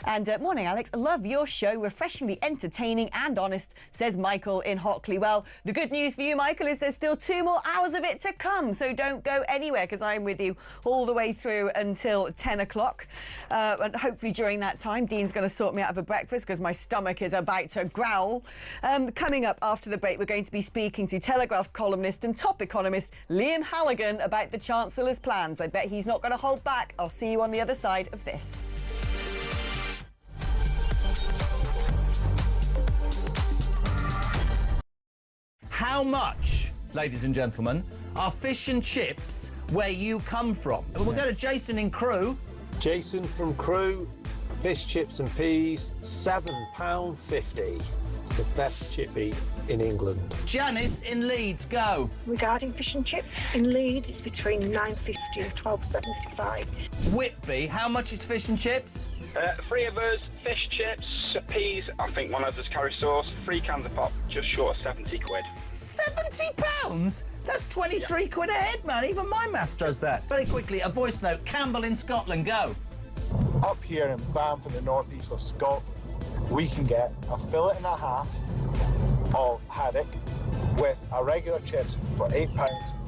And morning, Alex. Love your show. Refreshingly entertaining and honest, says Michael in Hockley. Well, the good news for you, Michael, is there's still 2 more hours of it to come. So don't go anywhere because I'm with you all the way through until 10 o'clock. And hopefully during that time, Dean's going to sort me out of a breakfast because my stomach is about to growl. Coming up after the break, we're going to be speaking to Telegraph columnist and top economist Liam Halligan about the Chancellor's plans. I bet he's not going to hold back. I'll see you on the other side of this. How much, ladies and gentlemen, are fish and chips where you come from? We'll go to Jason in Crewe. Jason from Crewe, fish, chips and peas, £7.50. It's the best chippy in England. Janice in Leeds, go. Regarding fish and chips, in Leeds it's between £9.50 and £12.75. Whitby, how much is fish and chips? 3 of us, fish, chips, peas, I think one of us carry sauce, 3 cans of pop, just short of 70 quid. £70? That's 23 quid a head, man. Even my maths does that. Very quickly, a voice note. Campbell in Scotland, go. Up here in Banff in the northeast of Scotland, we can get a fillet and a half of haddock with a regular chips for £8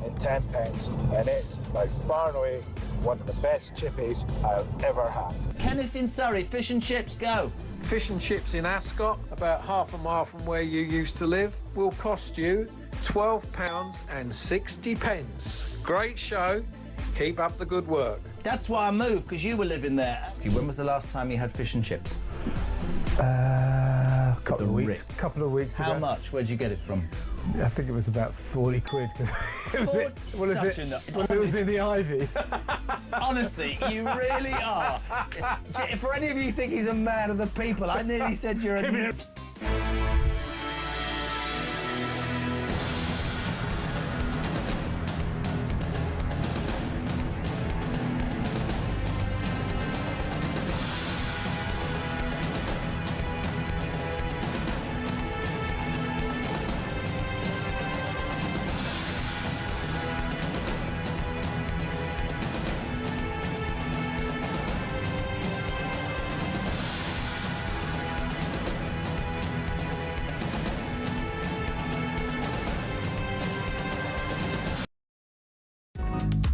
and 10 pence, and it's by far and away one of the best chippies I've ever had. Kenneth in Surrey, fish and chips, go. Fish and chips in Ascot, about half a mile from where you used to live, will cost you £12.60. Great show. Keep up the good work. That's why I moved, because you were living there. When was the last time you had fish and chips? A couple of weeks ago. How much? Where'd you get it from? I think it was about 40 quid. It was it was in the Ivy. Honestly, you really are. For any of you who think he's a man of the people, I nearly said you're a...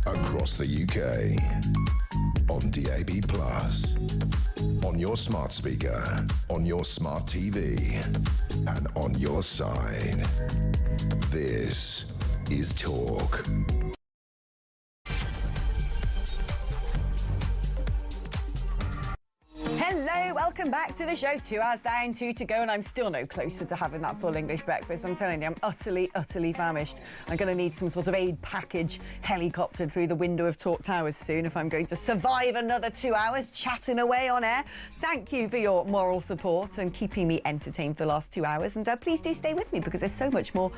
Across the UK, on DAB+, on your smart speaker, on your smart TV, and on your side. This is Talk. Hello, welcome back to the show. 2 hours down, 2 to go, and I'm still no closer to having that full English breakfast. I'm telling you, I'm utterly, utterly famished. I'm going to need some sort of aid package helicoptered through the window of Talk Towers soon if I'm going to survive another 2 hours chatting away on air. Thank you for your moral support and keeping me entertained for the last 2 hours. And please do stay with me because there's so much more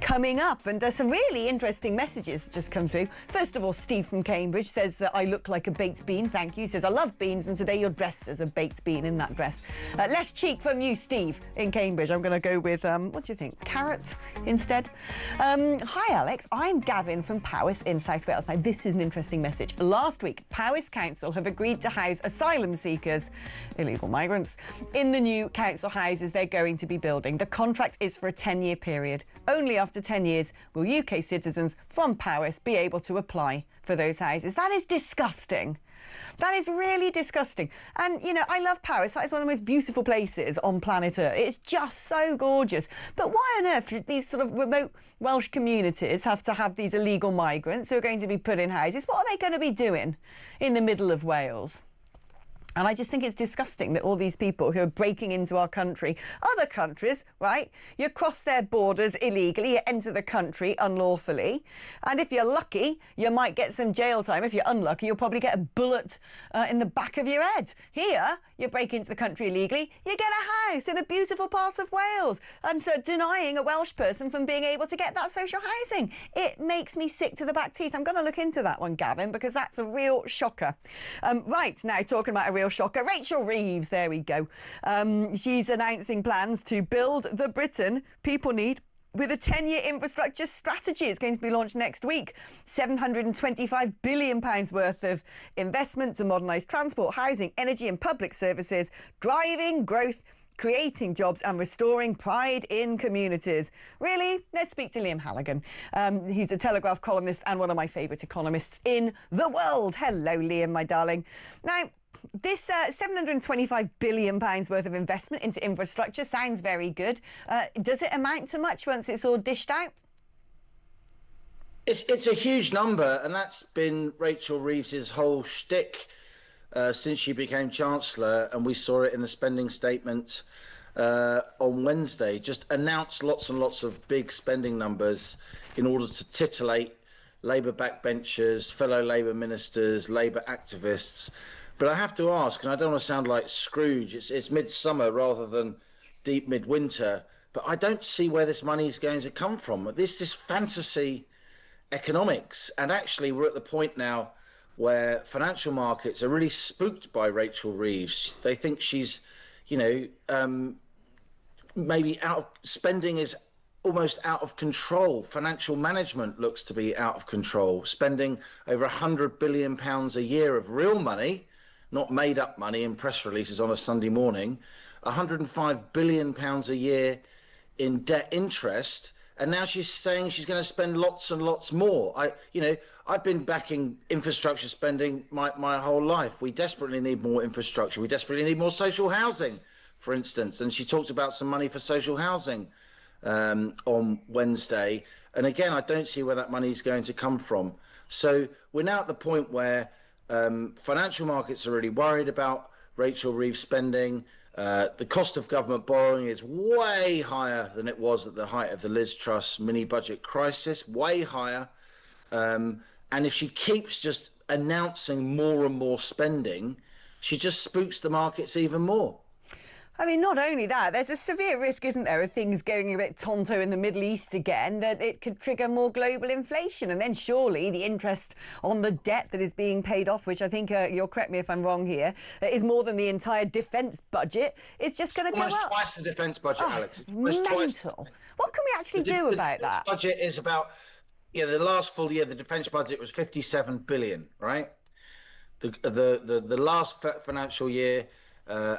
coming up. And some really interesting messages just come through. First of all, Steve from Cambridge says that I look like a baked bean. Thank you. He says, I love beans, and today you're dressed as a baked bean in that dress. Less cheek from you, Steve, in Cambridge. I'm going to go with, what do you think, carrot instead? Hi, Alex. I'm Gavin from Powys in South Wales. Now, this is an interesting message. Last week, Powys Council have agreed to house asylum seekers, illegal migrants, in the new council houses they're going to be building. The contract is for a 10-year period. Only after 10 years will UK citizens from Powys be able to apply for those houses. That is disgusting. That is really disgusting. And, you know, I love Paris. That is one of the most beautiful places on planet Earth. It's just so gorgeous. But why on earth do these sort of remote Welsh communities have to have these illegal migrants who are going to be put in houses? What are they going to be doing in the middle of Wales? And I just think it's disgusting that all these people who are breaking into our country, other countries, right? You cross their borders illegally, you enter the country unlawfully. And if you're lucky, you might get some jail time. If you're unlucky, you'll probably get a bullet in the back of your head. Here, you break into the country illegally, you get a house in a beautiful part of Wales. And so denying a Welsh person from being able to get that social housing. It makes me sick to the back teeth. I'm going to look into that one, Gavin, because that's a real shocker. Right, now talking about a real shocker, Rachel Reeves, there we go. She's announcing plans to build the Britain people need with a 10-year infrastructure strategy. It's going to be launched next week. £725 billion worth of investment to modernise transport, housing, energy and public services, driving growth, creating jobs and restoring pride in communities. Really? Let's speak to Liam Halligan. He's a Telegraph columnist and one of my favourite economists in the world. Hello, Liam, my darling. Now, this £725 billion worth of investment into infrastructure sounds very good. Does it amount to much once it's all dished out? It's a huge number, and that's been Rachel Reeves's whole shtick since she became Chancellor, and we saw it in the spending statement on Wednesday. Just announced lots and lots of big spending numbers in order to titillate Labour backbenchers, fellow Labour ministers, Labour activists. But I have to ask, and I don't want to sound like Scrooge, it's midsummer rather than deep midwinter, but I don't see where this money is going to come from. This fantasy economics, and actually we're at the point now where financial markets are really spooked by Rachel Reeves. They think she's, maybe spending is almost out of control. Financial management looks to be out of control, spending over £100 billion a year of real money, not made up money in press releases on a Sunday morning, £105 billion a year in debt interest. And now she's saying she's going to spend lots and lots more. I've been backing infrastructure spending my whole life. We desperately need more infrastructure. We desperately need more social housing, for instance. And she talked about some money for social housing on Wednesday. And again, I don't see where that money is going to come from. So we're now at the point where financial markets are really worried about Rachel Reeves spending. The cost of government borrowing is way higher than it was at the height of the Liz Truss mini-budget crisis, way higher. And if she keeps just announcing more and more spending, she just spooks the markets even more. I mean, not only that, there's a severe risk, isn't there, of things going a bit tonto in the Middle East again, that it could trigger more global inflation. And then surely the interest on the debt that is being paid off, which I think, you'll correct me if I'm wrong here, is more than the entire defence budget, is just going to go up. Almost twice the defence budget, Alex. Mental. What can we actually do about that? The budget is about, the last full year, the defence budget was 57 billion, right? The last financial year,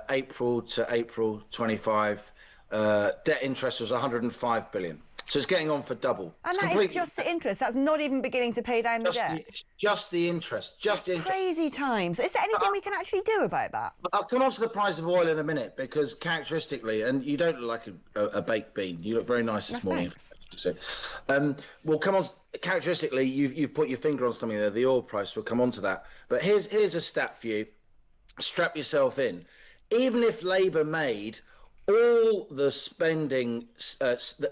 April to April 25, debt interest was 105 billion. So it's getting on for double. And that is just the interest. That's not even beginning to pay down the debt. Just the interest. Just the interest. Crazy times. Is there anything we can actually do about that? I'll come on to the price of oil in a minute, because characteristically, and you don't look like a baked bean. You look very nice this morning. So, we'll come on. Characteristically, you've put your finger on something there. The oil price. We'll come on to that. But here's a stat for you. Strap yourself in. Even if Labour made all the spending,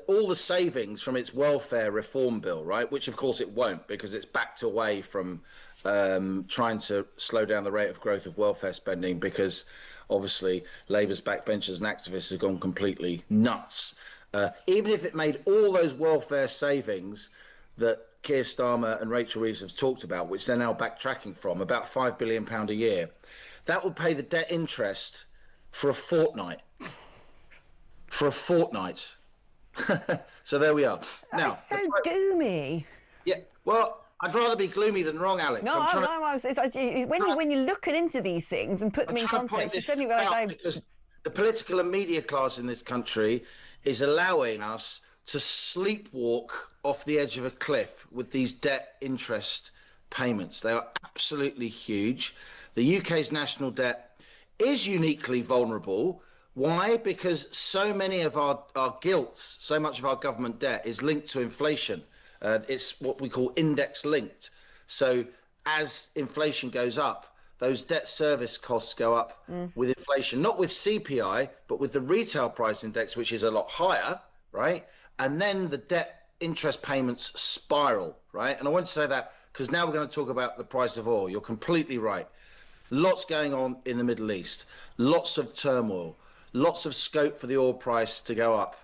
all the savings from its welfare reform bill, right, which of course it won't, because it's backed away from trying to slow down the rate of growth of welfare spending, because obviously Labour's backbenchers and activists have gone completely nuts. Even if it made all those welfare savings that Keir Starmer and Rachel Reeves have talked about, which they're now backtracking from, about £5 billion a year, that would pay the debt interest for a fortnight. For a fortnight. So there we are. That's so gloomy. Yeah, well, I'd rather be gloomy than wrong, Alex. When you're looking into these things and put them in context, you suddenly realise because the political and media class in this country is allowing us to sleepwalk off the edge of a cliff with these debt interest payments. They are absolutely huge. The UK's national debt is uniquely vulnerable. Why? Because so many of our gilts, so much of our government debt is linked to inflation. It's what we call index linked. So as inflation goes up, those debt service costs go up with inflation, not with CPI, but with the retail price index, which is a lot higher, right? And then the debt interest payments spiral, right? And I want to say that because now we're going to talk about the price of oil. You're completely right. Lots going on in the Middle East, lots of turmoil, lots of scope for the oil price to go up.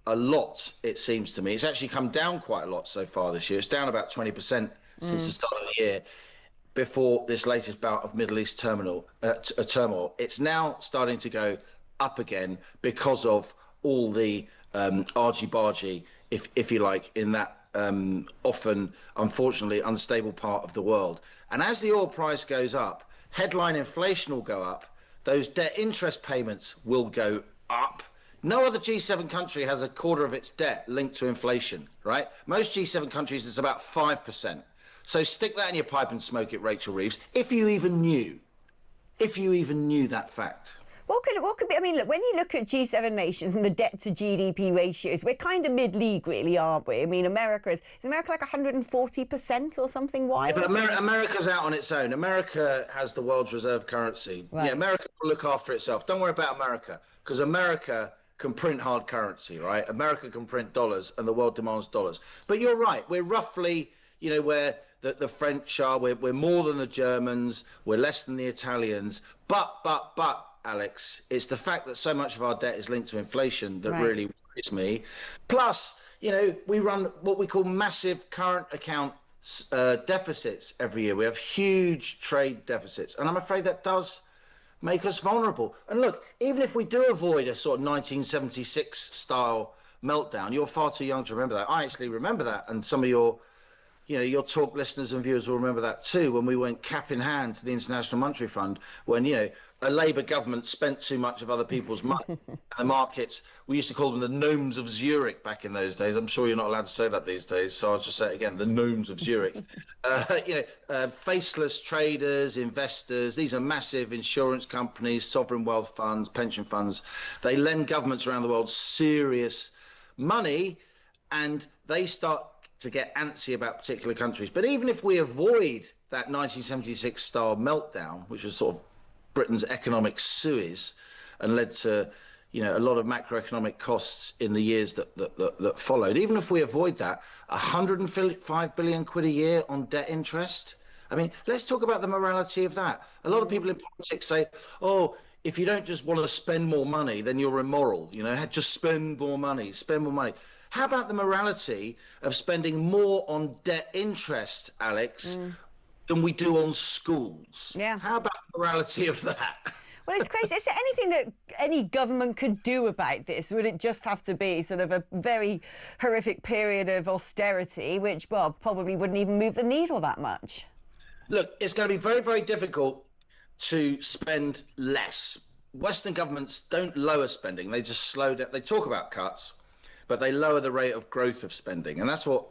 A lot, it seems to me. It's actually come down quite a lot so far this year. It's down about 20% since the start of the year before this latest bout of Middle East turmoil. It's now starting to go up again because of all the argy-bargy, if you like, in that often, unfortunately, unstable part of the world. And as the oil price goes up, headline inflation will go up. Those debt interest payments will go up. No other G7 country has a quarter of its debt linked to inflation, right? Most G7 countries, it's about 5%. So stick that in your pipe and smoke it, Rachel Reeves, if you even knew that fact. What could be? I mean, look, when you look at G7 nations and the debt to GDP ratios, we're kind of mid-league, really, aren't we? I mean, is America like 140% or something wild? Yeah, but America's out on its own. America has the world's reserve currency. Right. Yeah, America will look after itself. Don't worry about America, because America can print hard currency, right? America can print dollars, and the world demands dollars. But you're right. We're roughly, where the French are. We're more than the Germans. We're less than the Italians. But, Alex, it's the fact that so much of our debt is linked to inflation that really worries me. Plus, we run what we call massive current account deficits every year. We have huge trade deficits. And I'm afraid that does make us vulnerable. And look, even if we do avoid a sort of 1976 style meltdown, you're far too young to remember that. I actually remember that, and some of your talk listeners and viewers will remember that too, when we went cap in hand to the International Monetary Fund, when a Labour government spent too much of other people's money. And the markets, we used to call them the gnomes of Zurich back in those days. I'm sure you're not allowed to say that these days, so I'll just say it again, the gnomes of Zurich. Faceless traders, investors, these are massive insurance companies, sovereign wealth funds, pension funds. They lend governments around the world serious money, and they start to get antsy about particular countries. But even if we avoid that 1976 style meltdown, which was sort of Britain's economic Suez and led to a lot of macroeconomic costs in the years that followed, even if we avoid that, 105 billion quid a year on debt interest. I mean, let's talk about the morality of that. A lot of people in politics say, oh, if you don't just want to spend more money, then you're immoral. Just spend more money. How about the morality of spending more on debt interest, Alex, than we do on schools? Yeah. How about the morality of that? Well, it's crazy. Is there anything that any government could do about this? Would it just have to be sort of a very horrific period of austerity, which, probably wouldn't even move the needle that much? Look, it's going to be very, very difficult to spend less. Western governments don't lower spending. They just slow down. They talk about cuts, but they lower the rate of growth of spending. And that's what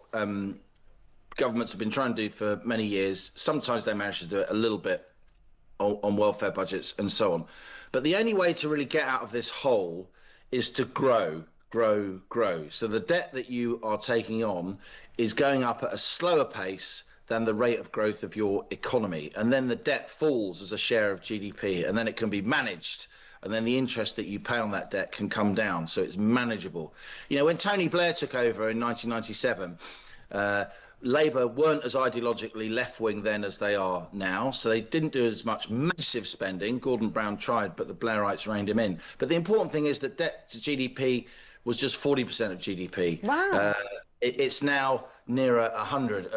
governments have been trying to do for many years. Sometimes they manage to do it a little bit on welfare budgets and so on. But the only way to really get out of this hole is to grow. So the debt that you are taking on is going up at a slower pace than the rate of growth of your economy. And then the debt falls as a share of GDP, and then it can be managed. And then the interest that you pay on that debt can come down, so it's manageable. When Tony Blair took over in 1997, Labour weren't as ideologically left-wing then as they are now, so they didn't do as much massive spending. Gordon Brown tried, but the Blairites reined him in. But the important thing is that debt to GDP was just 40% of GDP. Wow. It's now nearer 100,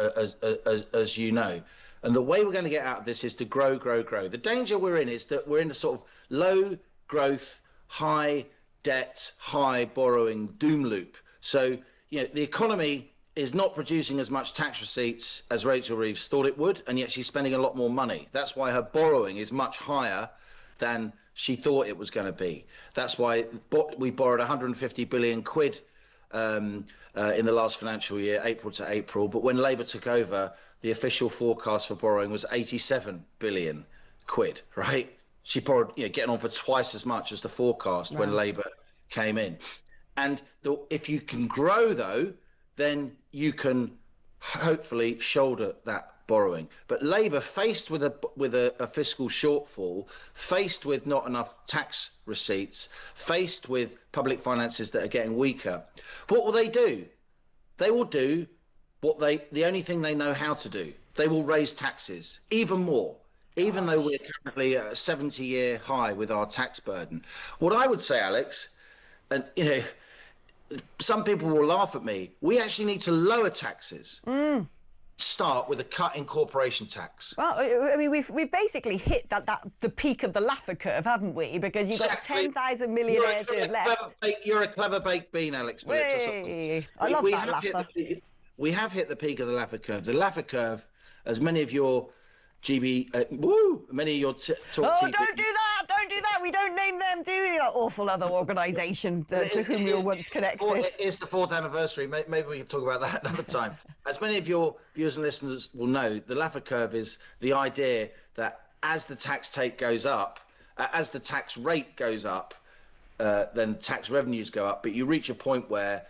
as you know. And the way we're going to get out of this is to grow. The danger we're in is that we're in a sort of low growth, high debt, high borrowing doom loop. So, the economy is not producing as much tax receipts as Rachel Reeves thought it would, and yet she's spending a lot more money. That's why her borrowing is much higher than she thought it was going to be. That's why we borrowed 150 billion quid in the last financial year, April to April. But when Labour took over, the official forecast for borrowing was 87 billion quid, right? She borrowed, getting on for twice as much as the forecast when Labour came in. And if you can grow, though, then you can hopefully shoulder that borrowing. But Labour, faced with a fiscal shortfall, faced with not enough tax receipts, faced with public finances that are getting weaker, what will they do? They will do the only thing they know how to do. They will raise taxes even more, even though we're currently at a 70-year high with our tax burden. What I would say, Alex, and some people will laugh at me, we actually need to lower taxes. Start with a cut in corporation tax. Well, I mean, we've basically hit the peak of the Laffer curve, haven't we? Because you've got 10,000 millionaires who have left. You're a clever baked bean, Alex Phillips. I love that Laffer. We have hit the peak of the Laffer curve. The Laffer curve, as many of your many of your talk Oh, TV... don't do that! Don't do that! We don't name them, do we? That awful other organisation to whom we were once connected. It's the 4th anniversary. Maybe we can talk about that another time. As many of your viewers and listeners will know, the Laffer curve is the idea that as the tax take goes up, as the tax rate goes up, then tax revenues go up. But you reach a point where,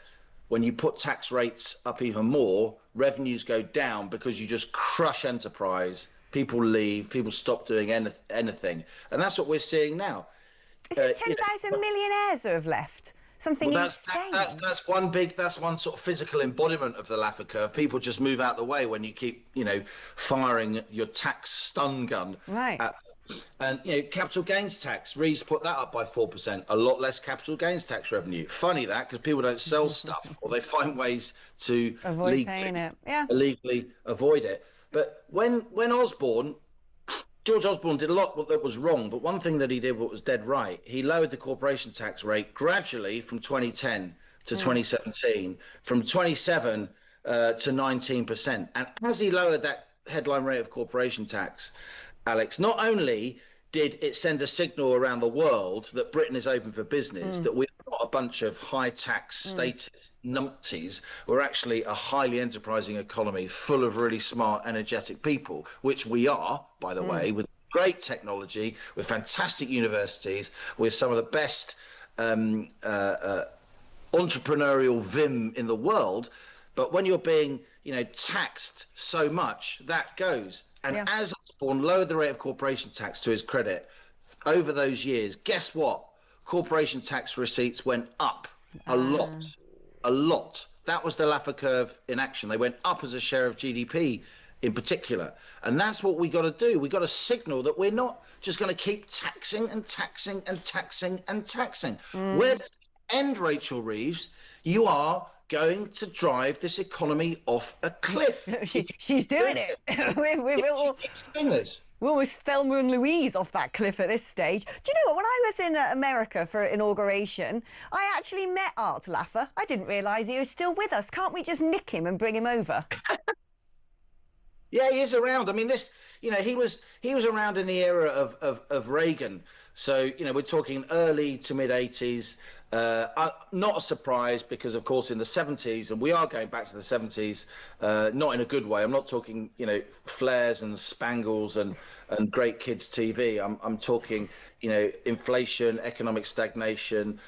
when you put tax rates up even more, revenues go down because you just crush enterprise. People leave, people stop doing anything. And that's what we're seeing now. Is it 10,000 millionaires who have left? Something insane. That's one sort of physical embodiment of the Laffer curve. People just move out the way when you keep, firing your tax stun gun. Right. And, capital gains tax, Rees put that up by 4%, a lot less capital gains tax revenue. Funny that, because people don't sell stuff or they find ways to avoid paying it. Yeah. Illegally avoid it. But when George Osborne did a lot that was wrong, but one thing that he did what was dead right, he lowered the corporation tax rate gradually from 2010 to 2017, from 27 to 19%. And as he lowered that headline rate of corporation tax, Alex, not only did it send a signal around the world that Britain is open for business, that we're not a bunch of high tax status numpties, we're actually a highly enterprising economy full of really smart, energetic people, which we are, by the way, with great technology, with fantastic universities, with some of the best entrepreneurial vim in the world. But when you're being, taxed so much, that goes. And as Osborne lowered the rate of corporation tax, to his credit, over those years, guess what? Corporation tax receipts went up a lot. A lot. That was the Laffer curve in action. They went up as a share of GDP in particular. And that's what we got to do. We got to signal that we're not just going to keep taxing and taxing and taxing and taxing. Where end, Rachel Reeves, you are going to drive this economy off a cliff. She's doing it. We're almost Thelma and Louise off that cliff at this stage. Do you know what? When I was in America for inauguration, I actually met Art Laffer. I didn't realise he was still with us. Can't we just nick him and bring him over? Yeah, he is around. I mean, he was around in the era of Reagan. So, we're talking early to mid 80s. Not a surprise, because of course in the 70s, and we are going back to the 70s, not in a good way. I'm not talking flares and spangles and great kids TV. I'm talking inflation, economic stagnation,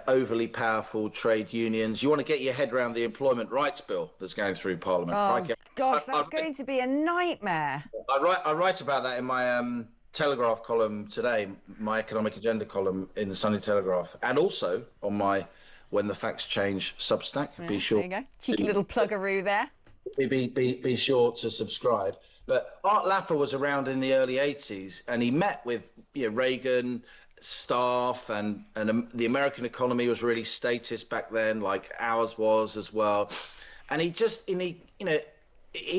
overly powerful trade unions. You want to get your head around the employment rights bill that's going through Parliament. Oh gosh, that's going to be a nightmare. I write about that in my Telegraph column today, my economic agenda column in the Sunday Telegraph, and also on my When the Facts Change Substack. Be sure. There you go. Cheeky little pluggaroo there. Be sure to subscribe. But Art Laffer was around in the early 80s, and he met with Reagan, staff, and the American economy was really statist back then, like ours was as well. And he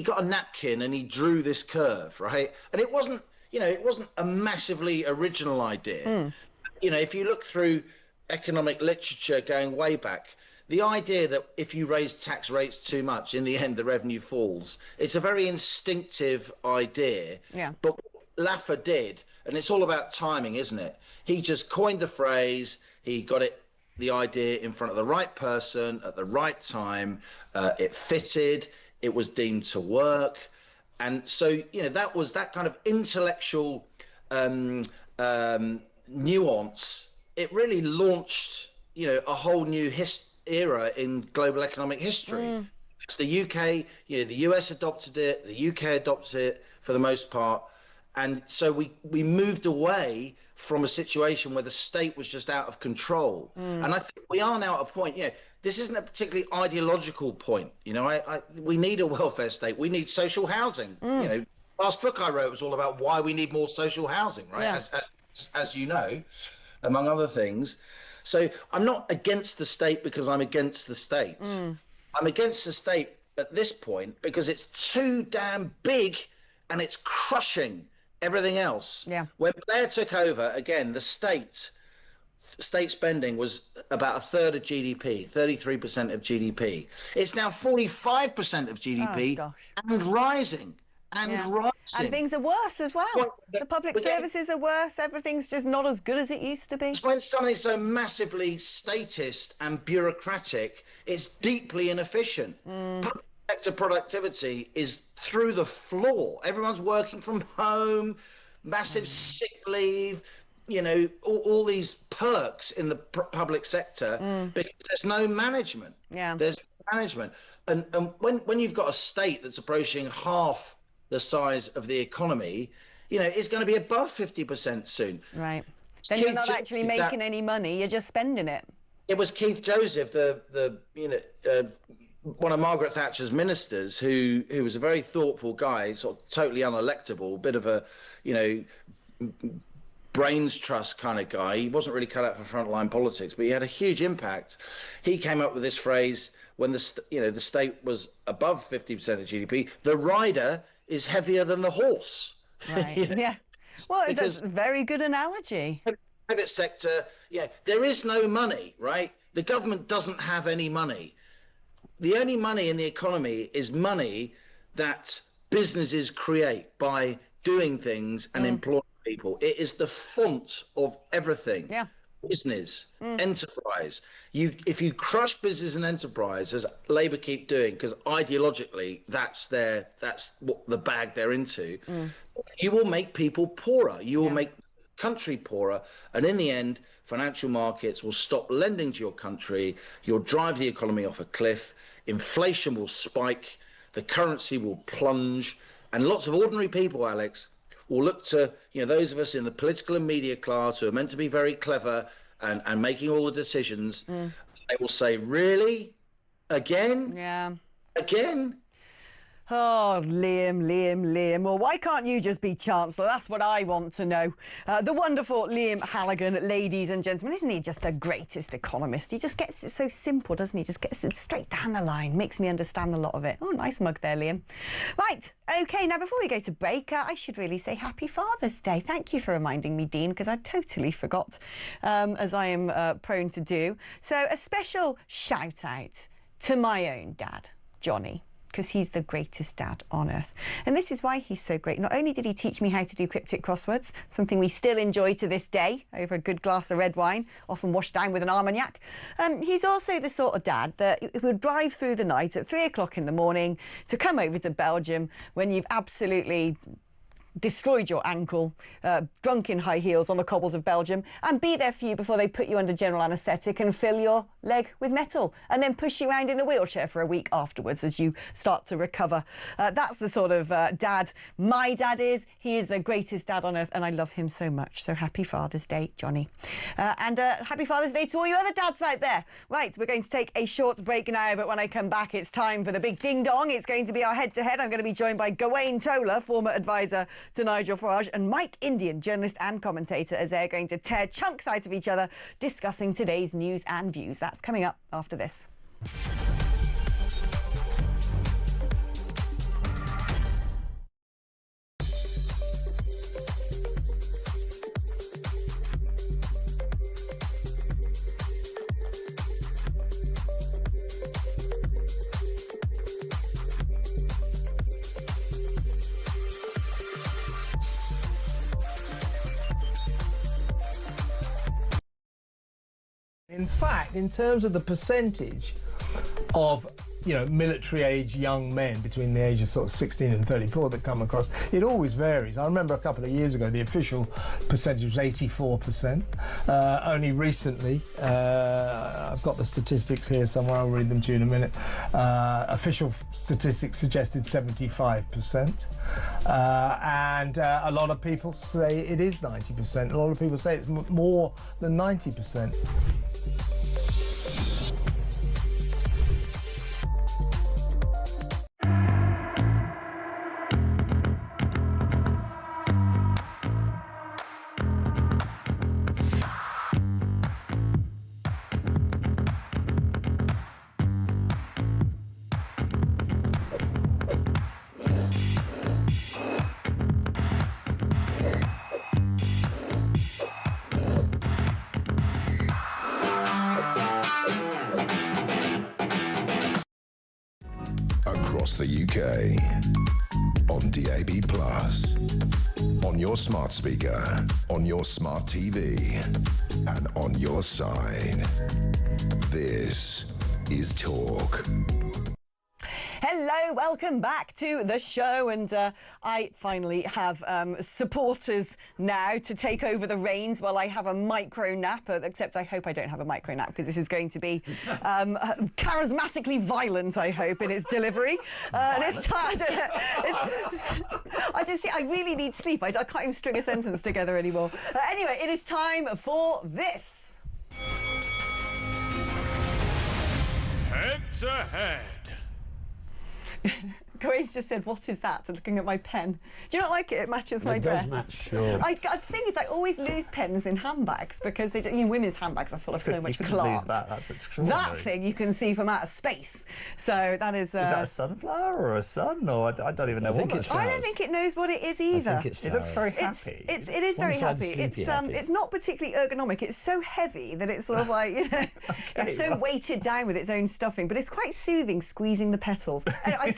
got a napkin and he drew this curve, right? And it wasn't a massively original idea. If you look through economic literature going way back, the idea that if you raise tax rates too much, in the end, the revenue falls. It's a very instinctive idea. Yeah. But what Laffer did, and it's all about timing, isn't it? He just coined the phrase. He got the idea in front of the right person at the right time. It fitted. It was deemed to work. And so, that was that kind of intellectual nuance. It really launched, a whole new era in global economic history. The UK, the US adopted it, the UK adopted it for the most part. And so we moved away from a situation where the state was just out of control. And I think we are now at a point, this isn't a particularly ideological point. We need a welfare state. We need social housing. Last book I wrote was all about why we need more social housing, right? Yeah. As you know, among other things. So I'm not against the state because I'm against the state. I'm against the state at this point because it's too damn big and it's crushing everything else. Yeah. When Blair took over, again, the state spending was about a third of GDP, 33% of GDP. It's now 45% of GDP and rising. And rising. And things are worse as well. The public services are worse. Everything's just not as good as it used to be. When something's so massively statist and bureaucratic, it's deeply inefficient. Public sector productivity is through the floor. Everyone's working from home, massive sick leave, all these perks in the public sector because there's no management. Yeah. There's management. And when you've got a state that's approaching half the size of the economy, it's going to be above 50% soon. Right. Then you're not actually making any money, you're just spending it. It was Keith Joseph, one of Margaret Thatcher's ministers, who was a very thoughtful guy, sort of totally unelectable, bit of a, brains trust kind of guy. He wasn't really cut out for frontline politics, but he had a huge impact. He came up with this phrase when the state was above 50% of GDP, the rider is heavier than the horse. Right. Yeah. Well, it's a very good analogy. Private sector, there is no money, right? The government doesn't have any money. The only money in the economy is money that businesses create by doing things and employing people. It is the font of everything. Yeah. Business, enterprise. If you crush business and enterprise, as Labour keep doing, because ideologically that's what the bag they're into, you will make people poorer. You will make country poorer, and in the end, financial markets will stop lending to your country. You'll drive the economy off a cliff. Inflation will spike. The currency will plunge, and lots of ordinary people, Alex, will look to those of us in the political and media class who are meant to be very clever and making all the decisions. They will say, really? Again? Yeah. Again? Oh, Liam. Well, why can't you just be Chancellor? That's what I want to know. The wonderful Liam Halligan, ladies and gentlemen. Isn't he just the greatest economist? He just gets it so simple, doesn't he? Just gets it straight down the line. Makes me understand a lot of it. Oh, nice mug there, Liam. Right, OK, now before we go to break, I should really say Happy Father's Day. Thank you for reminding me, Dean, because I totally forgot, as I am prone to do. So a special shout out to my own dad, Johnny, because he's the greatest dad on earth. And this is why he's so great. Not only did he teach me how to do cryptic crosswords, something we still enjoy to this day over a good glass of red wine, often washed down with an Armagnac, he's also the sort of dad that would drive through the night at 3 o'clock in the morning to come over to Belgium when you've absolutely destroyed your ankle, drunk in high heels on the cobbles of Belgium, and be there for you before they put you under general anaesthetic and fill your leg with metal, and then push you around in a wheelchair for a week afterwards as you start to recover. That's the sort of dad my dad is. He is the greatest dad on earth, and I love him so much. So happy Father's Day, Johnny. And happy Father's Day to all you other dads out there. Right, we're going to take a short break now, but when I come back, it's time for the big ding-dong. It's going to be our head-to-head. I'm going to be joined by Gawain Toller, former advisor to Nigel Farage, and Mike Indian, journalist and commentator, as they're going to tear chunks out of each other discussing today's news and views. That's coming up after this. In fact, in terms of the percentage of military-age young men between the age of sort of 16 and 34 that come across. It always varies. I remember a couple of years ago, the official percentage was 84%. Only recently, I've got the statistics here somewhere, I'll read them to you in a minute. Official statistics suggested 75%. And a lot of people say it is 90%. A lot of people say it's more than 90%. Across the UK, on DAB+, on your smart speaker, on your smart TV, and on your side. This is Talk. Hello, welcome back to the show, and I finally have supporters now to take over the reins while I have a micro nap, except I hope I don't have a micro nap because this is going to be charismatically violent, I hope, in its delivery. And it's tired. I really need sleep. I can't even string a sentence together anymore. Anyway, it is time for this. Head to head. Grace just said, "What is that?" looking at my pen. Do you not like it? It matches my dress. It does match, sure. The thing is, I always lose pens in handbags because women's handbags are full of so much class. Lose that. That's extraordinary. That thing you can see from outer space. So that is. Is that a sunflower or a sun? Or I don't even know what it is. I don't think it knows what it is either. I think it looks very happy. It is very happy. It's not particularly ergonomic. It's so heavy that it's sort of like it's so weighted down with its own stuffing. But it's quite soothing, squeezing the petals. Anyway,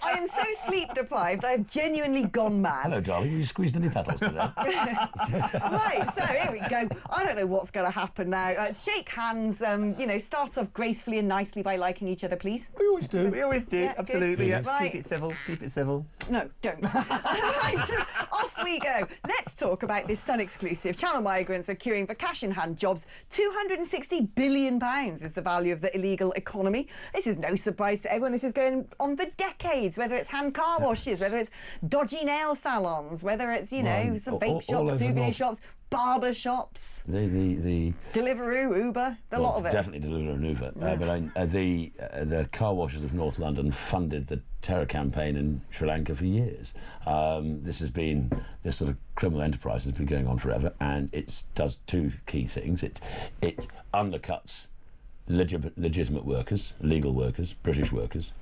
I am so sleep deprived. I have genuinely gone mad. Hello, darling. You squeezed any petals today? Right, so here we go. I don't know what's going to happen now. Shake hands. Start off gracefully and nicely by liking each other, please. We always do. We always do. Yeah, absolutely. Yeah. Right. Keep it civil. Keep it civil. No, don't. Right, off we go. Let's talk about this Sun exclusive. Channel migrants are queuing for cash-in-hand jobs. £260 billion is the value of the illegal economy. This is no surprise to everyone. This is going on for decades, whether it's hand car washes, whether it's dodgy nail salons, whether it's, some vape shops, souvenir shops, barber shops. The Deliveroo, Uber, a lot of it. Definitely Deliveroo and Uber. But the car washers of North London funded the terror campaign in Sri Lanka for years. This sort of criminal enterprise has been going on forever, and it does two key things. It undercuts legitimate workers, legal workers, British workers,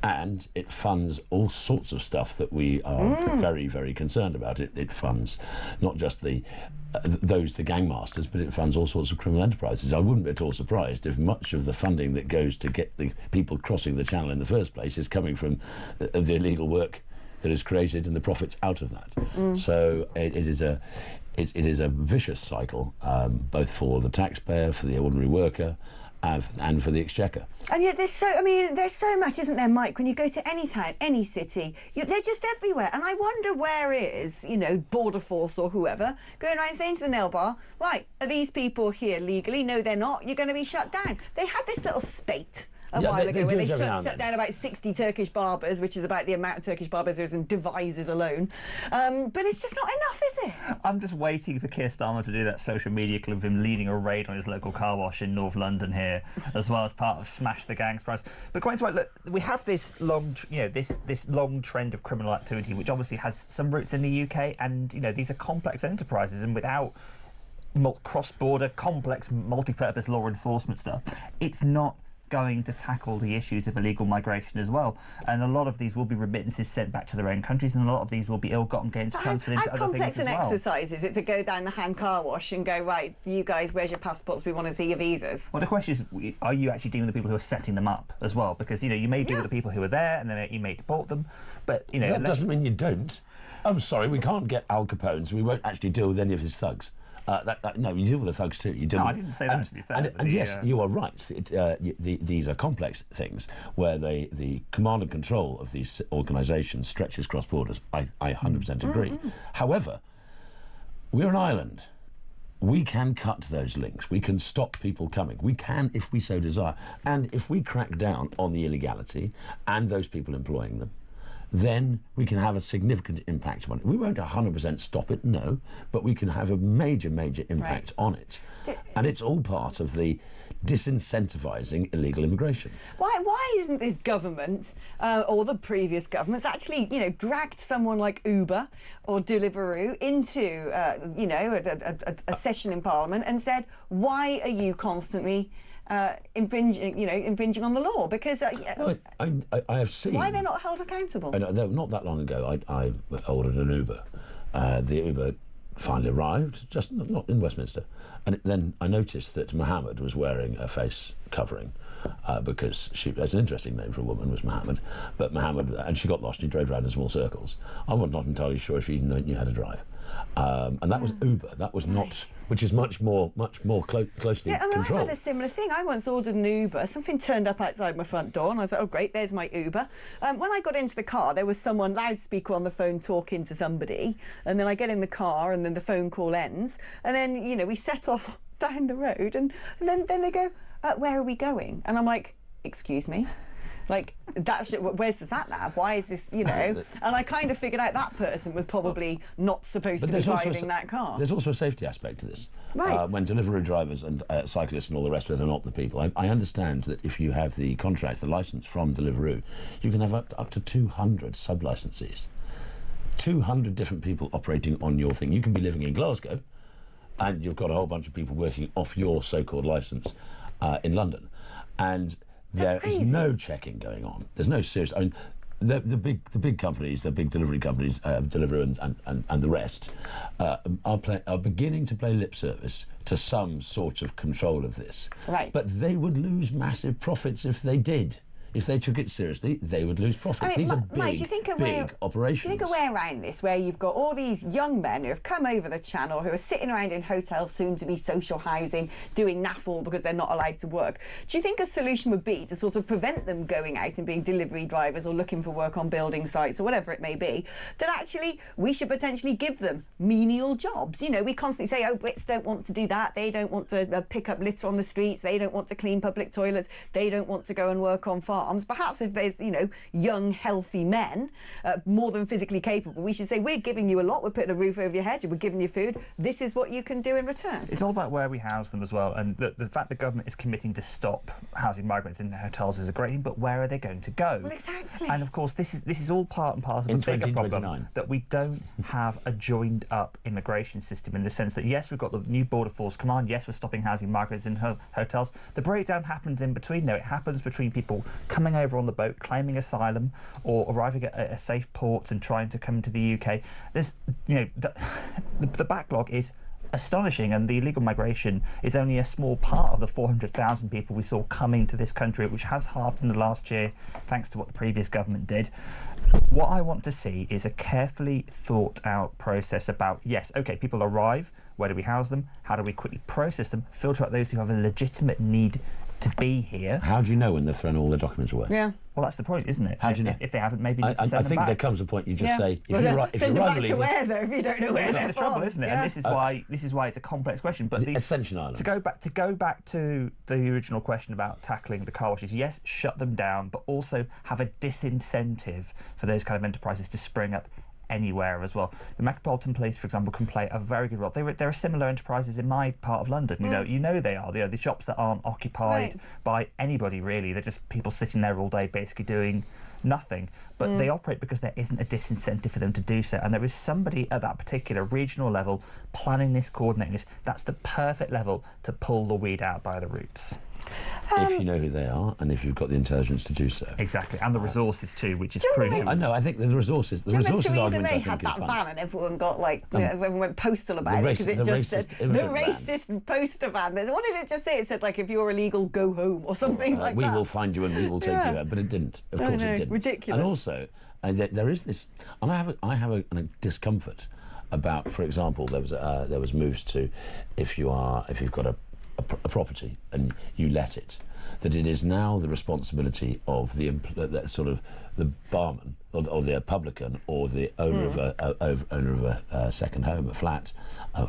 and it funds all sorts of stuff that we are very, very concerned about. It funds not just the gangmasters, but it funds all sorts of criminal enterprises. I wouldn't be at all surprised if much of the funding that goes to get the people crossing the channel in the first place is coming from the illegal work that is created and the profits out of that. So it is a vicious cycle, both for the taxpayer, for the ordinary worker, and for the exchequer. And yet there's so much, isn't there, Mike, when you go to any town, any city, they're just everywhere. And I wonder where is, Border Force or whoever, going around saying to the nail bar, right, are these people here legally? No, they're not. You're going to be shut down. They had this little spate a while ago when they shut down about 60 Turkish barbers, which is about the amount of Turkish barbers there is in Divisive alone. But it's just not enough, is it? I'm just waiting for Keir Starmer to do that social media clip of him leading a raid on his local car wash in North London here, as well as part of Smash the Gangs prize. But quite right, look, we have this long, this long trend of criminal activity, which obviously has some roots in the UK, and these are complex enterprises, and without cross-border, complex, multi-purpose law enforcement stuff, it's not going to tackle the issues of illegal migration as well. And a lot of these will be remittances sent back to their own countries, and a lot of these will be ill-gotten gains transferred into other things as well. How complex an exercise is it to go down the hand car wash and go, right, you guys, where's your passports? We want to see your visas. Well, the question is, are you actually dealing with the people who are setting them up as well? Because, you may deal with the people who are there, and then you may deport them, but, That doesn't mean you don't. I'm sorry, we can't get Al Capone, so we won't actually deal with any of his thugs. No, you deal with the thugs too. You deal No, with, I didn't say that, to be fair, And, but yes, you are right. These are complex things where the command and control of these organisations stretches across borders. I 100% agree. However, we're an island. We can cut those links. We can stop people coming. We can, if we so desire. And if we crack down on the illegality and those people employing them, then we can have a significant impact on it. We won't 100% stop it, no, but we can have a major, major impact on it. And it's all part of the disincentivising illegal immigration. Why isn't this government or the previous governments actually, dragged someone like Uber or Deliveroo into, a session in Parliament and said, why are you constantly infringing on the law? Because I have seen. Why are they not held accountable? Not that long ago, I ordered an Uber. The Uber finally arrived, just not in Westminster, and then I noticed that Mohammed was wearing a face covering because that's an interesting name for a woman, was Mohammed. But Mohammed, and she got lost. He drove around in small circles. I was not entirely sure if he knew how to drive. And that was Uber. That was not, which is much more closely controlled. I've had a similar thing. I once ordered an Uber. Something turned up outside my front door, and I was like, "Oh, great! There's my Uber." When I got into the car, there was someone loudspeaker on the phone talking to somebody, and then I get in the car, and then the phone call ends, and then we set off down the road, and then they go, "Where are we going?" And I'm like, "Excuse me." Like, where's the sat nav? Why is this, And I kind of figured out that person was probably not supposed to be driving that car. There's also a safety aspect to this. Right. When Deliveroo drivers and cyclists and all the rest of it are not the people. I understand that if you have the contract, the licence from Deliveroo, you can have up to 200 sub-licensees. 200 different people operating on your thing. You can be living in Glasgow and you've got a whole bunch of people working off your so-called licence in London. And there is no checking going on. There's no serious. I mean, the big companies, the big delivery companies, Deliveroo and the rest, are beginning to play lip service to some sort of control of this. Right. But they would lose massive profits if they did. If they took it seriously, they would lose profits. These are big, big operations. Do you think a way around this, where you've got all these young men who have come over the channel, who are sitting around in hotels, soon to be social housing, doing NAFL because they're not allowed to work? Do you think a solution would be to sort of prevent them going out and being delivery drivers or looking for work on building sites or whatever it may be, that actually we should potentially give them menial jobs? We constantly say, oh, Brits don't want to do that. They don't want to pick up litter on the streets. They don't want to clean public toilets. They don't want to go and work on farms. Perhaps if there's, young, healthy men, more than physically capable, we should say, we're giving you a lot, we're putting a roof over your head, we're giving you food, this is what you can do in return. It's all about where we house them as well, and the fact the government is committing to stop housing migrants in hotels is a great thing, but where are they going to go? Well, exactly. And of course, this is all part and parcel of a bigger problem, that we don't have a joined up immigration system, in the sense that, yes, we've got the new Border Force Command, yes, we're stopping housing migrants in hotels. The breakdown happens in between, though. It happens between people coming over on the boat, claiming asylum, or arriving at a safe port and trying to come to the UK. There's, the backlog is astonishing, and the illegal migration is only a small part of the 400,000 people we saw coming to this country, which has halved in the last year, thanks to what the previous government did. What I want to see is a carefully thought out process about, yes, OK, people arrive, where do we house them? How do we quickly process them? Filter out those who have a legitimate need to be here. How do you know when they've thrown all their documents away? Yeah. Well, that's the point, isn't it? How do you know? If they haven't, maybe I think there comes a point you just say, if send you're them back to where, though, if you don't know where this they're is the trouble, from. isn't it? Yeah. And this is why it's a complex question. But the Ascension Island. To go back to the original question about tackling the car washes, yes, shut them down, but also have a disincentive for those kind of enterprises to spring up anywhere as well. The Metropolitan Police, for example, can play a very good role. There are similar enterprises in my part of London. You know they are. The shops that aren't occupied by anybody really. They're just people sitting there all day, basically doing nothing. But they operate because there isn't a disincentive for them to do so. And there is somebody at that particular regional level planning this, coordinating this. That's the perfect level to pull the weed out by the roots. If you know who they are, and if you've got the intelligence to do so. Exactly, and the resources too, which is crucial. I know. I think the resources. The resources argument. Theresa May had that ban, and everyone got everyone went postal about it because it just said the racist poster ban. What did it just say? It said if you're illegal, go home or something like that. We will find you and we will take you out, but it didn't. Of course, it didn't. Ridiculous. And also, there is this, and I have a discomfort about, for example, there was moves to if you've got a property and you let it, that it is now the responsibility of the barman or the publican or the owner of a second home, a flat,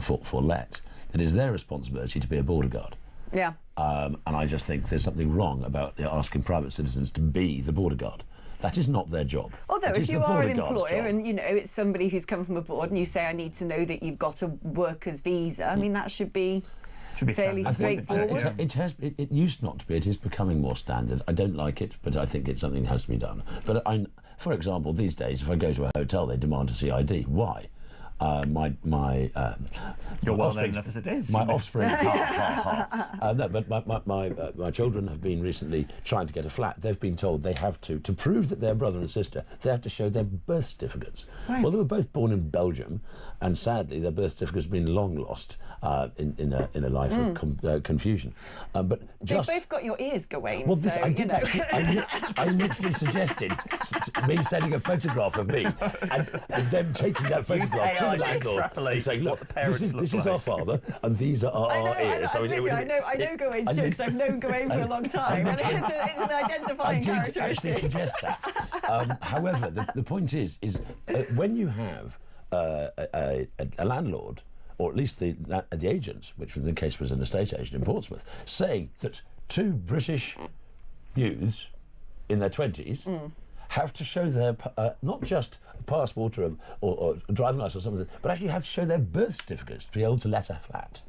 for let. It is their responsibility to be a border guard. Yeah. And I just think there's something wrong about asking private citizens to be the border guard. That is not their job. Although it if you are an employer job. and it's somebody who's come from abroad and you say, I need to know that you've got a worker's visa, I mean, that should be fairly straightforward. It used not to be. It is becoming more standard. I don't like it, but I think it's something that has to be done. But for example, these days, if I go to a hotel, they demand to see ID. Why? You're well known enough as it is. My offspring, no, but my children have been recently trying to get a flat. They've been told they have to prove that they're brother and sister, they have to show their birth certificates. Right. Well, they were both born in Belgium, and sadly, their birth certificates have been long lost in a life of confusion. But they've both got your ears, Gawain. Well, this so, I did actually. I literally suggested me sending a photograph of me and them taking that photograph to the landlord and saying, "Look, this is our father, and these are our ears." I know Gawain's jokes. I've known Gawain for a long time, and it's an identifying characteristic. I did actually suggest that. However, the point is when you have a landlord, or at least the agents, which in the case was an estate agent in Portsmouth, saying that two British youths in their 20s have to show their not just a passport or a driving licence or something, but actually have to show their birth certificates to be able to let a flat.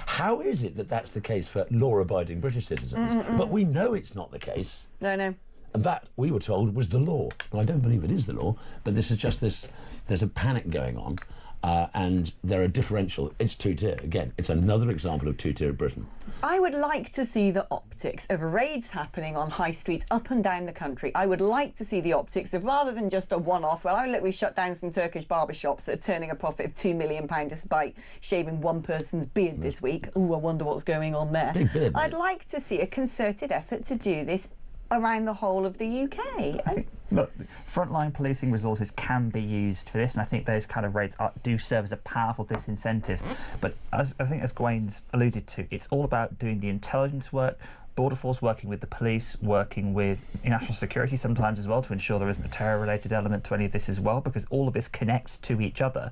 How is it that that's the case for law-abiding British citizens? But we know it's not the case. No. And that, we were told, was the law. Now, I don't believe it is the law, but this is just there's a panic going on, and there are differential. It's two-tier. Again, it's another example of two-tier Britain. I would like to see the optics of raids happening on high streets up and down the country. I would like to see the optics of, rather than just a one-off, well, look, we shut down some Turkish barber shops that are turning a profit of £2 million despite shaving one person's beard this week. Ooh, I wonder what's going on there. Big beard, I'd like to see a concerted effort to do this around the whole of the UK. Look, frontline policing resources can be used for this, and I think those kind of raids do serve as a powerful disincentive. But as Gawain's alluded to, it's all about doing the intelligence work, Border Force working with the police, working with national security sometimes as well to ensure there isn't a terror-related element to any of this as well, because all of this connects to each other.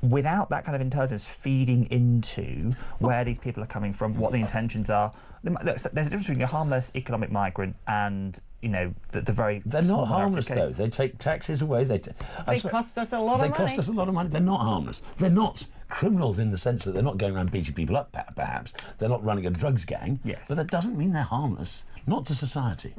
Without that kind of intelligence feeding into where these people are coming from, what the intentions are, look, there's a difference between a harmless economic migrant and the very. They're not harmless though. They take taxes away. They cost us a lot of money. They cost us a lot of money. They're not harmless. They're not criminals in the sense that they're not going around beating people up. Perhaps they're not running a drugs gang. Yes. But that doesn't mean they're harmless. Not to society.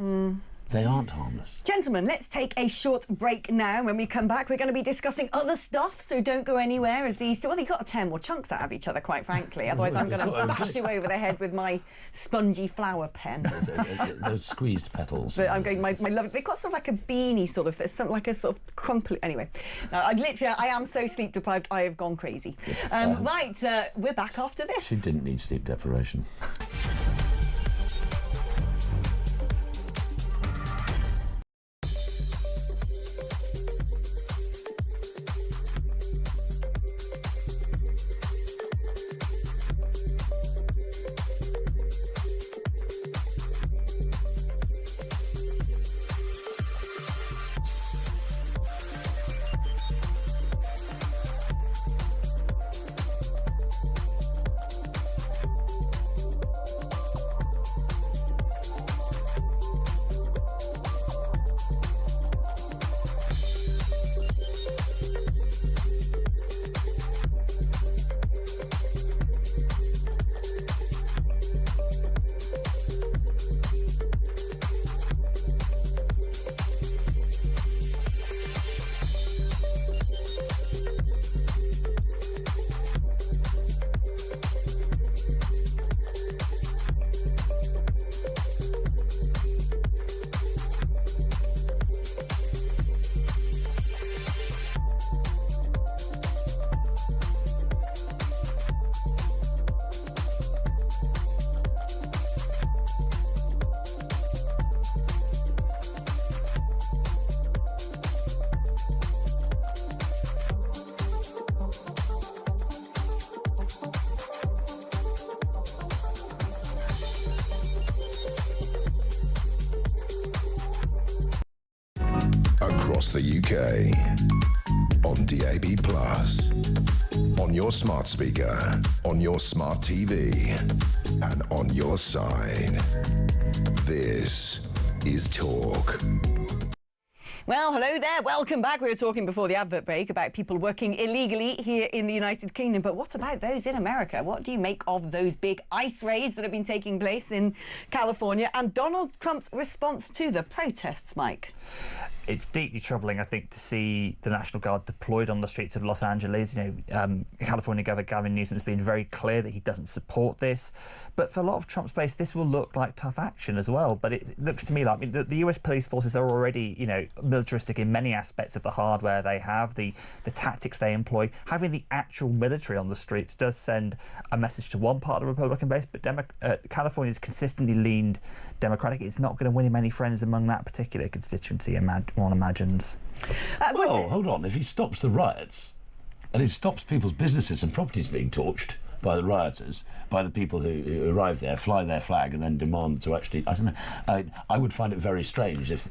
They aren't harmless. Gentlemen, let's take a short break now. When we come back, we're going to be discussing other stuff, so don't go anywhere as these two... Well, they've got to tear more chunks out of each other, quite frankly. Otherwise, I'm going to bash you over the head with my spongy flower pen. Those squeezed petals. But I'm going... My love... They've got sort of like a beanie, sort of... There's something like a sort of crumple... Anyway. No, I am so sleep-deprived, I have gone crazy. Yes. Right, we're back after this. She didn't need sleep deprivation. across the UK. On DAB+, on your smart speaker, on your smart TV, and on your side. This is Talk. Well, hello there. Welcome back. We were talking before the advert break about people working illegally here in the United Kingdom. But what about those in America? What do you make of those big ICE raids that have been taking place in California and Donald Trump's response to the protests, Mike? It's deeply troubling, I think, to see the National Guard deployed on the streets of Los Angeles. California Governor Gavin Newsom has been very clear that he doesn't support this. But for a lot of Trump's base, this will look like tough action as well. But it looks to me like the US police forces are already, militaristic in many aspects of the hardware they have, the tactics they employ. Having the actual military on the streets does send a message to one part of the Republican base, but California's consistently leaned Democratic. It's not going to win him any friends among that particular constituency, one imagines. Well, hold on. If he stops the riots, and he stops people's businesses and properties being torched by the rioters, by the people who arrive there, fly their flag, and then demand to actually... I don't know. I would find it very strange if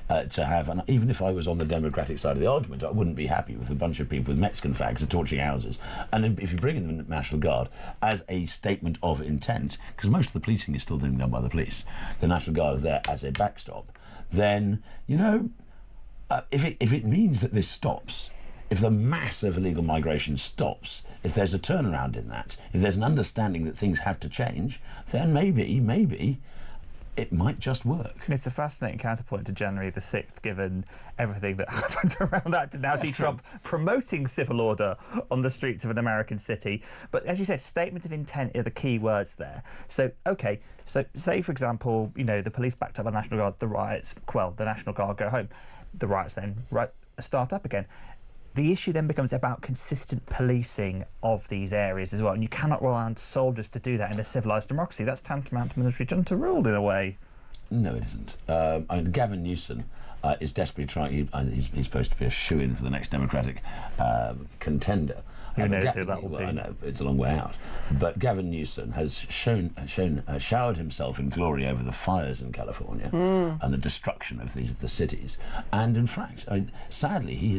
to have... And even if I was on the Democratic side of the argument, I wouldn't be happy with a bunch of people with Mexican flags and torching houses. And then if you bring in the National Guard as a statement of intent, because most of the policing is still being done by the police, the National Guard are there as a backstop, then, if it means that this stops, if the mass of illegal migration stops, if there's a turnaround in that, if there's an understanding that things have to change, then maybe it might just work. It's a fascinating counterpoint to January the 6th, given everything that happened around that, to now see Trump promoting civil order on the streets of an American city. But as you said, statement of intent are the key words there. So say, for example, the police backed up the National Guard, the riots quell, the National Guard go home, the riots then start up again. The issue then becomes about consistent policing of these areas as well, and you cannot rely on soldiers to do that in a civilised democracy. That's tantamount to military junta rule in a way. No, it isn't. Gavin Newsom is desperately trying. He's supposed to be a shoo-in for the next Democratic contender. Who knows who that will be? I know, it's a long way out. But Gavin Newsom has showered himself in glory over the fires in California and the destruction of the cities. And in fact, sadly, he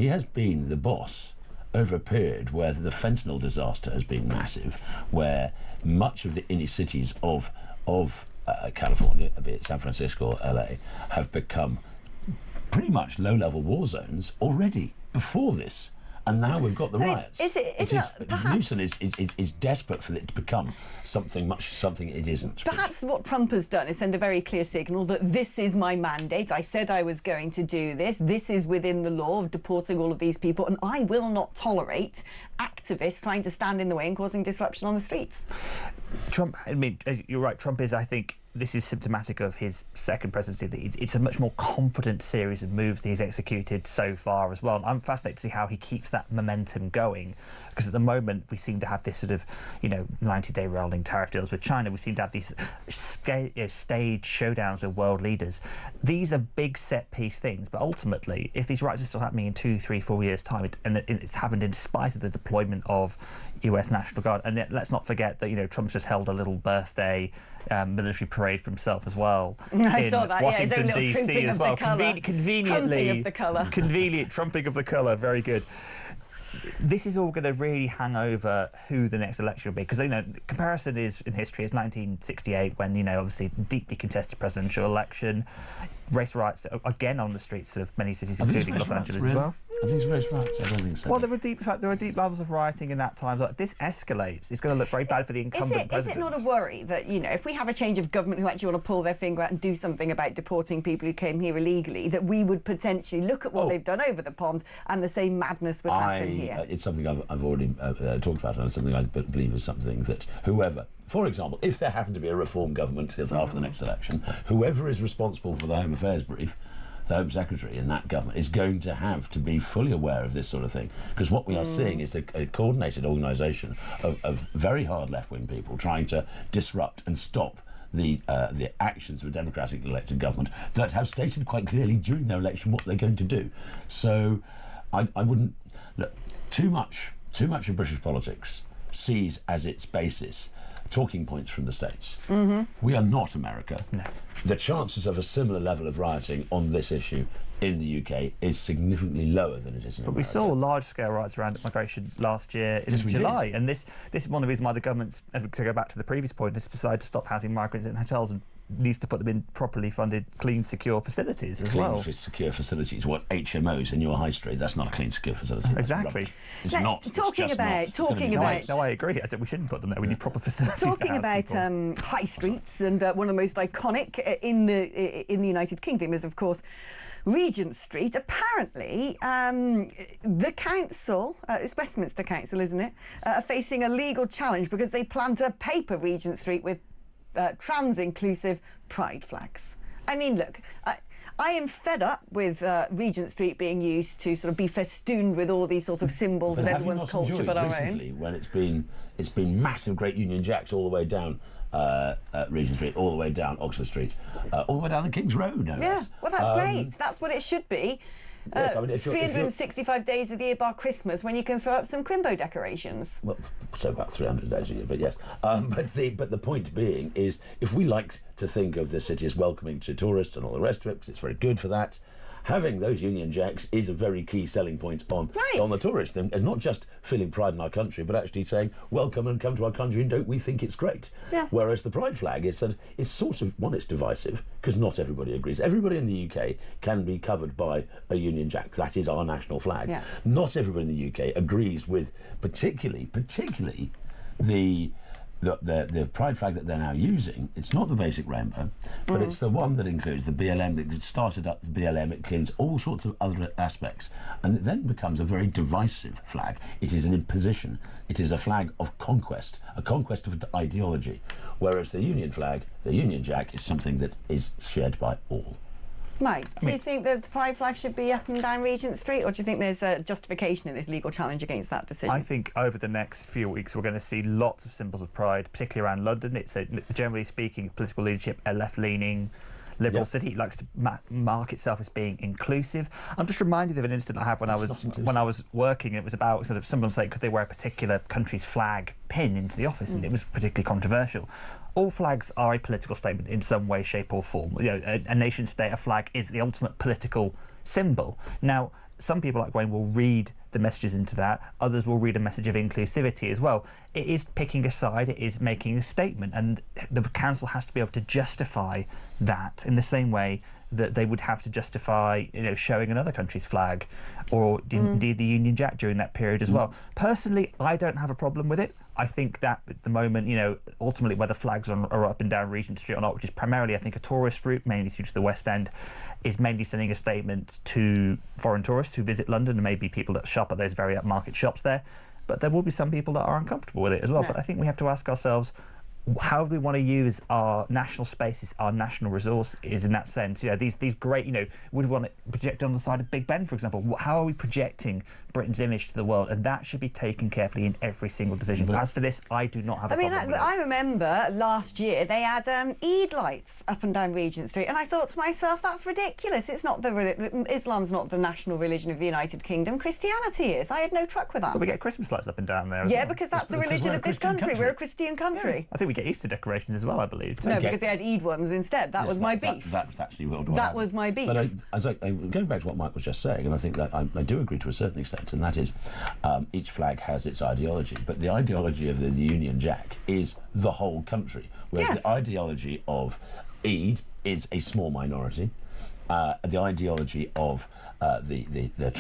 has been the boss over a period where the fentanyl disaster has been massive, where much of the inner cities of California, be it San Francisco or LA, have become pretty much low-level war zones already before this. And now we've got the riots. Newsom is desperate for it to become something it isn't. Perhaps what Trump has done is send a very clear signal that this is my mandate. I said I was going to do this. This is within the law of deporting all of these people, and I will not tolerate activists trying to stand in the way and causing disruption on the streets. Trump, you're right, Trump is, I think, this is symptomatic of his second presidency. It's a much more confident series of moves that he's executed so far as well. And I'm fascinated to see how he keeps that momentum going, because at the moment we seem to have this sort of, 90-day rolling tariff deals with China. We seem to have these staged showdowns with world leaders. These are big set-piece things, but ultimately, if these riots are still happening in 2, 3, 4 years' time, and it's happened in spite of the deployment of US National Guard, and yet, let's not forget that Trump's just held a little birthday military parade for himself as well. I saw that. Washington DC as well. Conveniently, convenient trumping of the colour. Very good. This is all going to really hang over who the next election will be, because comparison is in history is 1968 when obviously deeply contested presidential election, race riots again on the streets of many cities, including Los Angeles as well. Are these race riots? I don't think so. Well, there are deep levels of rioting in that time. Like, this escalates. It's going to look very bad for the incumbent president. Is it not a worry that, if we have a change of government who actually want to pull their finger out and do something about deporting people who came here illegally, that we would potentially look at what they've done over the pond and the same madness would happen here? It's something I've already talked about, and it's something I believe is something that whoever... For example, if there happened to be a reform government after the next election, whoever is responsible for the Home Affairs brief, the Home Secretary in that government, is going to have to be fully aware of this sort of thing. Because what we are seeing is a coordinated organisation of very hard left-wing people trying to disrupt and stop the actions of a democratically elected government that have stated quite clearly during their election what they're going to do. So I wouldn't... Look, too much of British politics sees as its basis talking points from the States. We are not America. No. The chances of a similar level of rioting on this issue in the UK is significantly lower than it is in But America. we saw large-scale riots around migration last year in Yes, we July, did. and this is one of the reasons why the government, to go back to the previous point, has decided to stop housing migrants in hotels and needs to put them in properly funded, clean, secure facilities as well. Clean, secure facilities. What, HMOs in your high street? That's not a clean, secure facility. That's Exactly. rubbish. It's Now, not. It's talking just about- not. It's gonna talking be about- nice. No, I agree. We shouldn't put them there. We need proper facilities. Talking to house about people. high streets, and one of the most iconic in the United Kingdom is, of course, Regent Street. Apparently, the council, it's Westminster Council, isn't it, are facing a legal challenge because they plan to paper Regent Street with trans-inclusive pride flags. I mean, look, I am fed up with Regent Street being used to sort of be festooned with all these sort of symbols But of have you everyone's not culture enjoyed but our recently own. when it's been massive, great Union Jacks all the way down Regent Street, all the way down Oxford Street, all the way down the King's Road. No Yeah, less. well, that's great. That's what it should be. Yes, I mean, if you're- 365 days of the year bar Christmas when you can throw up some Crimbo decorations. Well, so about 300 days a year, but yes. But the point being is, if we like to think of the city as welcoming to tourists and all the rest of it, because it's very good for that, having those Union Jacks is a very key selling point on the tourist. And not just feeling pride in our country, but actually saying, welcome and come to our country and don't we think it's great? Yeah. Whereas the pride flag is that it's sort of, one, it's divisive, because not everybody agrees. Everybody in the UK can be covered by a Union Jack. That is our national flag. Yeah. Not everybody in the UK agrees with particularly the pride flag that they're now using. It's not the basic rainbow, but it's the one that includes the BLM. It started up the BLM. It includes all sorts of other aspects, and it then becomes a very divisive flag. It is an imposition. It is a flag of conquest, a conquest of ideology. Whereas the Union flag, the Union Jack, is something that is shared by all. Mike, do you think that the pride flag should be up and down Regent Street, or do you think there's a justification in this legal challenge against that decision? I think over the next few weeks we're going to see lots of symbols of pride, particularly around London. It's generally speaking, political leadership, a left-leaning liberal city. It likes to mark itself as being inclusive. I'm just reminded of an incident I had when I was working. It was about sort of someone saying could they wear a particular country's flag pin into the office, and it was particularly controversial. All flags are a political statement in some way, shape or form. You know, a nation state, a flag is the ultimate political symbol. Now, some people like Wayne will read the messages into that, others will read a message of inclusivity as well. It is picking a side, it is making a statement, and the council has to be able to justify that in the same way that they would have to justify, you know, showing another country's flag or indeed the Union Jack during that period as well. Personally, I don't have a problem with it. I think that at the moment, you know, ultimately whether flags are up and down Regent Street or not, which is primarily, I think, a tourist route, mainly through to the West End, is mainly sending a statement to foreign tourists who visit London and maybe people that shop at those very upmarket shops there. But there will be some people that are uncomfortable with it as well. Yeah. Uh, But I think we have to ask ourselves, how do we want to use our national spaces, our national resource is in that sense? You know, these great, you know, would we want to project on the side of Big Ben, for example? How are we projecting Britain's image to the world? And that should be taken carefully in every single decision. But as for this, I do not have a problem with it. I remember last year they had Eid lights up and down Regent Street, and I thought to myself, that's ridiculous. It's not Islam's not the national religion of the United Kingdom. Christianity is. I had no truck with that. But we get Christmas lights up and down there as Yeah, well. because that's the religion of this country. We're a Christian country. I think we get Easter decorations as well, I believe. No, because they had Eid ones instead. That was my beef. That was actually what That was my beef. But going back to what Mike was just saying, and I think that I do agree to a certain extent, and that is each flag has its ideology, but the ideology of the Union Jack is the whole country, whereas the ideology of Eid is a small minority. The ideology of the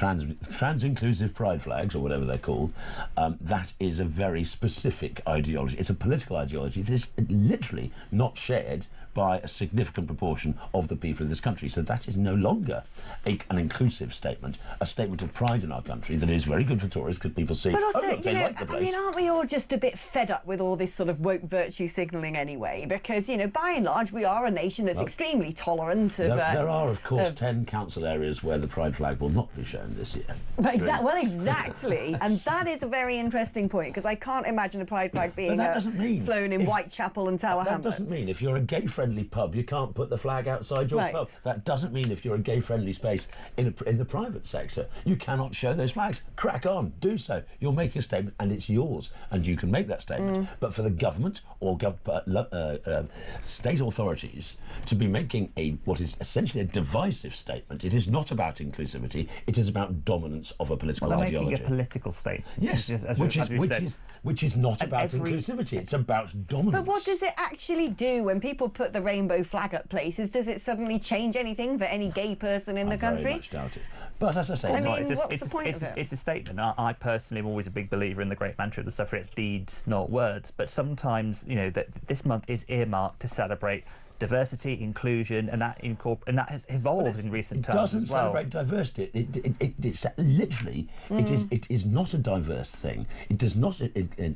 trans-inclusive pride flags, or whatever they're called, that is a very specific ideology. It's a political ideology that is literally not shared by a significant proportion of the people of this country. So that is no longer an inclusive statement, a statement of pride in our country that is very good for tourists because people see, But also, oh, look, they like the I place. mean, aren't we all just a bit fed up with all this sort of woke virtue signalling anyway? Because, you know, by and large, we are a nation that's extremely tolerant of... There are, of course, 10 council areas where the pride flag will not be shown this year. But exactly. And that is a very interesting point, because I can't imagine a pride flag being flown in Whitechapel and Tower That Hamlets. doesn't mean if you're a gay-friendly pub, you can't put the flag outside your pub. That doesn't mean if you're a gay-friendly space in the private sector, you cannot show those flags. Crack on, do so. You're making a statement, and it's yours, and you can make that statement. But for the government or state authorities to be making what is essentially a divisive statement. It is not about inclusivity. It is about dominance of a political ideology. Making a political statement. Yes, which is not about inclusivity. It's about dominance. But what does it actually do when people put the rainbow flag at places? Does it suddenly change anything for any gay person in the country? Very much doubt it. But as I say, it's a statement. I personally am always a big believer in the great mantra of the suffragettes: deeds, not words. But sometimes, you know, that this month is earmarked to celebrate diversity, inclusion, and that has evolved in recent times. It doesn't as well. celebrate diversity. It's literally it is not a diverse thing. It does not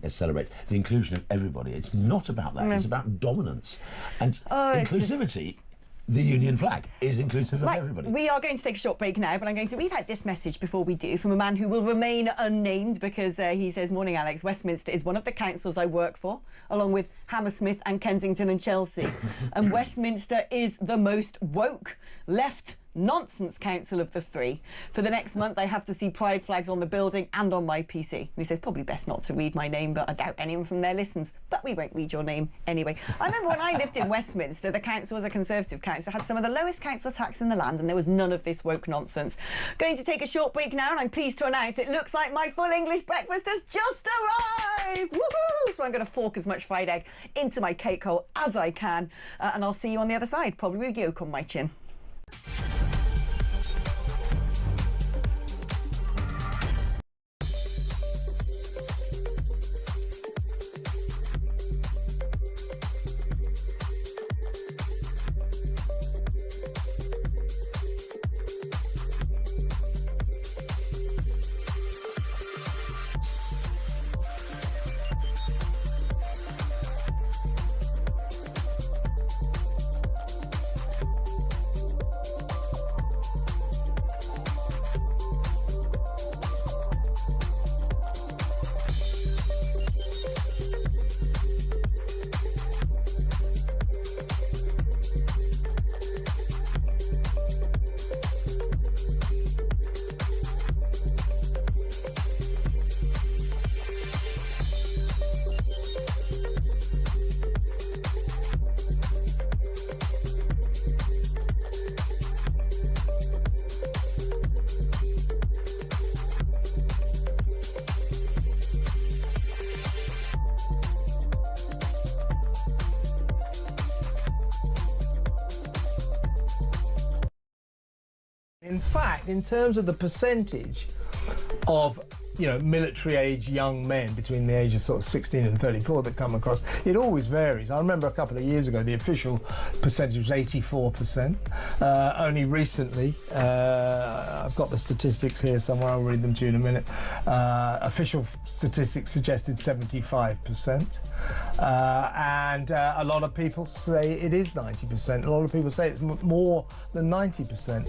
celebrate the inclusion of everybody. It's not about that. It's about dominance and inclusivity. The Union flag is inclusive of everybody. We are going to take a short break now, but I'm going to read out this message before we do from a man who will remain unnamed because he says, "Morning, Alex. Westminster is one of the councils I work for, along with Hammersmith and Kensington and Chelsea. And Westminster is the most woke, left, nonsense council of the three. For the next month, I have to see pride flags on the building and on my PC." And he says, probably best not to read my name, but I doubt anyone from there listens. But we won't read your name anyway. I remember when I lived in Westminster, the council was a Conservative council, had some of the lowest council tax in the land, and there was none of this woke nonsense. Going to take a short break now, and I'm pleased to announce it looks like my full English breakfast has just arrived. Woohoo! So I'm going to fork as much fried egg into my cake hole as I can, and I'll see you on the other side, probably with yolk on my chin. In fact, in terms of the percentage of, you know, military-age young men between the age of sort of 16 and 34 that come across, it always varies. I remember a couple of years ago, the official percentage was 84%. Only recently, I've got the statistics here somewhere, I'll read them to you in a minute. Official statistics suggested 75%. And a lot of people say it is 90%. A lot of people say it's more than 90%.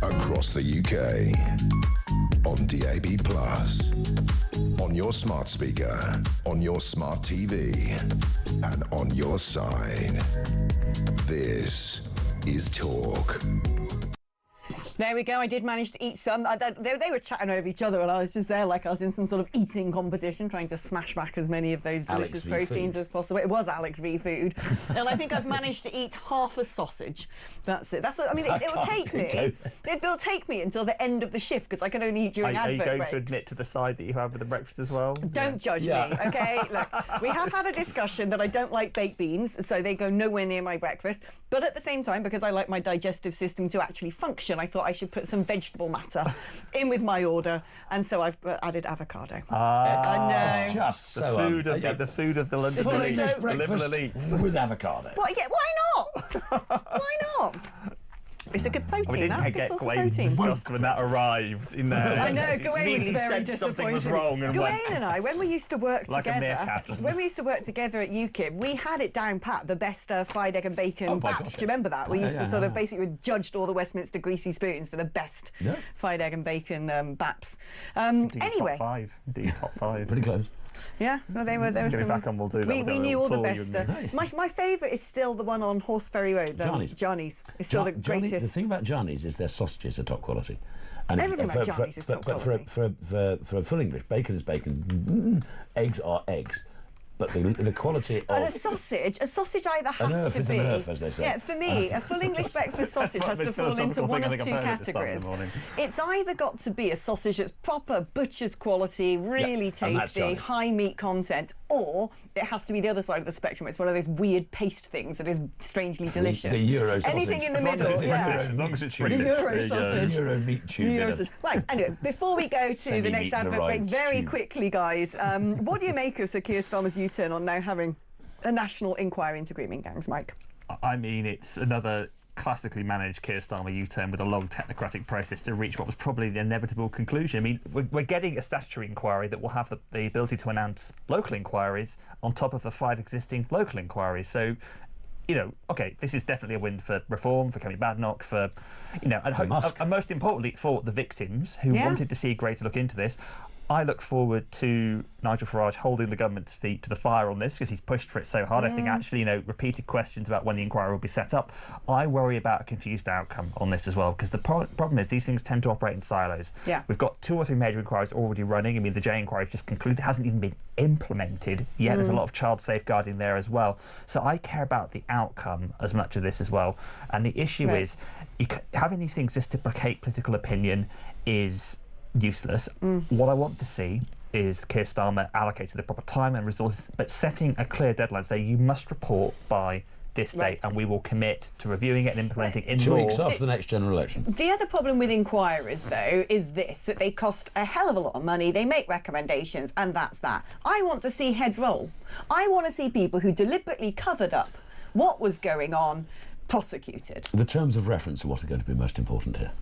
Across the UK, on DAB+, on your smart speaker, on your smart TV, and on your side. This is Talk. There we go. I did manage to eat some. They were chatting over each other, and I was just there like I was in some sort of eating competition, trying to smash back as many of those delicious proteins as possible. It was Alex v Food, and I think I've managed to eat half a sausage. That's it. That's what, I mean. It'll take me. It'll take me until the end of the shift because I can only eat during advert breaks. Are you going to admit to the side that you have with the breakfast as well? Don't judge me, okay? Look, we have had a discussion that I don't like baked beans, so they go nowhere near my breakfast. But at the same time, because I like my digestive system to actually function, I thought I should put some vegetable matter in with my order, and so I've added avocado. I know. It's just the food of the London elite. Breakfast with avocado. Well, yeah, why not? Why not? It's a good protein. We didn't get Gawain discussed when that arrived in there. I know, Gawain was very said disappointed. something was wrong and Gawain went, and I, when we used to work like a together, meerkat, wasn't when it? we used to work together at UKIP, we had it down pat, the best fried egg and bacon baps. Do you remember that? We used to sort of basically judged all the Westminster greasy spoons for the best fried egg and bacon baps. Anyway. Top 5. Indeed, top 5. Pretty close. Yeah, no, they were Get some. it back on, we'll do that. We knew all the best. Nice. My favourite is still the one on Horse Ferry Road. Johnny's. It's still the greatest. The thing about Johnny's is their sausages are top quality. And everything about Johnny's is top quality. But for a full English, bacon is bacon, eggs are eggs. But the quality of... And a sausage either has to be... an earth, as they say. Yeah, for me, a full English breakfast sausage has to fall into one of two categories. It's either got to be a sausage that's proper butcher's quality, really tasty, high meat content, or it has to be the other side of the spectrum. It's one of those weird paste things that is strangely delicious. The Euro sausage. Anything in the middle, As long as it's the Euro sausage. The Euro meat tube. Right, anyway, before we go to the next advert break, very quickly, guys, what do you make of Sir Keir Starmer's U-turn on now having a national inquiry into grooming gangs, Mike? I mean, it's another classically managed Keir Starmer U-turn with a long technocratic process to reach what was probably the inevitable conclusion. I mean, we're getting a statutory inquiry that will have the ability to announce local inquiries on top of the 5 existing local inquiries. So, you know, OK, this is definitely a win for reform, for Kemi Badenoch, for, you know, and most importantly, for the victims who wanted to see a greater look into this. I look forward to Nigel Farage holding the government's feet to the fire on this because he's pushed for it so hard. I think actually, you know, repeated questions about when the inquiry will be set up. I worry about a confused outcome on this as well because the problem is these things tend to operate in silos. Yeah. We've got 2 or 3 major inquiries already running. I mean, the J inquiry just concluded, hasn't even been implemented yet. There's a lot of child safeguarding there as well. So I care about the outcome as much of this as well. And the issue is having these things just to placate political opinion is useless. What I want to see is Keir Starmer allocated the proper time and resources, but setting a clear deadline, say you must report by this date and we will commit to reviewing it and implementing in 2 law. weeks after the next general election. The other problem with inquiries, though, is this, that they cost a hell of a lot of money, they make recommendations, and that's that. I want to see heads roll. I want to see people who deliberately covered up what was going on prosecuted. The terms of reference are what are going to be most important here.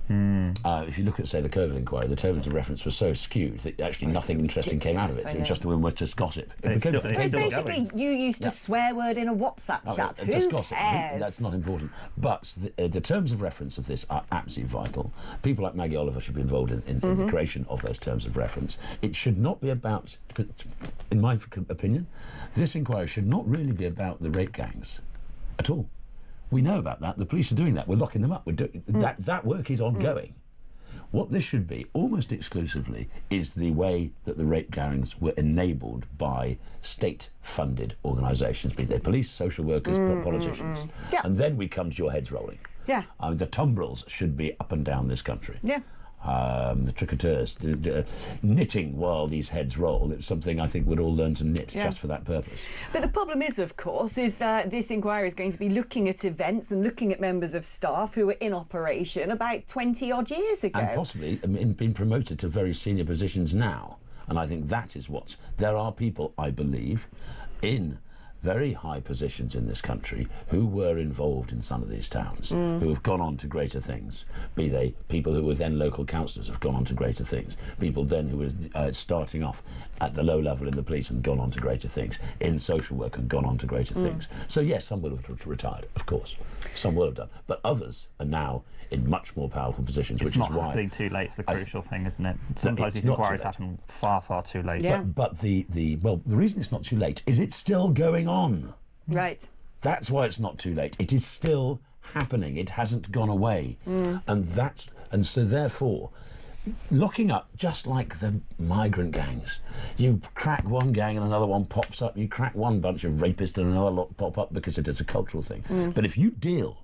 If you look at, say, the COVID inquiry, the terms of reference were so skewed that actually nothing interesting came out of it. It was just gossip. Basically, you used a swear word in a WhatsApp chat. Who gossip. cares? That's not important. But the terms of reference of this are absolutely vital. People like Maggie Oliver should be involved in the creation of those terms of reference. It should not be about, in my opinion, this inquiry should not really be about the rape gangs at all. We know about that. The police are doing that. We're locking them up. We're doing that work is ongoing. What this should be, almost exclusively, is the way that the rape gangs were enabled by state-funded organisations, be they police, social workers, politicians. And then we come to your heads rolling. Yeah. The tumbrils should be up and down this country. Yeah. The tricoteurs, knitting while these heads roll. It's something I think we'd all learn to knit just for that purpose. But the problem is, of course, is this inquiry is going to be looking at events and looking at members of staff who were in operation about 20-odd years ago. And possibly been promoted to very senior positions now. And I think that is what... There are people, I believe, in very high positions in this country who were involved in some of these towns, who have gone on to greater things. Be they people who were then local councillors have gone on to greater things. People then who were starting off at the low level in the police and gone on to greater things. In social work and gone on to greater things. So yes, some will have retired, of course. Some will have done. But others are now in much more powerful positions, which is why... It's not happening too late is the crucial thing, isn't it? Sometimes these inquiries happen far, far too late. Yeah. But the reason it's not too late is it's still going on. Right. That's why it's not too late. It is still happening. It hasn't gone away. And so therefore, locking up, just like the migrant gangs, you crack one gang and another one pops up. You crack one bunch of rapists and another lot pop up because it is a cultural thing. But if you deal,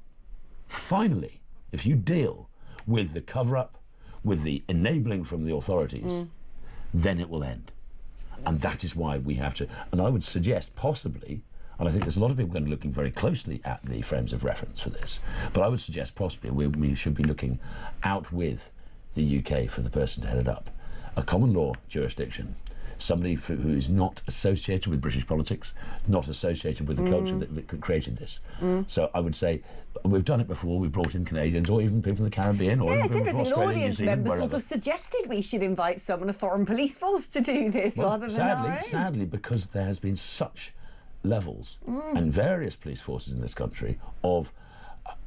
finally, if you deal with the cover-up, with the enabling from the authorities, then it will end. And that is why we have to... And I would suggest possibly, and I think there's a lot of people going to be looking very closely at the frames of reference for this, but I would suggest possibly we should be looking out with the UK for the person to head it up. A common law jurisdiction somebody who is not associated with British politics, not associated with the culture that created this. So I would say we've done it before. We've brought in Canadians or even people from the Caribbean or even it's from interesting. Australia, Audience New Zealand, members wherever. sort of suggested we should invite someone, a foreign police force, to do this rather than our own. Sadly, because there has been such levels and various police forces in this country of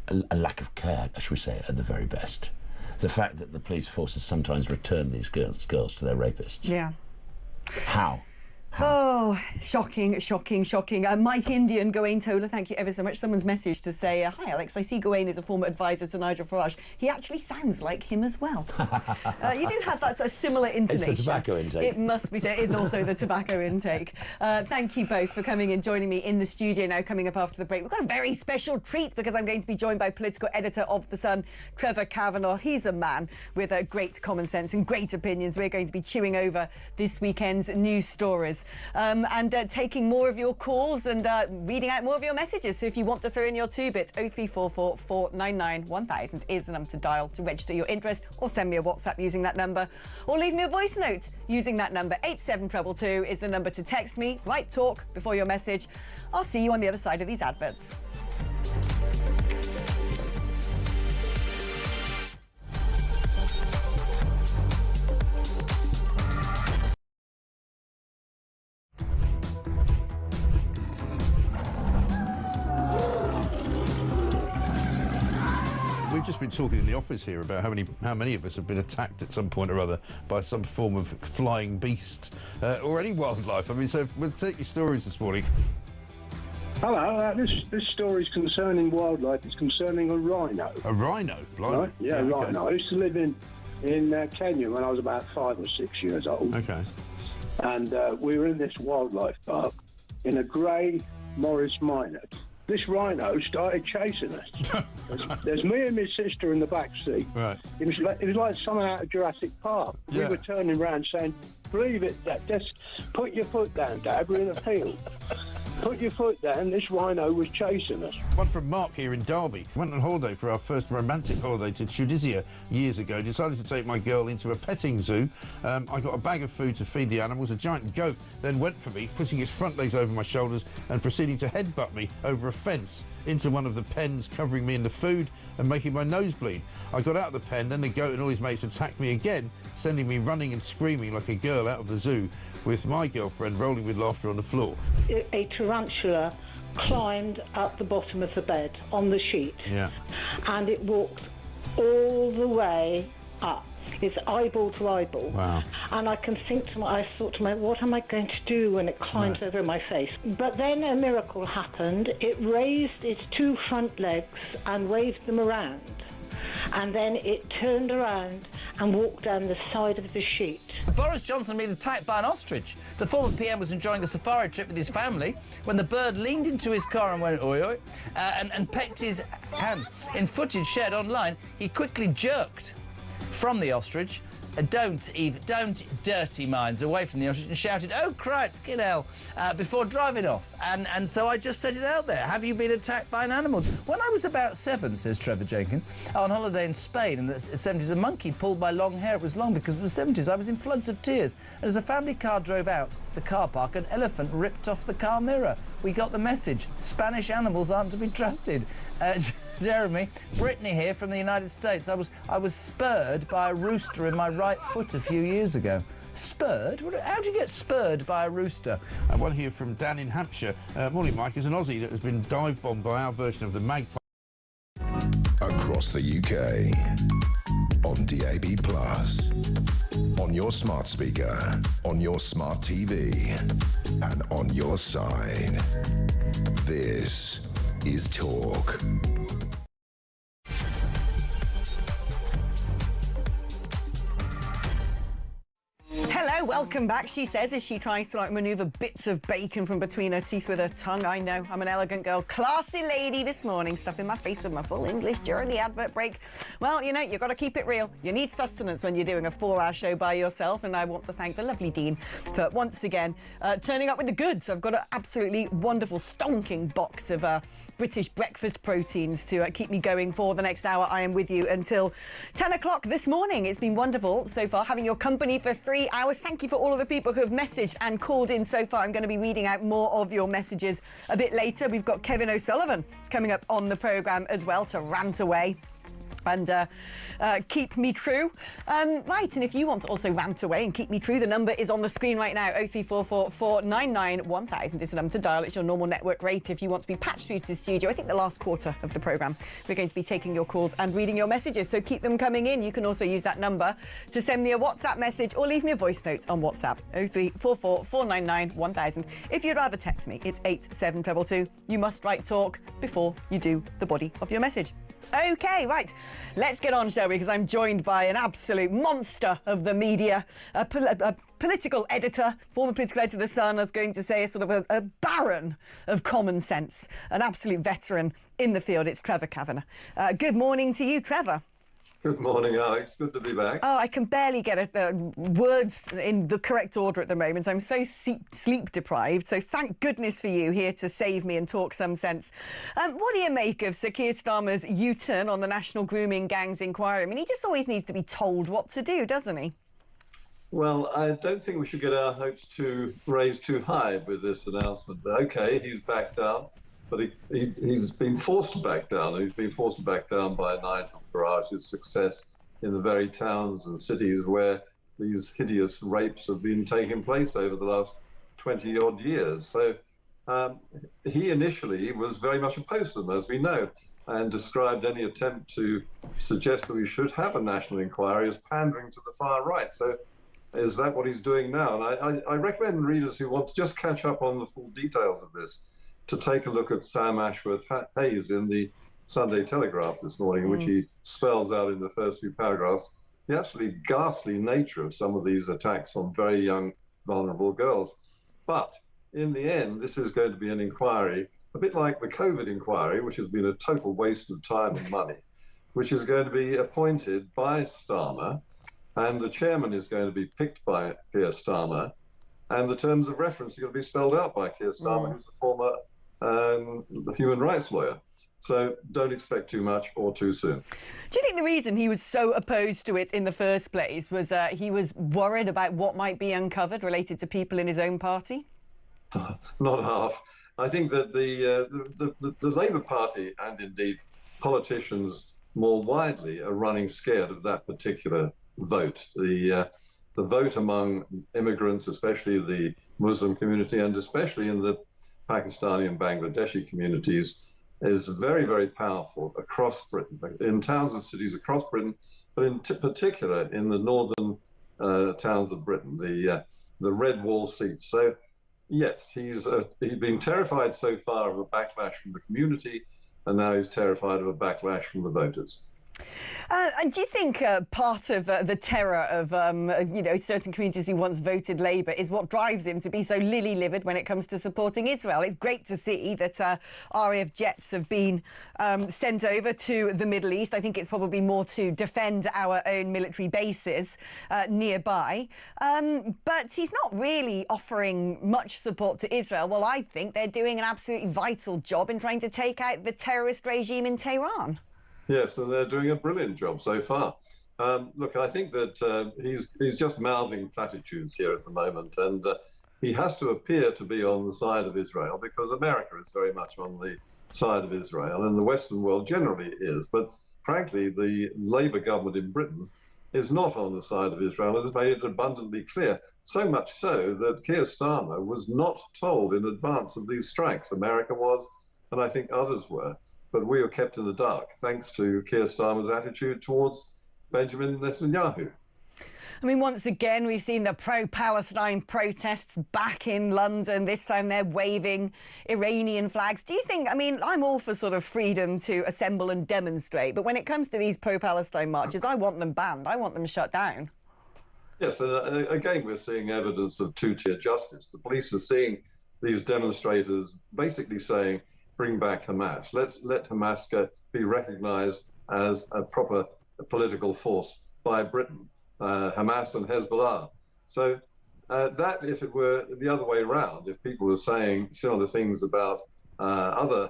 a lack of care, should we say, at the very best. The fact that the police forces sometimes return these girls to their rapists. Yeah. How? Oh, shocking. Mike Indian, Gawain Tola, thank you ever so much. Someone's message to say, hi Alex, I see Gawain is a former advisor to Nigel Farage. He actually sounds like him as well. You do have that sort of similar intonation. It's the tobacco intake. It must be so. It is also the tobacco intake. Thank you both for coming and joining me in the studio now. Coming up after the break, we've got a very special treat because I'm going to be joined by political editor of The Sun, Trevor Kavanagh. He's a man with great common sense and great opinions. We're going to be chewing over this weekend's news stories. And taking more of your calls and reading out more of your messages. So if you want to throw in your 2-bit, 0344 499 1000 is the number to dial to register your interest, or send me a WhatsApp using that number, or leave me a voice note using that number. 87222 is the number to text me. Write talk before your message. I'll see you on the other side of these adverts. We've just been talking in the office here about how many of us have been attacked at some point or other by some form of flying beast or any wildlife. I mean, so we'll take your stories this morning. Hello, this story is concerning wildlife. It's concerning a rhino. A rhino? Right? Yeah, okay. rhino. I used to live in Kenya when I was about 5 or 6 years old. Okay. And we were in this wildlife park in a grey Morris Minor. This rhino started chasing us. There's me and my sister in the back seat. Right. It was like something out of Jurassic Park. Yeah. We were turning around saying, "Believe it, Dad. Just put your foot down, Dad. We're in a field. Put your foot down." This rhino was chasing us. One from Mark here in Derby. Went on holiday for our first romantic holiday to Tunisia years ago. Decided to take my girl into a petting zoo. I got a bag of food to feed the animals. A giant goat then went for me, putting his front legs over my shoulders and proceeding to headbutt me over a fence into one of the pens, covering me in the food and making my nose bleed. I got out of the pen, then the goat and all his mates attacked me again, sending me running and screaming like a girl out of the zoo, with my girlfriend rolling with laughter on the floor. A tarantula climbed up the bottom of the bed on the sheet. Yeah. And it walked all the way up. It's eyeball to eyeball. Wow. And I thought to myself, what am I going to do when it climbs over my face? But then a miracle happened. It raised its 2 front legs and waved them around. And then it turned around and walked down the side of the sheet. Boris Johnson been attacked by an ostrich. The former PM was enjoying a safari trip with his family when the bird leaned into his car and went oi oi and pecked his hand. In footage shared online, he quickly jerked from the ostrich. Don't dirty minds away from the ostrich, and shouted, "Oh, Christ, get hell," before driving off. And so I just set it out there. Have you been attacked by an animal? When I was about 7, says Trevor Jenkins, on holiday in Spain in the 70s, a monkey pulled my long hair. It was long because it was the 70s. I was in floods of tears. And as the family car drove out the car park, an elephant ripped off the car mirror. We got the message. Spanish animals aren't to be trusted. Jeremy, Brittany here from the United States. I was spurred by a rooster in my right foot a few years ago. Spurred? How do you get spurred by a rooster? One here from Dan in Hampshire. Morning, Mike. Is an Aussie that has been dive bombed by our version of the magpie. Across the UK, on DAB+, on your smart speaker, on your smart TV, and on your side. This is Talk. Hello, welcome back, she says, as she tries to manoeuvre bits of bacon from between her teeth with her tongue. I know, I'm an elegant girl, classy lady this morning, stuffing my face with my full English during the advert break. Well, you know, you've got to keep it real. You need sustenance when you're doing a 4-hour show by yourself, and I want to thank the lovely Dean for once again turning up with the goods. I've got an absolutely wonderful, stonking box of British breakfast proteins to keep me going for the next hour. I am with you until 10 o'clock this morning. It's been wonderful so far having your company for 3 hours. Thank thank you for all of the people who have messaged and called in so far. I'm going to be reading out more of your messages a bit later. We've got Kevin O'Sullivan coming up on the programme as well to rant away and keep me true. Right, and if you want to also rant away and keep me true, the number is on the screen right now. 0344 499 1000 is the number to dial. It's your normal network rate if you want to be patched through to the studio. I think the last quarter of the programme we're going to be taking your calls and reading your messages, so keep them coming in. You can also use that number to send me a WhatsApp message or leave me a voice note on WhatsApp. 0344 499 1000. If you'd rather text me, it's 87222. You must write talk before you do the body of your message. OK, right, let's get on, shall we, because I'm joined by an absolute monster of the media, a political editor, former political editor of The Sun. I was going to say a sort of a baron of common sense, an absolute veteran in the field. It's Trevor Kavanagh. Good morning to you, Trevor. Good morning, Alex. Good to be back. Oh, I can barely get words in the correct order at the moment. I'm so sleep deprived. So thank goodness for you here to save me and talk some sense. What do you make of Sir Keir Starmer's U-turn on the National Grooming Gangs inquiry? I mean, he just always needs to be told what to do, doesn't he? Well, I don't think we should get our hopes raised too high with this announcement. OK, he's backed down, but he's been forced to back down. He's been forced to back down by Nigel Farage's success in the very towns and cities where these hideous rapes have been taking place over the last 20-odd years. So he initially was very much opposed to them, as we know, and described any attempt to suggest that we should have a national inquiry as pandering to the far right. So is that what he's doing now? And I recommend readers who want to just catch up on the full details of this to take a look at Sam Ashworth-Hayes in the Sunday Telegraph this morning, in which he spells out in the first few paragraphs the absolutely ghastly nature of some of these attacks on very young, vulnerable girls. But in the end, this is going to be an inquiry, a bit like the COVID inquiry, which has been a total waste of time and money, which is going to be appointed by Starmer, and the chairman is going to be picked by Keir Starmer, and the terms of reference are going to be spelled out by Keir Starmer, who's a former human rights lawyer. So don't expect too much or too soon. Do you think the reason he was so opposed to it in the first place was he was worried about what might be uncovered related to people in his own party? Not half. I think that the Labour Party and indeed politicians more widely are running scared of that particular vote. The vote among immigrants, especially the Muslim community and especially in the Pakistani and Bangladeshi communities, is very, very powerful across Britain, in towns and cities across Britain, but in particular in the northern towns of Britain, the red wall seats. So, yes, he's been terrified so far of a backlash from the community, and now he's terrified of a backlash from the voters. And do you think part of the terror of certain communities who once voted Labour is what drives him to be so lily-livered when it comes to supporting Israel? It's great to see that RAF jets have been sent over to the Middle East. I think it's probably more to defend our own military bases nearby. But he's not really offering much support to Israel. Well, I think they're doing an absolutely vital job in trying to take out the terrorist regime in Tehran. Yes, and they're doing a brilliant job so far. Look, I think that he's just mouthing platitudes here at the moment, and he has to appear to be on the side of Israel because America is very much on the side of Israel, and the Western world generally is. But frankly, the Labour government in Britain is not on the side of Israel and has made it abundantly clear, so much so that Keir Starmer was not told in advance of these strikes. America was, and I think others were. But we were kept in the dark, thanks to Keir Starmer's attitude towards Benjamin Netanyahu. I mean, once again, we've seen the pro-Palestine protests back in London. This time they're waving Iranian flags. Do you think, I mean, I'm all for sort of freedom to assemble and demonstrate, but when it comes to these pro-Palestine marches, I want them banned. I want them shut down. Yes, and again, we're seeing evidence of two-tier justice. The police are seeing these demonstrators basically saying, bring back Hamas. Let Hamas be recognised as a proper political force by Britain, Hamas and Hezbollah. So that, if it were the other way around, if people were saying similar things about other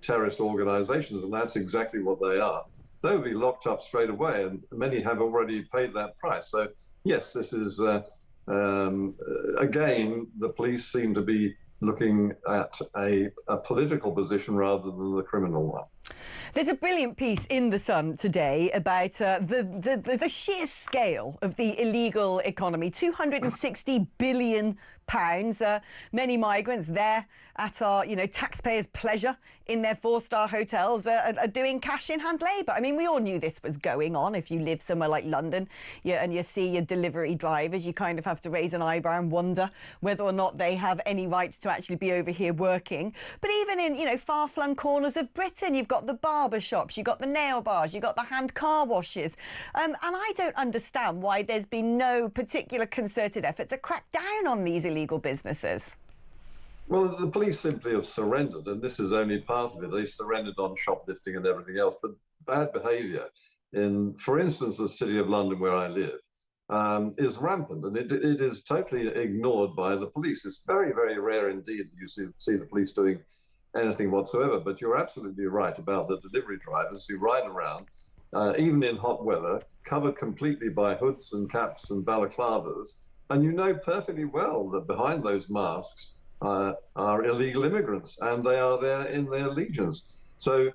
terrorist organisations, and that's exactly what they are, they would be locked up straight away, and many have already paid that price. So yes, this is again, the police seem to be looking at a political position rather than the criminal one. There's a brilliant piece in The Sun today about the sheer scale of the illegal economy. £260 billion. Many migrants there at our, taxpayers' pleasure in their four-star hotels are doing cash-in-hand labour. I mean, we all knew this was going on. If you live somewhere like London and you see your delivery drivers, you kind of have to raise an eyebrow and wonder whether or not they have any rights to actually be over here working. But even in, far-flung corners of Britain, you've got the barber shops, you've got the nail bars, you've got the hand car washes. And I don't understand why there's been no particular concerted effort to crack down on these illegal businesses. Well, the police simply have surrendered, and this is only part of it. They surrendered on shoplifting and everything else, but bad behaviour in, for instance, the City of London where I live, is rampant, and it is totally ignored by the police. It's very, very rare indeed that you see the police doing anything whatsoever, but you're absolutely right about the delivery drivers who ride around, even in hot weather, covered completely by hoods and caps and balaclavas, and you know perfectly well that behind those masks are illegal immigrants, and they are there in their legions. So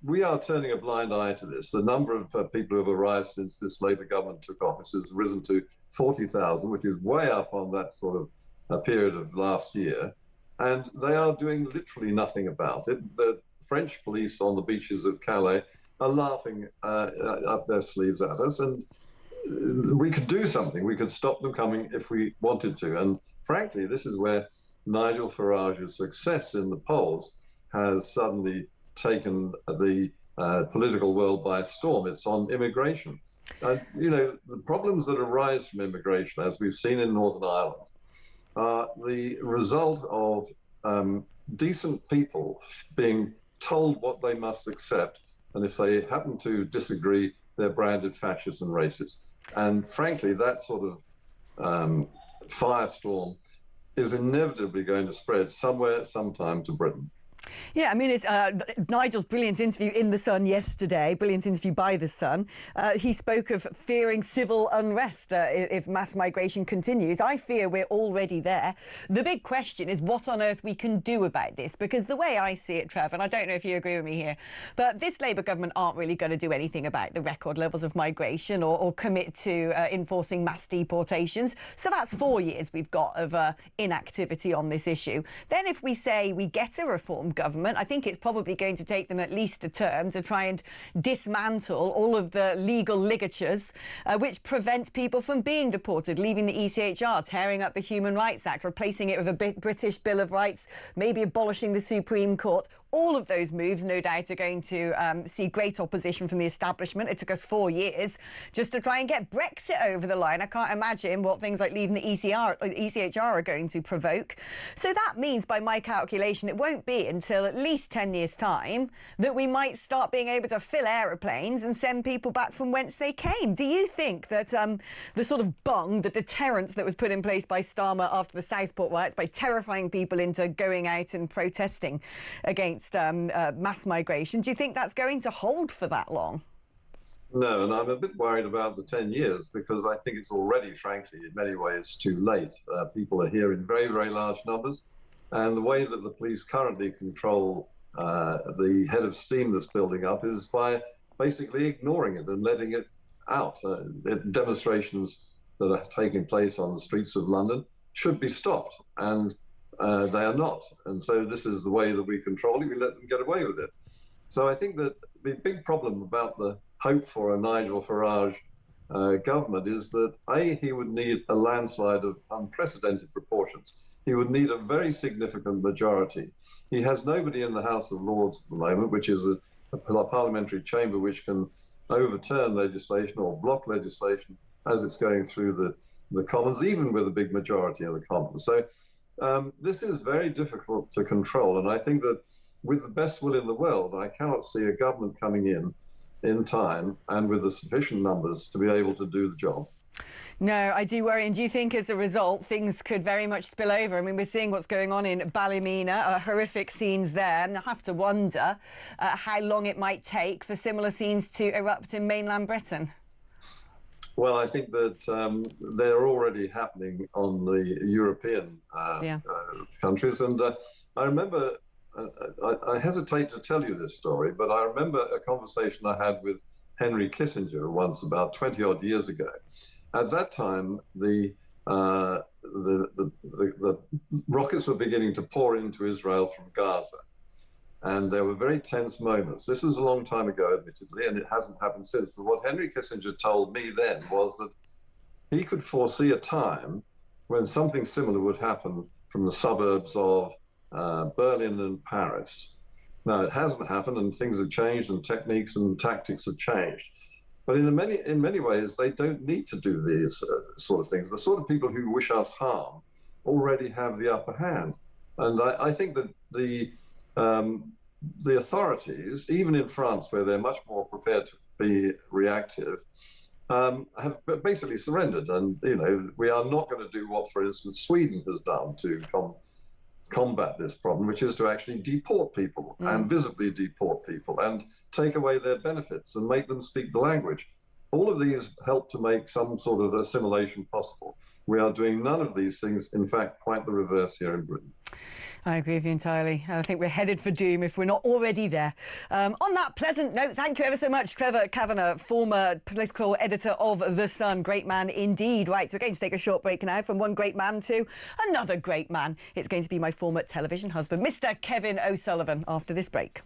we are turning a blind eye to this. The number of people who have arrived since this Labour government took office has risen to 40,000, which is way up on that sort of period of last year. And they are doing literally nothing about it. The French police on the beaches of Calais are laughing up their sleeves at us. And we could do something. We could stop them coming if we wanted to. And frankly, this is where Nigel Farage's success in the polls has suddenly taken the political world by storm. It's on immigration. The problems that arise from immigration, as we've seen in Northern Ireland, are the result of decent people being told what they must accept, and if they happen to disagree, they're branded fascists and racist. And frankly, that sort of firestorm is inevitably going to spread somewhere, sometime to Britain. Yeah, I mean, it's Nigel's brilliant interview in The Sun yesterday, brilliant interview by The Sun. He spoke of fearing civil unrest if mass migration continues. I fear we're already there. The big question is what on earth we can do about this, because the way I see it, Trev, and I don't know if you agree with me here, but this Labour government aren't really going to do anything about the record levels of migration or commit to enforcing mass deportations. So that's 4 years we've got of inactivity on this issue. Then if we say we get a reform government, I think it's probably going to take them at least a term to try and dismantle all of the legal ligatures which prevent people from being deported, leaving the ECHR, tearing up the Human Rights Act, replacing it with a British Bill of Rights, maybe abolishing the Supreme Court. All of those moves, no doubt, are going to see great opposition from the establishment. It took us 4 years just to try and get Brexit over the line. I can't imagine what things like leaving the ECHR are going to provoke. So that means, by my calculation, it won't be until at least 10 years' time that we might start being able to fill aeroplanes and send people back from whence they came. Do you think that the sort of the deterrence that was put in place by Starmer after the Southport riots, by terrifying people into going out and protesting against mass migration, do you think that's going to hold for that long? No, and I'm a bit worried about the 10 years because I think it's already, frankly, in many ways too late. People are here in very, very large numbers, and the way that the police currently control the head of steam that's building up is by basically ignoring it and letting it out. Demonstrations that are taking place on the streets of London should be stopped, and they are not. And so this is the way that we control it. We let them get away with it. So I think that the big problem about the hope for a Nigel Farage government is that, A, he would need a landslide of unprecedented proportions. He would need a very significant majority. He has nobody in the House of Lords at the moment, which is a parliamentary chamber which can overturn legislation or block legislation as it's going through the Commons, even with a big majority in the Commons. So this is very difficult to control, and I think that with the best will in the world, I cannot see a government coming in time and with the sufficient numbers to be able to do the job. No, I do worry. And do you think as a result things could very much spill over? I mean, we're seeing what's going on in Ballymena, horrific scenes there, and I have to wonder how long it might take for similar scenes to erupt in mainland Britain. Well, I think that they're already happening on the European countries. And I remember, I hesitate to tell you this story, but I remember a conversation I had with Henry Kissinger once about 20 odd years ago. At that time, the rockets were beginning to pour into Israel from Gaza. And there were very tense moments. This was a long time ago, admittedly, and it hasn't happened since. But what Henry Kissinger told me then was that he could foresee a time when something similar would happen from the suburbs of Berlin and Paris. Now, it hasn't happened, and things have changed, and techniques and tactics have changed. But in many ways, they don't need to do these sort of things. The sort of people who wish us harm already have the upper hand. And I think that the authorities, even in France, where they're much more prepared to be reactive, have basically surrendered. And, you know, we are not going to do what, for instance, Sweden has done to combat this problem, which is to actually deport people and visibly deport people and take away their benefits and make them speak the language. All of these help to make some sort of assimilation possible. We are doing none of these things, in fact, quite the reverse here in Britain. I agree with you entirely. I think we're headed for doom if we're not already there. On that pleasant note, thank you ever so much, Trevor Kavanagh, former political editor of The Sun. Great man indeed. Right, we're going to take a short break now from one great man to another great man. It's going to be my former television husband, Mr. Kevin O'Sullivan, after this break.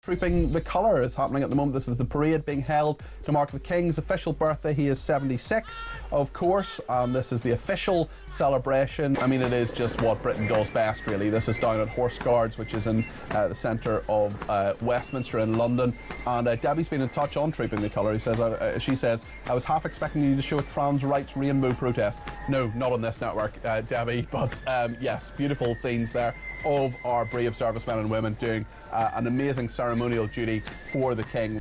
Trooping the Colour is happening at the moment. This is the parade being held to mark the King's official birthday. He is 76, of course, and this is the official celebration. I mean, it is just what Britain does best, really. This is down at Horse Guards, which is in the centre of Westminster in London. And Debbie's been in touch on Trooping the Colour. She says, I was half expecting you to show a trans rights rainbow protest. No, not on this network, Debbie, but yes, beautiful scenes there of our brave servicemen and women doing an amazing ceremonial duty for the King.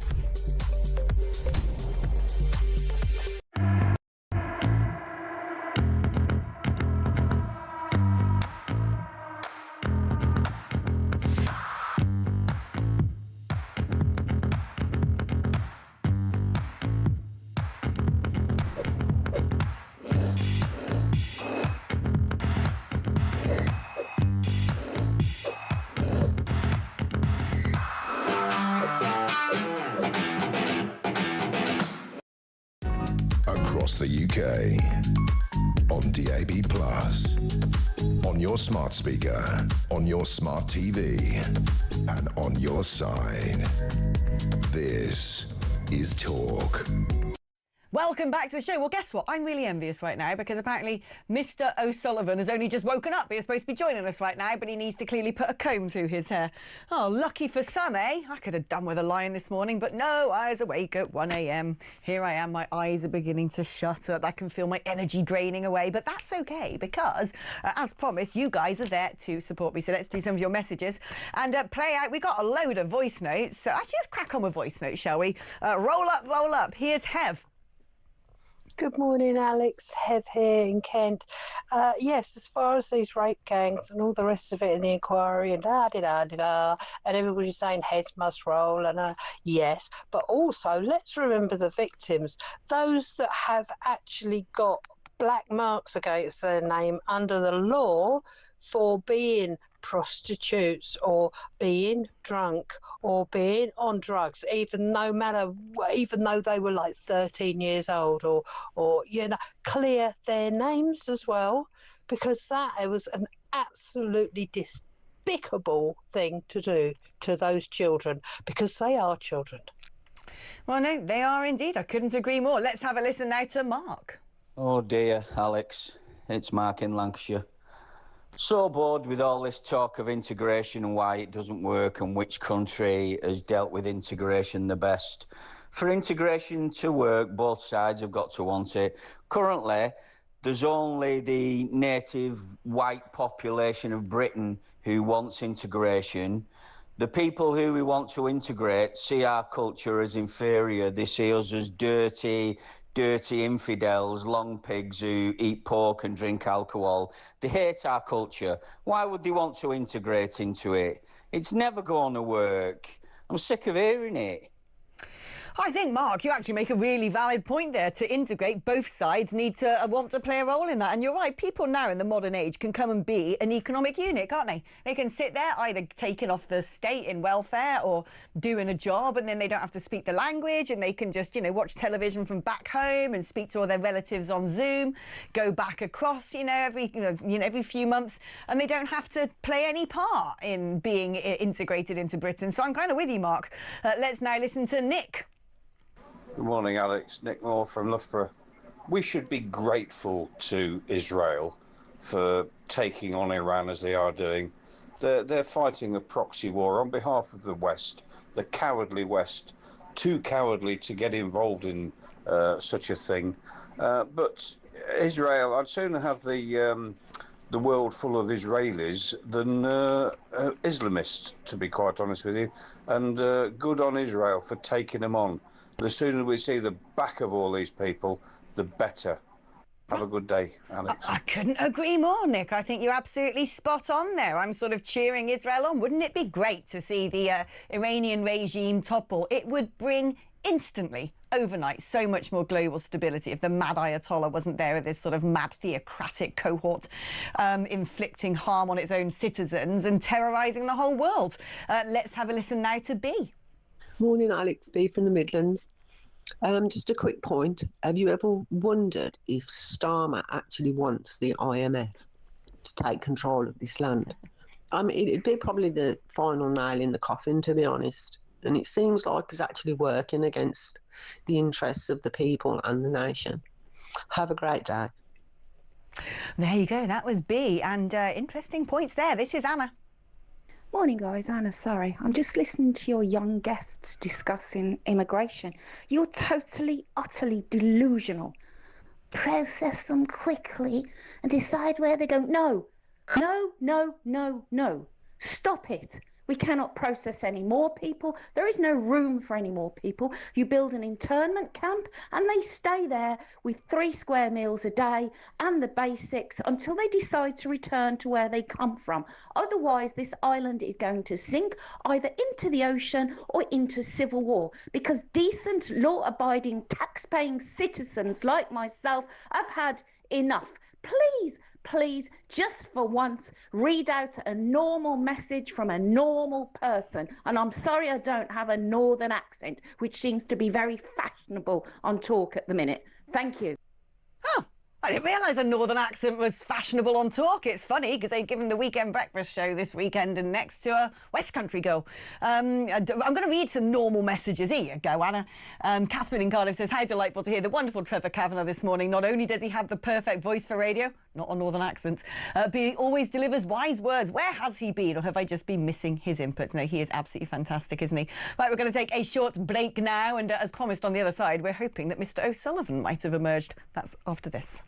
Across the UK, on DAB+, on your smart speaker, on your smart TV, and on your side. This is Talk. Welcome back to the show. Well, guess what? I'm really envious right now because apparently Mr. O'Sullivan has only just woken up. He was supposed to be joining us right now, but he needs to clearly put a comb through his hair. Oh, lucky for some, eh? I could have done with a lion this morning, but no, I was awake at 1 a.m. Here I am. My eyes are beginning to shutter. I can feel my energy draining away, but that's okay because, as promised, you guys are there to support me. So let's do some of your messages and play out. We got a load of voice notes. So actually, let's crack on with voice notes, shall we? Roll up, roll up. Here's Hev. Good morning, Alex. Hev here in Kent. Yes, as far as these rape gangs and all the rest of it in the inquiry and da-da-da-da-da, and everybody's saying heads must roll, and yes, but also let's remember the victims, those that have actually got black marks against their name under the law for being prostitutes or being drunk or being on drugs, even though they were like 13 years old, or clear their names as well, because that was an absolutely despicable thing to do to those children, because they are children. Well, no, they are indeed. I couldn't agree more. Let's have a listen now to Mark. Oh dear, Alex. It's Mark in Lancashire. So bored with all this talk of integration and why it doesn't work and which country has dealt with integration the best. For integration to work, both sides have got to want it. Currently, there's only the native white population of Britain who wants integration. The people who we want to integrate see our culture as inferior. They see us as dirty infidels, long pigs who eat pork and drink alcohol. They hate our culture. Why would they want to integrate into it? It's never going to work. I'm sick of hearing it. I think, Mark, you actually make a really valid point there. To integrate, both sides need to want to play a role in that. And you're right, people now in the modern age can come and be an economic unit, can't they? They can sit there either taking off the state in welfare or doing a job, and then they don't have to speak the language, and they can just, watch television from back home and speak to all their relatives on Zoom, go back across, every few months, and they don't have to play any part in being integrated into Britain. So I'm kind of with you, Mark. Let's now listen to Nick. Good morning, Alex. Nick Moore from Loughborough. We should be grateful to Israel for taking on Iran as they are doing. They're fighting a proxy war on behalf of the West, the cowardly West, too cowardly to get involved in such a thing. But Israel, I'd sooner have the world full of Israelis than Islamists, to be quite honest with you. And good on Israel for taking them on. The sooner we see the back of all these people, the better. Have a good day, Alex. I couldn't agree more, Nick. I think you're absolutely spot on there. I'm sort of cheering Israel on. Wouldn't it be great to see the Iranian regime topple? It would bring instantly, overnight, so much more global stability if the mad Ayatollah wasn't there with this sort of mad theocratic cohort inflicting harm on its own citizens and terrorising the whole world. Let's have a listen now to B. Morning, Alex B from the Midlands. Just a quick point. Have you ever wondered if Starmer actually wants the IMF to take control of this land? I mean, it'd be probably the final nail in the coffin, to be honest. And it seems like it's actually working against the interests of the people and the nation. Have a great day. There you go. That was B. And interesting points there. This is Anna. Morning, guys. Anna, sorry. I'm just listening to your young guests discussing immigration. You're totally, utterly delusional. Process them quickly and decide where they go. No, no, no, no, no. Stop it. We cannot process any more people. There is no room for any more people. You build an internment camp and they stay there with 3 square meals a day and the basics until they decide to return to where they come from. Otherwise, this island is going to sink either into the ocean or into civil war, because decent, law-abiding, tax-paying citizens like myself have had enough. Please, just for once, read out a normal message from a normal person. And I'm sorry I don't have a northern accent, which seems to be very fashionable on talk at the minute. Thank you. Oh, I didn't realise a northern accent was fashionable on talk. It's funny because they've given the Weekend Breakfast show this weekend and next to a West Country girl. I'm going to read some normal messages. Here you go, Anna. Catherine in Cardiff says, how delightful to hear the wonderful Trevor Kavanagh this morning. Not only does he have the perfect voice for radio, not a northern accent, but he always delivers wise words. Where has he been, or have I just been missing his input? No, he is absolutely fantastic, isn't he? Right, we're going to take a short break now, and as promised on the other side, we're hoping that Mr. O'Sullivan might have emerged. That's after this.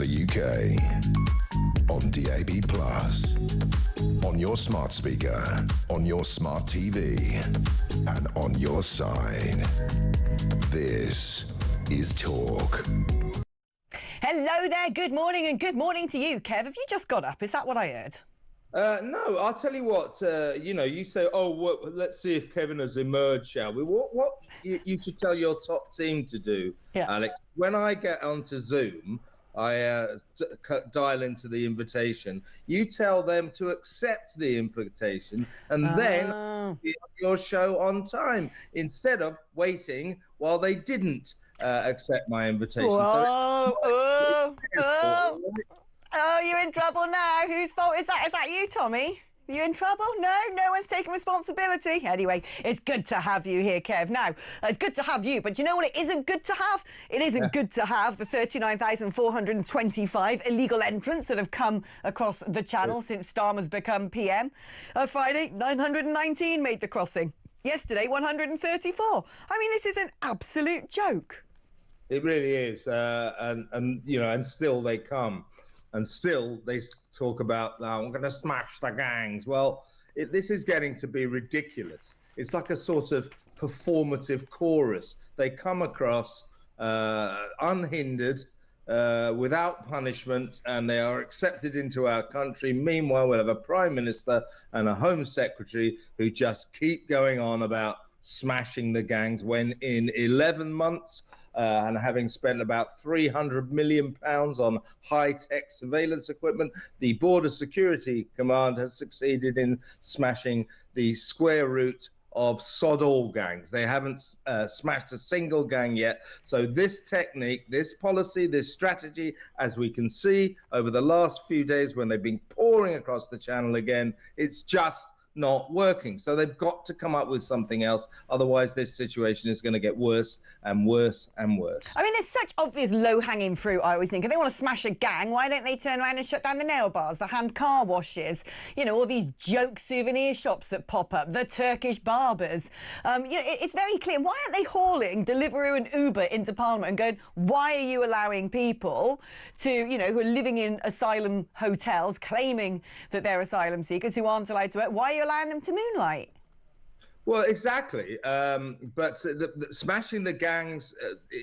the UK. On DAB+, on your smart speaker, on your smart TV, and on your side. This is Talk. Hello there, good morning, and good morning to you, Kev. Have you just got up? Is that what I heard? No, I'll tell you what, you say, let's see if Kevin has emerged, shall we? What you should tell your top team to do, Alex. When I get onto Zoom, I dial into the invitation. You tell them to accept the invitation, and then be on your show on time, instead of waiting while they didn't accept my invitation. Oh, you're in trouble now. Whose fault is that? Is that you, Tommy? Are you in trouble? No one's taking responsibility. Anyway, it's good to have you here, Kev. Now, it's good to have you, but you know what it isn't good to have? It isn't good to have the 39,425 illegal entrants that have come across the channel since Starmer's become PM. Friday, 919 made the crossing. Yesterday, 134. I mean, this is an absolute joke. It really is. And still they come. And still, they talk about, I'm going to smash the gangs. Well, this is getting to be ridiculous. It's like a sort of performative chorus. They come across unhindered, without punishment, and they are accepted into our country. Meanwhile, we'll have a Prime Minister and a Home Secretary who just keep going on about smashing the gangs, when in 11 months... and having spent about £300 million on high-tech surveillance equipment, the Border Security Command has succeeded in smashing the square root of sod all gangs. They haven't smashed a single gang yet. So this technique, this policy, this strategy, as we can see over the last few days when they've been pouring across the channel again, it's just not working. So they've got to come up with something else. Otherwise, this situation is going to get worse and worse and worse. I mean, there's such obvious low-hanging fruit, I always think. If they want to smash a gang, why don't they turn around and shut down the nail bars, the hand car washes, all these joke souvenir shops that pop up, the Turkish barbers. It's very clear. Why aren't they hauling Deliveroo and Uber into Parliament and going, why are you allowing people to, who are living in asylum hotels, claiming that they're asylum seekers, who aren't allowed to work? Why are you allowing them to moonlight? Well, exactly. But smashing the gangs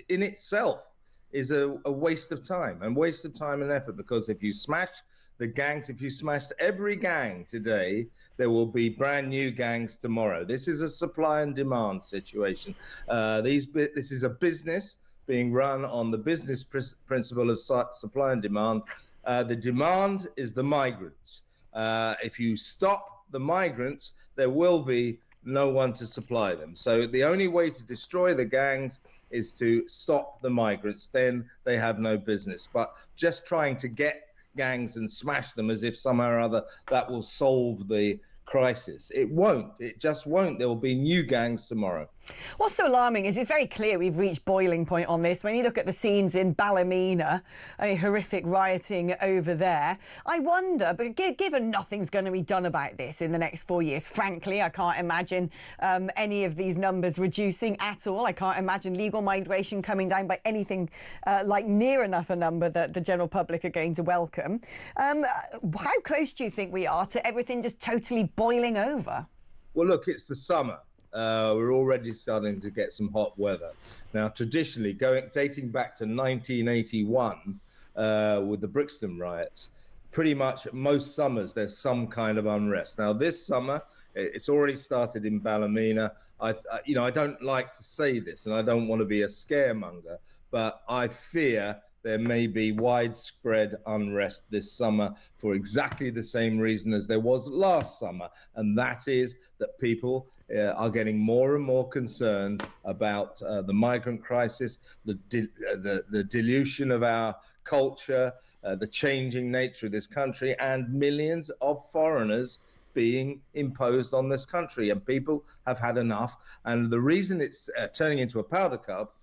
in itself is a waste of time and effort, because if you smash the gangs, if you smashed every gang today, there will be brand new gangs tomorrow. This is a supply and demand situation. This is a business being run on the business principle of supply and demand. The demand is the migrants. If you stop the migrants, there will be no one to supply them. So the only way to destroy the gangs is to stop the migrants. Then they have no business. But just trying to get gangs and smash them as if somehow or other that will solve the crisis. It won't. It just won't. There will be new gangs tomorrow. What's so alarming is it's very clear we've reached boiling point on this. When you look at the scenes in Ballymena, horrific rioting over there, I wonder, but given nothing's going to be done about this in the next 4 years, frankly, I can't imagine any of these numbers reducing at all. I can't imagine legal migration coming down by anything like near enough a number that the general public are going to welcome. How close do you think we are to everything just totally boiling over? Well, look, it's the summer. We're already starting to get some hot weather. Now, traditionally, dating back to 1981 with the Brixton riots, pretty much most summers there's some kind of unrest. Now, this summer, it's already started in Ballymena. I don't like to say this, and I don't want to be a scaremonger, but I fear there may be widespread unrest this summer for exactly the same reason as there was last summer, and that is that people are getting more and more concerned about the migrant crisis, the dilution of our culture, the changing nature of this country, and millions of foreigners being imposed on this country. And people have had enough. And the reason it's turning into a powder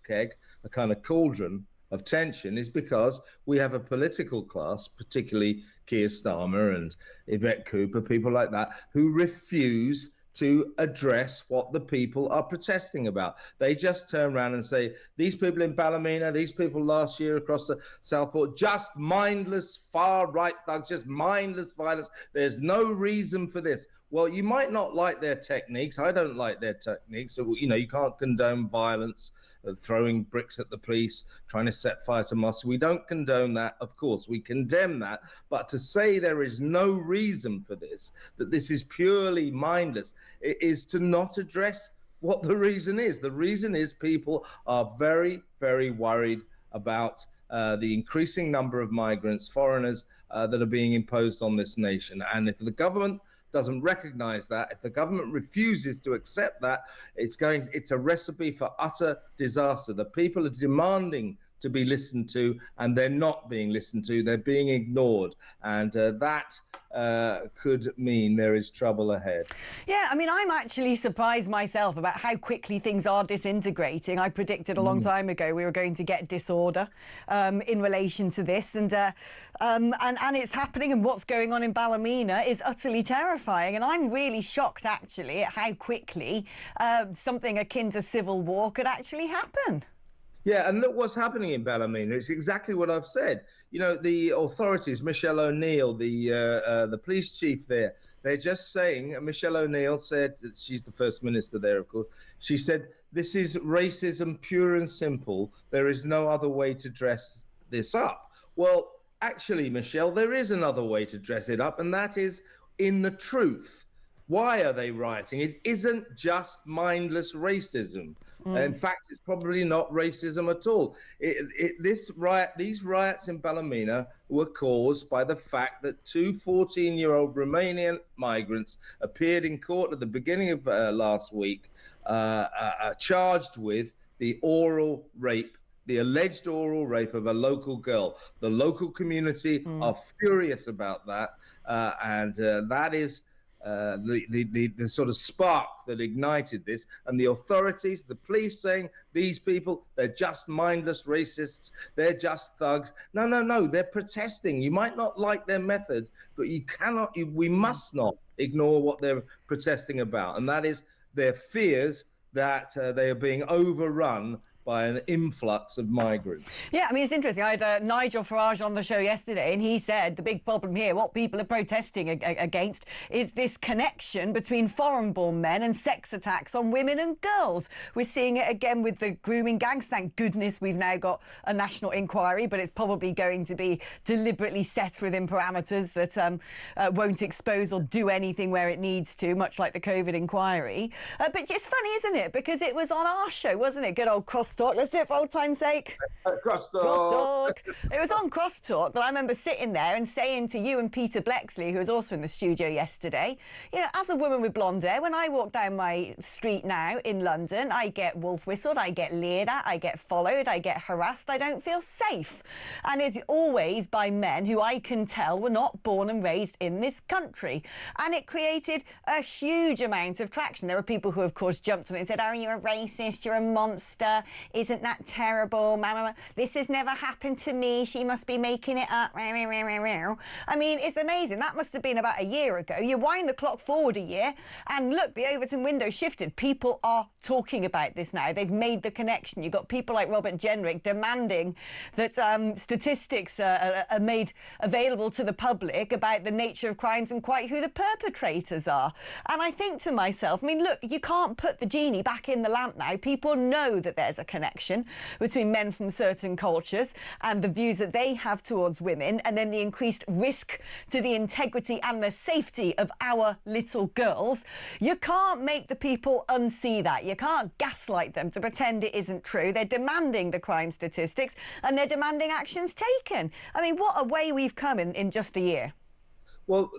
keg, a kind of cauldron of tension, is because we have a political class, particularly Keir Starmer and Yvette Cooper, people like that, who refuse to address what the people are protesting about. They just turn around and say, these people in Ballymena, these people last year across the Southport, just mindless far-right thugs, just mindless violence. There's no reason for this. Well, you might not like their techniques. I don't like their techniques. So, you know, you can't condone violence, throwing bricks at the police, trying to set fire to mosques. We don't condone that, of course. We condemn that. But to say there is no reason for this, that this is purely mindless, it is to not address what the reason is. The reason is people are very, very worried about the increasing number of migrants, foreigners that are being imposed on this nation. And if the government doesn't recognize that, if the government refuses to accept that, it's a recipe for utter disaster. The people are demanding to be listened to, and they're not being listened to. They're being ignored, and that could mean there is trouble ahead. Yeah, I mean, I'm actually surprised myself about how quickly things are disintegrating. I predicted a long time ago we were going to get disorder in relation to this, and it's happening. And what's going on in Ballymena is utterly terrifying. And I'm really shocked, actually, at how quickly something akin to civil war could actually happen. Yeah, and look what's happening in Ballymena. It's exactly what I've said. You know, the authorities, Michelle O'Neill, the police chief there, they're just saying, Michelle O'Neill said, she's the First Minister there, of course, she said, this is racism pure and simple. There is no other way to dress this up. Well, actually, Michelle, there is another way to dress it up, and that is in the truth. Why are they rioting? It isn't just mindless racism. In fact, it's probably not racism at all. These riots in Ballymena were caused by the fact that two 14-year-old Romanian migrants appeared in court at the beginning of last week, charged with the alleged oral rape of a local girl. The local community are furious about that, and that is the sort of spark that ignited this. And the authorities, the police saying, these people, they're just mindless racists, they're just thugs. No, they're protesting. You might not like their method, but we must not ignore what they're protesting about. And that is their fears that they are being overrun by an influx of migrants. Yeah, I mean, it's interesting. I had Nigel Farage on the show yesterday, and he said the big problem here, what people are protesting against, is this connection between foreign-born men and sex attacks on women and girls. We're seeing it again with the grooming gangs. Thank goodness we've now got a national inquiry, but it's probably going to be deliberately set within parameters that won't expose or do anything where it needs to, much like the COVID inquiry. But it's funny, isn't it? Because it was on our show, wasn't it? Good old Crosstalk. Let's do it for old time's sake. Crosstalk. It was on Crosstalk that I remember sitting there and saying to you and Peter Blexley, who was also in the studio yesterday, you know, as a woman with blonde hair, when I walk down my street now in London, I get wolf whistled, I get leered at, I get followed, I get harassed, I don't feel safe. And it's always by men who I can tell were not born and raised in this country. And it created a huge amount of traction. There were people who, of course, jumped on it and said, oh, you're a racist, you're a monster. Isn't that terrible? This has never happened to me. She must be making it up. I mean, it's amazing. That must have been about a year ago. You wind the clock forward a year, and look, the Overton window shifted. People are talking about this now. They've made the connection. You've got people like Robert Jenrick demanding that statistics are made available to the public about the nature of crimes and quite who the perpetrators are. And I think to myself, I mean, look, you can't put the genie back in the lamp now. People know that there's a connection between men from certain cultures and the views that they have towards women, and then the increased risk to the integrity and the safety of our little girls. You can't make the people unsee that. You can't gaslight them to pretend it isn't true. They're demanding the crime statistics, and they're demanding actions taken. I mean, what a way we've come in just a year. Well,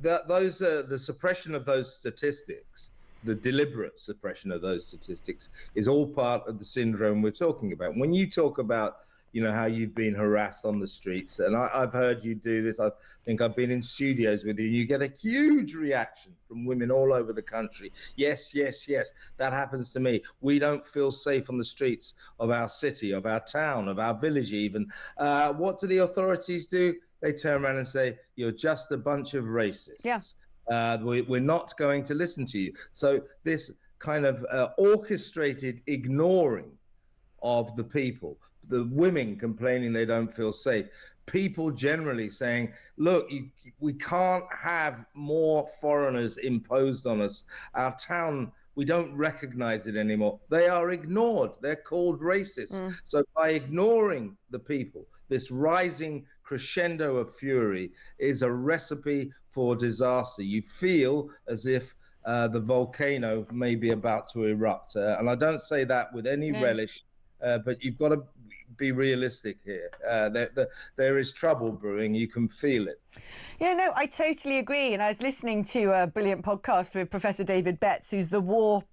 the suppression of those statistics, the deliberate suppression of those statistics, is all part of the syndrome we're talking about. When you talk about, you know, how you've been harassed on the streets, and I've heard you do this. I think I've been in studios with you. You get a huge reaction from women all over the country. Yes, that happens to me. We don't feel safe on the streets of our city, of our town, of our village even. What do the authorities do? They turn around and say, you're just a bunch of racists. Yeah. We're not going to listen to you. So this kind of orchestrated ignoring of the people, the women complaining they don't feel safe, people generally saying, look, we can't have more foreigners imposed on us. Our town, we don't recognize it anymore. They are ignored. They're called racists. So by ignoring the people, this rising crescendo of fury is a recipe for disaster. You feel as if the volcano may be about to erupt. And I don't say that with any relish, but you've got to be realistic here. There is trouble brewing. You can feel it. Yeah, no, I totally agree. And I was listening to a brilliant podcast with Professor David Betts, who's the war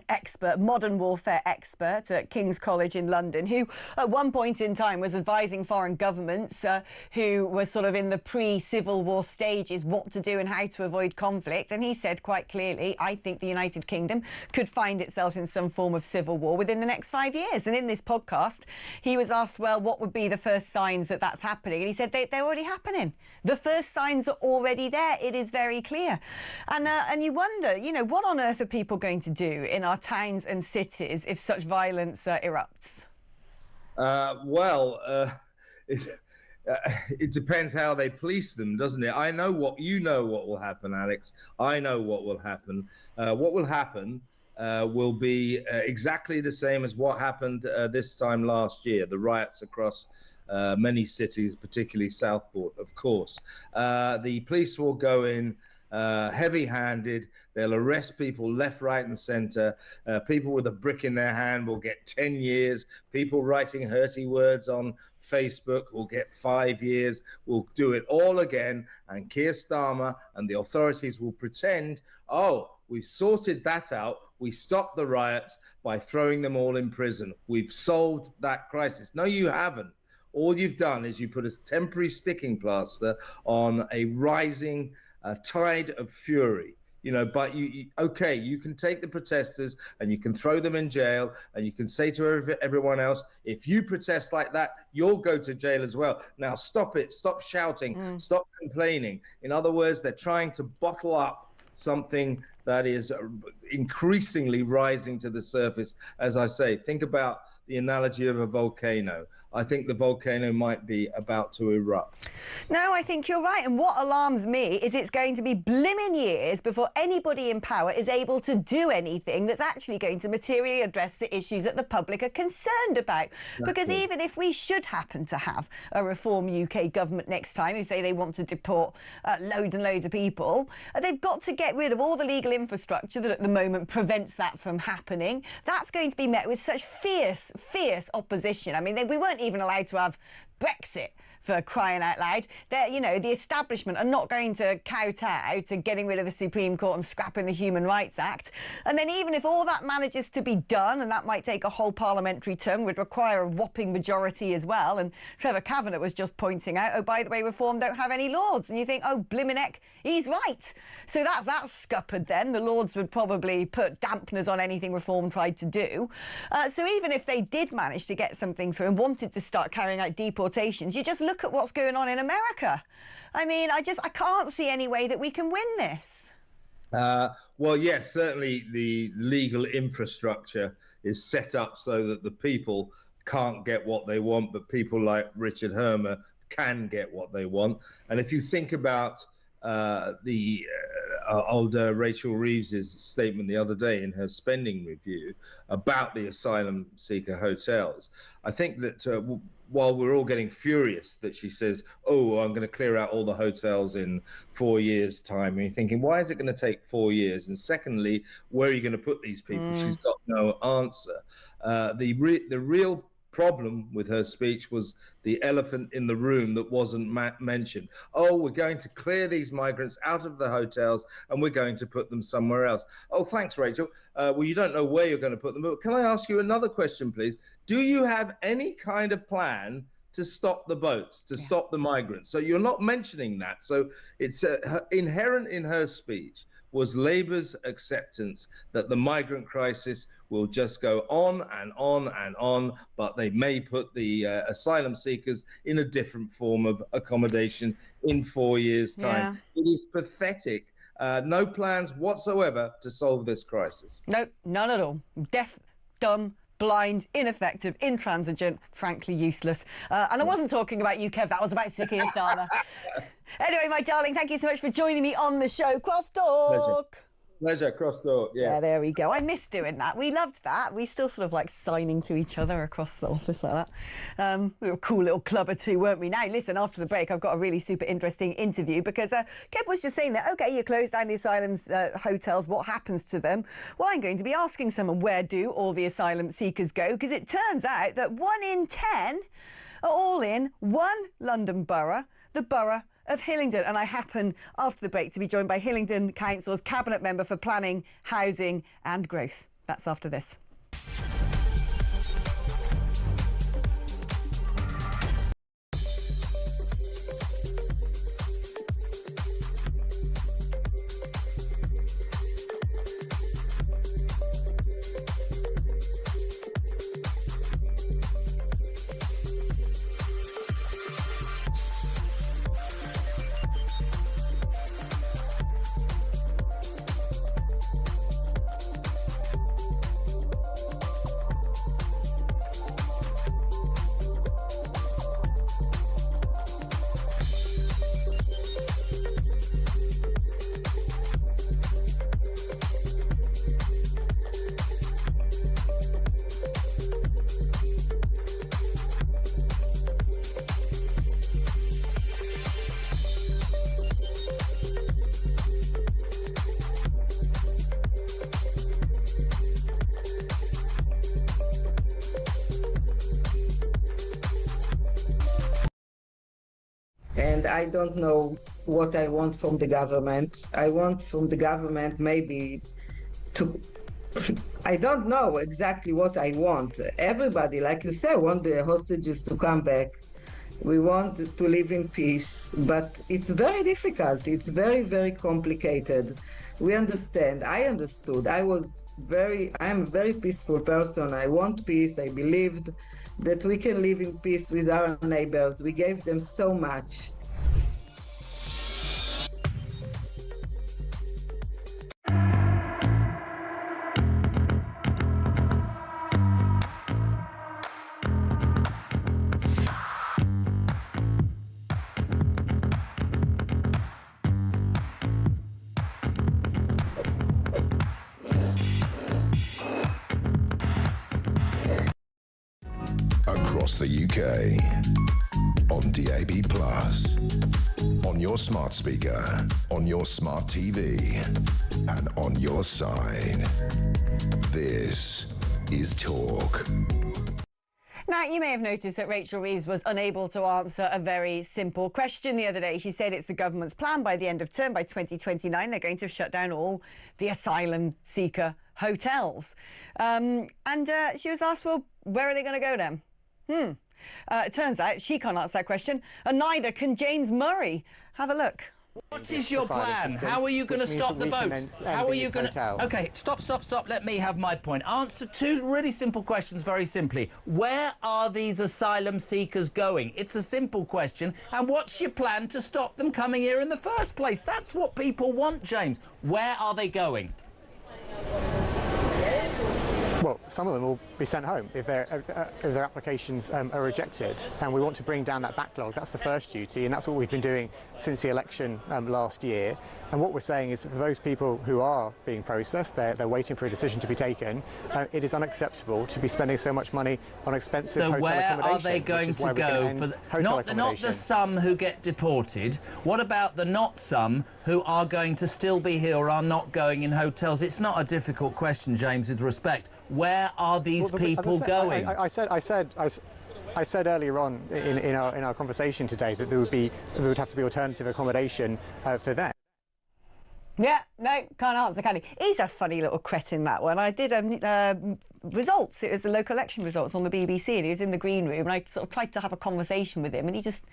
expert, modern warfare expert at King's College in London, who at one point in time was advising foreign governments who were sort of in the pre-Civil War stages what to do and how to avoid conflict. And he said quite clearly, I think the United Kingdom could find itself in some form of civil war within the next 5 years. And in this podcast, he was asked, well, what would be the first signs that that's happening? And he said they're already happening. The first signs are already there. It is very clear. And you wonder, you know, what on earth are people going to do in our towns and cities if such violence erupts? It depends how they police them, doesn't it? I know what will happen, Alex. I know what will happen. What will happen will be exactly the same as what happened this time last year, the riots across many cities, particularly Southport, of course. The police will go in heavy-handed. They'll arrest people left, right, and centre. People with a brick in their hand will get 10 years. People writing hurty words on Facebook will get 5 years. We'll do it all again. And Keir Starmer and the authorities will pretend, oh, we've sorted that out. We stopped the riots by throwing them all in prison. We've solved that crisis. No, you haven't. All you've done is you put a temporary sticking plaster on a rising tide of fury. You know, but you can take the protesters and you can throw them in jail and you can say to everyone else, if you protest like that, you'll go to jail as well. Now, stop it. Stop shouting. Stop complaining. In other words, they're trying to bottle up something that is increasingly rising to the surface. As I say, think about the analogy of a volcano. I think the volcano might be about to erupt. No, I think you're right. And what alarms me is it's going to be blimmin' years before anybody in power is able to do anything that's actually going to materially address the issues that the public are concerned about. Exactly. Because even if we should happen to have a Reform UK government next time who say they want to deport loads and loads of people, they've got to get rid of all the legal infrastructure that at the moment prevents that from happening. That's going to be met with such fierce opposition. I mean, we weren't even allowed to have Brexit, for crying out loud. You know, the establishment are not going to kowtow to getting rid of the Supreme Court and scrapping the Human Rights Act. And then even if all that manages to be done, and that might take a whole parliamentary term, would require a whopping majority as well. And Trevor Kavanagh was just pointing out, oh, by the way, Reform don't have any Lords. And you think, oh, blimmin' heck, he's right. So that's scuppered then. The Lords would probably put dampeners on anything Reform tried to do. So even if they did manage to get something through and wanted to start carrying out deportations, you just look at what's going on in America. I mean, I can't see any way that we can win this. Well, yes, certainly the legal infrastructure is set up so that the people can't get what they want, but people like Richard Hermer can get what they want. And if you think about the older Rachel Reeves's statement the other day in her spending review about the asylum seeker hotels, I think that while we're all getting furious that she says, oh, I'm going to clear out all the hotels in 4 years' time, and you're thinking, why is it going to take 4 years? And secondly, where are you going to put these people? She's got no answer. The real problem with her speech was the elephant in the room that wasn't mentioned. Oh, we're going to clear these migrants out of the hotels and we're going to put them somewhere else. Oh, thanks, Rachel. Well, you don't know where you're going to put them, but can I ask you another question, please? Do you have any kind of plan to stop the boats, to stop the migrants? So you're not mentioning that. So it's inherent in her speech was Labour's acceptance that the migrant crisis will just go on and on and on, but they may put the asylum seekers in a different form of accommodation in 4 years' time. Yeah. It is pathetic. No plans whatsoever to solve this crisis. No, none at all. Deaf, dumb, blind, ineffective, intransigent, frankly useless. And I wasn't talking about you, Kev. That was about Sir Keir Starmer. Anyway, my darling, thank you so much for joining me on the show. Crosstalk. Pleasure, crosstalk, yes. Yeah, there we go. I miss doing that. We loved that. We still sort of like signing to each other across the office like that. We were a cool little club or two, weren't we? Now, listen, after the break, I've got a really super interesting interview because Kev was just saying that, OK, you close down the asylum's hotels. What happens to them? Well, I'm going to be asking someone, where do all the asylum seekers go? Because it turns out that 1 in 10 are all in one London borough, the borough of Hillingdon. And I happen, after the break, to be joined by Hillingdon Council's Cabinet Member for Planning, Housing and Growth. That's after this. And I don't know what I want from the government. I want from the government maybe to... I don't know exactly what I want. Everybody, like you said, want the hostages to come back. We want to live in peace, but it's very difficult. It's very, very complicated. We understand. I understood. I'm a very peaceful person. I want peace. I believed that we can live in peace with our neighbors. We gave them so much. Across the UK, on DAB+, on your smart speaker, on your smart TV, and on your side. This is Talk. Now, you may have noticed that Rachel Reeves was unable to answer a very simple question the other day. She said it's the government's plan by the end of term, by 2029, they're going to shut down all the asylum seeker hotels. She was asked, well, where are they going to go then? It turns out she can't answer that question, and neither can James Murray. Have a look. What is your plan? How are you going to stop the boats? How are you going to... OK, stop. Let me have my point. Answer two really simple questions very simply. Where are these asylum seekers going? It's a simple question. And what's your plan to stop them coming here in the first place? That's what people want, James. Where are they going? Well, some of them will be sent home if their applications are rejected, and we want to bring down that backlog. That's the first duty, and that's what we've been doing since the election last year. And what we're saying is, for those people who are being processed, they're waiting for a decision to be taken. It is unacceptable to be spending so much money on expensive hotel accommodation. So where are they going to go? For not the some who get deported. What about the not some who are going to still be here or are not going in hotels? It's not a difficult question, James, with respect. Where are these people going? I said earlier on in our conversation today that there would have to be alternative accommodation for them. Yeah, no, can't answer, can he? He's a funny little cretin, that one. I did results. It was the local election results on the BBC, and he was in the green room, and I sort of tried to have a conversation with him, and he just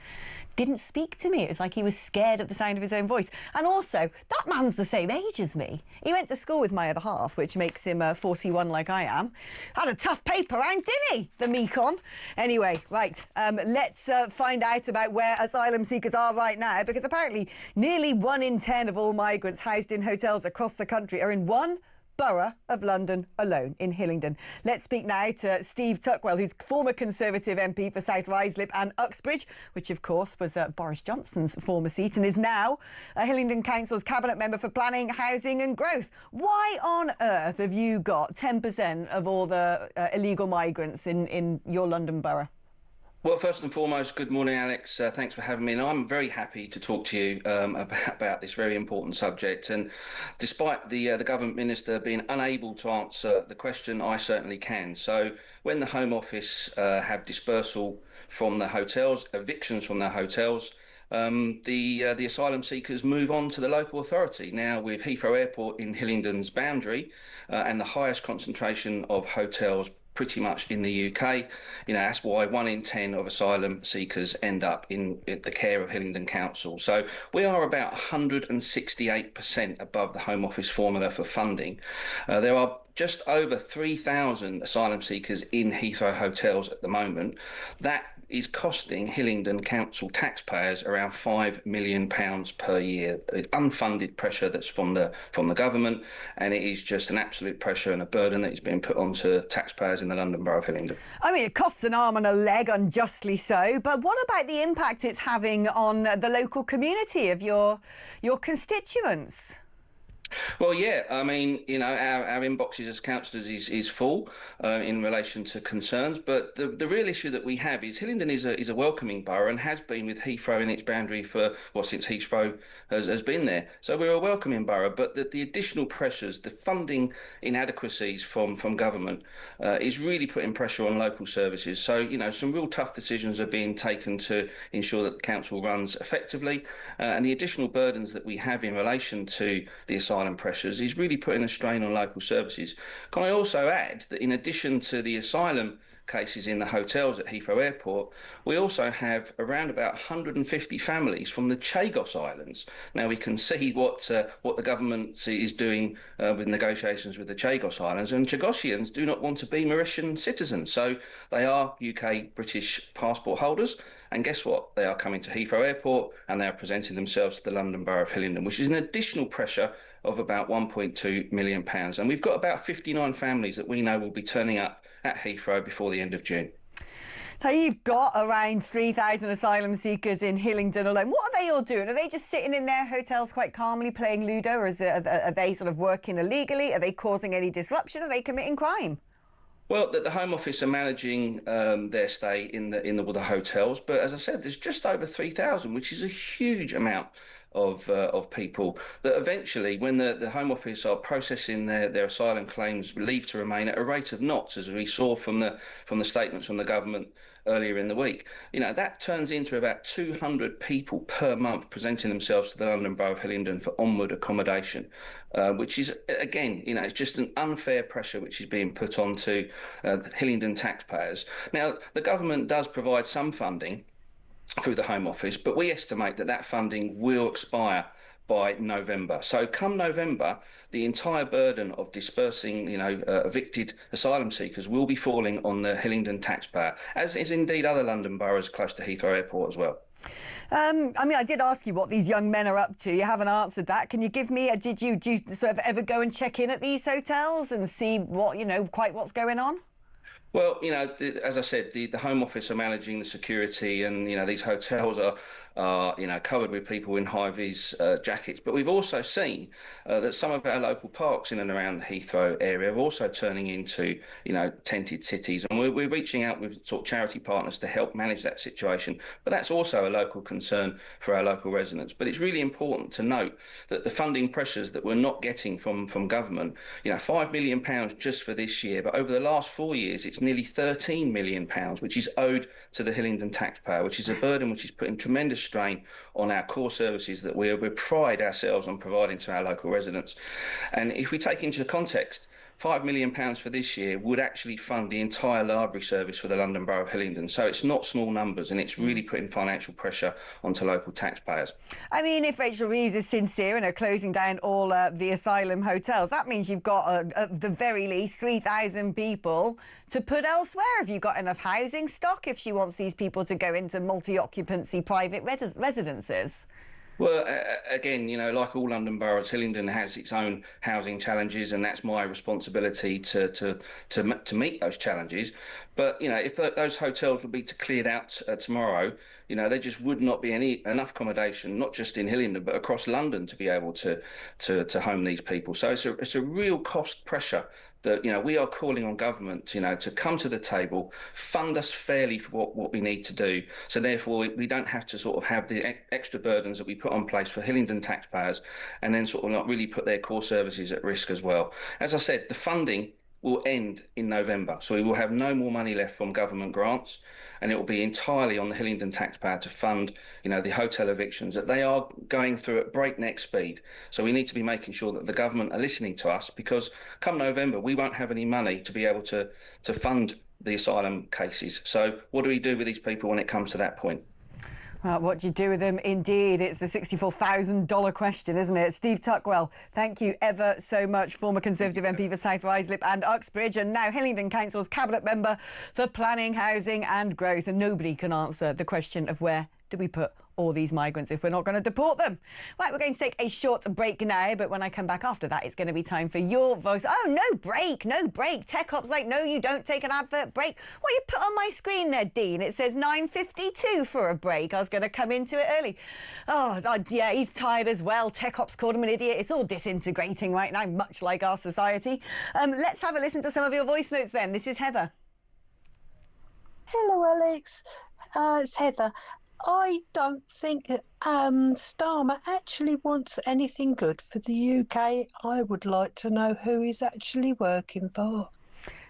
didn't speak to me. It was like he was scared of the sound of his own voice. And also, that man's the same age as me. He went to school with my other half, which makes him 41 like I am. Had a tough paper round, didn't he, the Mekon? Anyway, right, let's find out about where asylum seekers are right now, because apparently nearly 1 in 10 of all migrants housed in hotels across the country are in one borough of London alone, in Hillingdon. Let's speak now to Steve Tuckwell, who's former Conservative MP for South Ruislip and Uxbridge, which of course was Boris Johnson's former seat, and is now Hillingdon Council's Cabinet Member for Planning, Housing and Growth. Why on earth have you got 10% of all the illegal migrants in your London borough? Well, first and foremost, good morning, Alex. Thanks for having me. And I'm very happy to talk to you about this very important subject. And despite the government minister being unable to answer the question, I certainly can. So when the Home Office have dispersal from the hotels, evictions from their hotels, the asylum seekers move on to the local authority. Now, with Heathrow Airport in Hillingdon's boundary and the highest concentration of hotels pretty much in the UK, that's why 1 in 10 of asylum seekers end up in the care of Hillingdon Council. So we are about 168% above the Home Office formula for funding. There are just over 3,000 asylum seekers in Heathrow hotels at the moment. That is costing Hillingdon Council taxpayers around £5 million per year. Unfunded pressure that's from the government, and it is just an absolute pressure and a burden that is being put onto taxpayers in the London Borough of Hillingdon. I mean, it costs an arm and a leg, unjustly so, but what about the impact it's having on the local community of your constituents? Well, yeah, I mean, our inboxes as councillors is full in relation to concerns, but the real issue that we have is Hillingdon is a welcoming borough and has been with Heathrow in its boundary since Heathrow has been there. So we're a welcoming borough, but the additional pressures, the funding inadequacies from government is really putting pressure on local services. So, some real tough decisions are being taken to ensure that the council runs effectively, and the additional burdens that we have in relation to the asylum pressures is really putting a strain on local services. Can I also add that in addition to the asylum cases in the hotels at Heathrow Airport, we also have around about 150 families from the Chagos Islands. Now we can see what the government is doing with negotiations with the Chagos Islands, and Chagosians do not want to be Mauritian citizens, so they are UK British passport holders. And guess what? They are coming to Heathrow Airport and they are presenting themselves to the London Borough of Hillingdon, which is an additional pressure of about £1.2 million. And we've got about 59 families that we know will be turning up at Heathrow before the end of June. Now, you've got around 3,000 asylum seekers in Hillingdon alone. What are they all doing? Are they just sitting in their hotels quite calmly playing Ludo, or are they sort of working illegally? Are they causing any disruption? Are they committing crime? Well, the Home Office are managing their stay in the hotels, but as I said, there's just over 3,000, which is a huge amount of people that eventually, when the Home Office are processing their asylum claims, leave to remain at a rate of knots, as we saw from the statements from the government earlier in the week. That turns into about 200 people per month presenting themselves to the London Borough of Hillingdon for onward accommodation, which is, again, it's just an unfair pressure which is being put onto Hillingdon taxpayers. Now, the government does provide some funding through the Home Office, but we estimate that funding will expire by November. So come November, the entire burden of dispersing, evicted asylum seekers will be falling on the Hillingdon taxpayer, as is indeed other London boroughs close to Heathrow Airport as well. I did ask you what these young men are up to. You haven't answered that. Can you give me do you sort of ever go and check in at these hotels and see what, quite what's going on? Well, as I said, the Home Office are managing the security, and these hotels are covered with people in high-vis jackets. But we've also seen that some of our local parks in and around the Heathrow area are also turning into tented cities, and we're reaching out with sort of charity partners to help manage that situation. But that's also a local concern for our local residents. But it's really important to note that the funding pressures that we're not getting from government, £5 million just for this year, but over the last 4 years it's nearly £13 million, which is owed to the Hillingdon taxpayer, which is a burden which is putting tremendous strain on our core services that we pride ourselves on providing to our local residents. And if we take into context, £5 million for this year would actually fund the entire library service for the London Borough of Hillingdon. So it's not small numbers, and it's really putting financial pressure onto local taxpayers. I mean, if Rachel Reeves is sincere and are closing down all the Asylum hotels, that means you've got, at the very least, 3,000 people to put elsewhere. Have you got enough housing stock if she wants these people to go into multi-occupancy private residences? Well, again, you know, like all London boroughs, Hillingdon has its own housing challenges, and that's my responsibility to meet those challenges. But, you know, if those hotels would be cleared out tomorrow, you know, there just would not be enough accommodation, not just in Hillingdon, but across London to be able to home these people. So it's a real cost pressure that, you know, we are calling on government, you know, to come to the table, fund us fairly for what we need to do. So therefore, we don't have to sort of have the extra burdens that we put on place for Hillingdon taxpayers, and then sort of not really put their core services at risk as well. As I said, the funding will end in November, so we will have no more money left from government grants, and it will be entirely on the Hillingdon taxpayer to fund, you know, the hotel evictions that they are going through at breakneck speed. So we need to be making sure that the government are listening to us, because come November we won't have any money to be able to fund the asylum cases. So what do we do with these people when it comes to that point? What do you do with them? Indeed, it's the $64,000 question, isn't it? Steve Tuckwell, thank you ever so much. Former Conservative MP for South Ruislip and Uxbridge, and now Hillingdon Council's Cabinet Member for Planning, Housing and Growth. And nobody can answer the question of where do we put all these migrants if we're not going to deport them. Right, we're going to take a short break now, but when I come back after that, it's going to be time for your voice. Oh, no break, no break. Tech Op's like, no, you don't take an advert break. What you put on my screen there, Dean? It says 9:52 for a break. I was going to come into it early. Oh, yeah, he's tired as well. Tech Op's called him an idiot. It's all disintegrating right now, much like our society. Let's have a listen to some of your voice notes then. This is Heather. Hello, Alex. It's Heather. I don't think Starmer actually wants anything good for the UK. I would like to know who he's actually working for.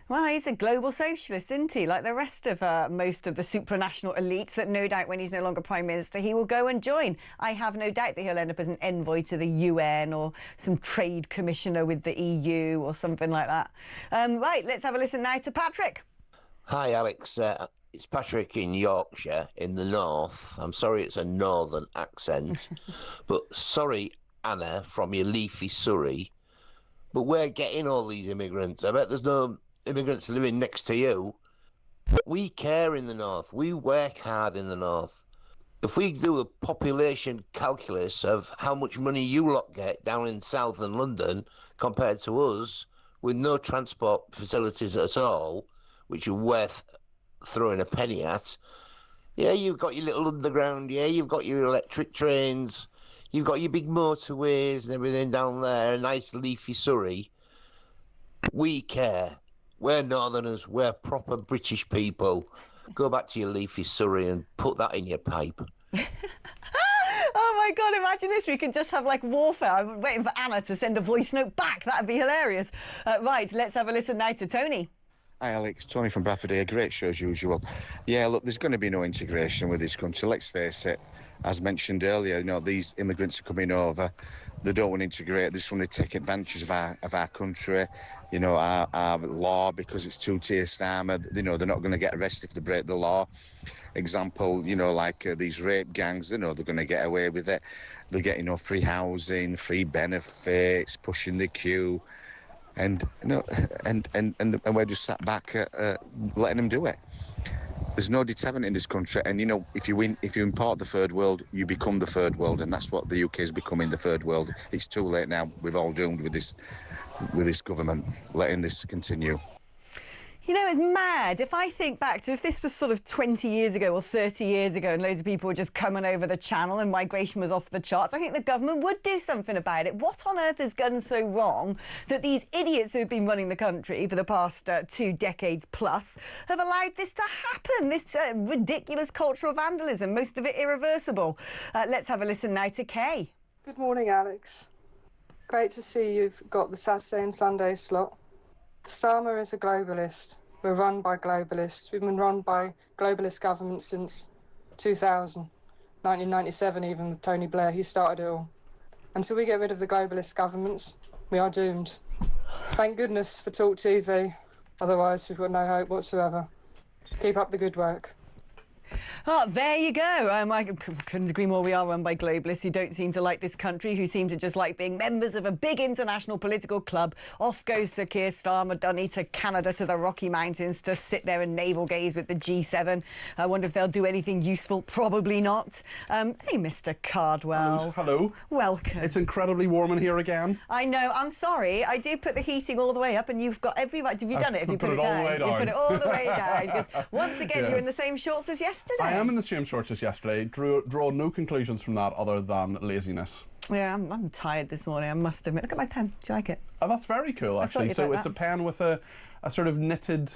Well, he's a global socialist, isn't he? Like the rest of most of the supranational elites that no doubt when he's no longer Prime Minister, he will go and join. I have no doubt that he'll end up as an envoy to the UN or some trade commissioner with the EU or something like that. Right, let's have a listen now to Patrick. Hi, Alex. It's Patrick in Yorkshire, in the north. I'm sorry it's a northern accent. But sorry, Anna, from your leafy Surrey. But we're getting all these immigrants. I bet there's no immigrants living next to you. We care in the north. We work hard in the north. If we do a population calculus of how much money you lot get down in southern London compared to us, with no transport facilities at all, which are worth throwing a penny at. Yeah, you've got your little underground, yeah, you've got your electric trains, you've got your big motorways and everything down there, a nice leafy Surrey. We care. We're northerners, we're proper British people. Go back to your leafy Surrey and put that in your pipe. Oh my God, imagine this. We could just have like warfare. I'm waiting for Anna to send a voice note back. That'd be hilarious. Right, let's have a listen now to Tony. Hi Alex, Tony from Bradford here. Great show as usual. Yeah, look, there's going to be no integration with this country. Let's face it, as mentioned earlier, you know, these immigrants are coming over. They don't want to integrate. They just want to take advantage of our country, you know, our law, because it's two-tier Starmer. You know, they're not going to get arrested if they break the law. Example, you know, like these rape gangs, you know, they're going to get away with it. They're getting, you know, free housing, free benefits, pushing the queue. And you know, and we're just sat back letting them do it. There's no deterrent in this country, and you know, if you import the third world, you become the third world, and that's what the UK is becoming, the third world. It's too late now. We've all doomed with this government letting this continue. You know, it's mad. If I think back to if this was sort of 20 years ago or 30 years ago and loads of people were just coming over the channel and migration was off the charts, I think the government would do something about it. What on earth has gone so wrong that these idiots who have been running the country for the past 2 decades plus have allowed this to happen? This ridiculous cultural vandalism, most of it irreversible. Let's have a listen now to Kay. Good morning, Alex. Great to see you've got the Saturday and Sunday slot. Starmer is a globalist. We're run by globalists. We've been run by globalist governments since 2000, 1997 even, with Tony Blair. He started it all. Until we get rid of the globalist governments, we are doomed. Thank goodness for talkTV. Otherwise, we've got no hope whatsoever. Keep up the good work. Oh, there you go. I couldn't agree more. We are run by globalists who don't seem to like this country, who seem to just like being members of a big international political club. Off goes Sir Keir Starmer Dunny to Canada, to the Rocky Mountains, to sit there and navel gaze with the G7. I wonder if they'll do anything useful. Probably not. Hey, Mr. Cardwell. Hello. Welcome. It's incredibly warm in here again. I know. I'm sorry. I did put the heating all the way up, and you've got every right. Have you done it? Have you put it all the way down? You put it all the way down. Because once again, you're in the same shorts as yesterday. I am in the same shorts as yesterday. Draw no conclusions from that other than laziness. Yeah, I'm tired this morning, I must admit. Look at my pen. Do you like it? Oh, that's very cool, actually. So it's a pen with a sort of knitted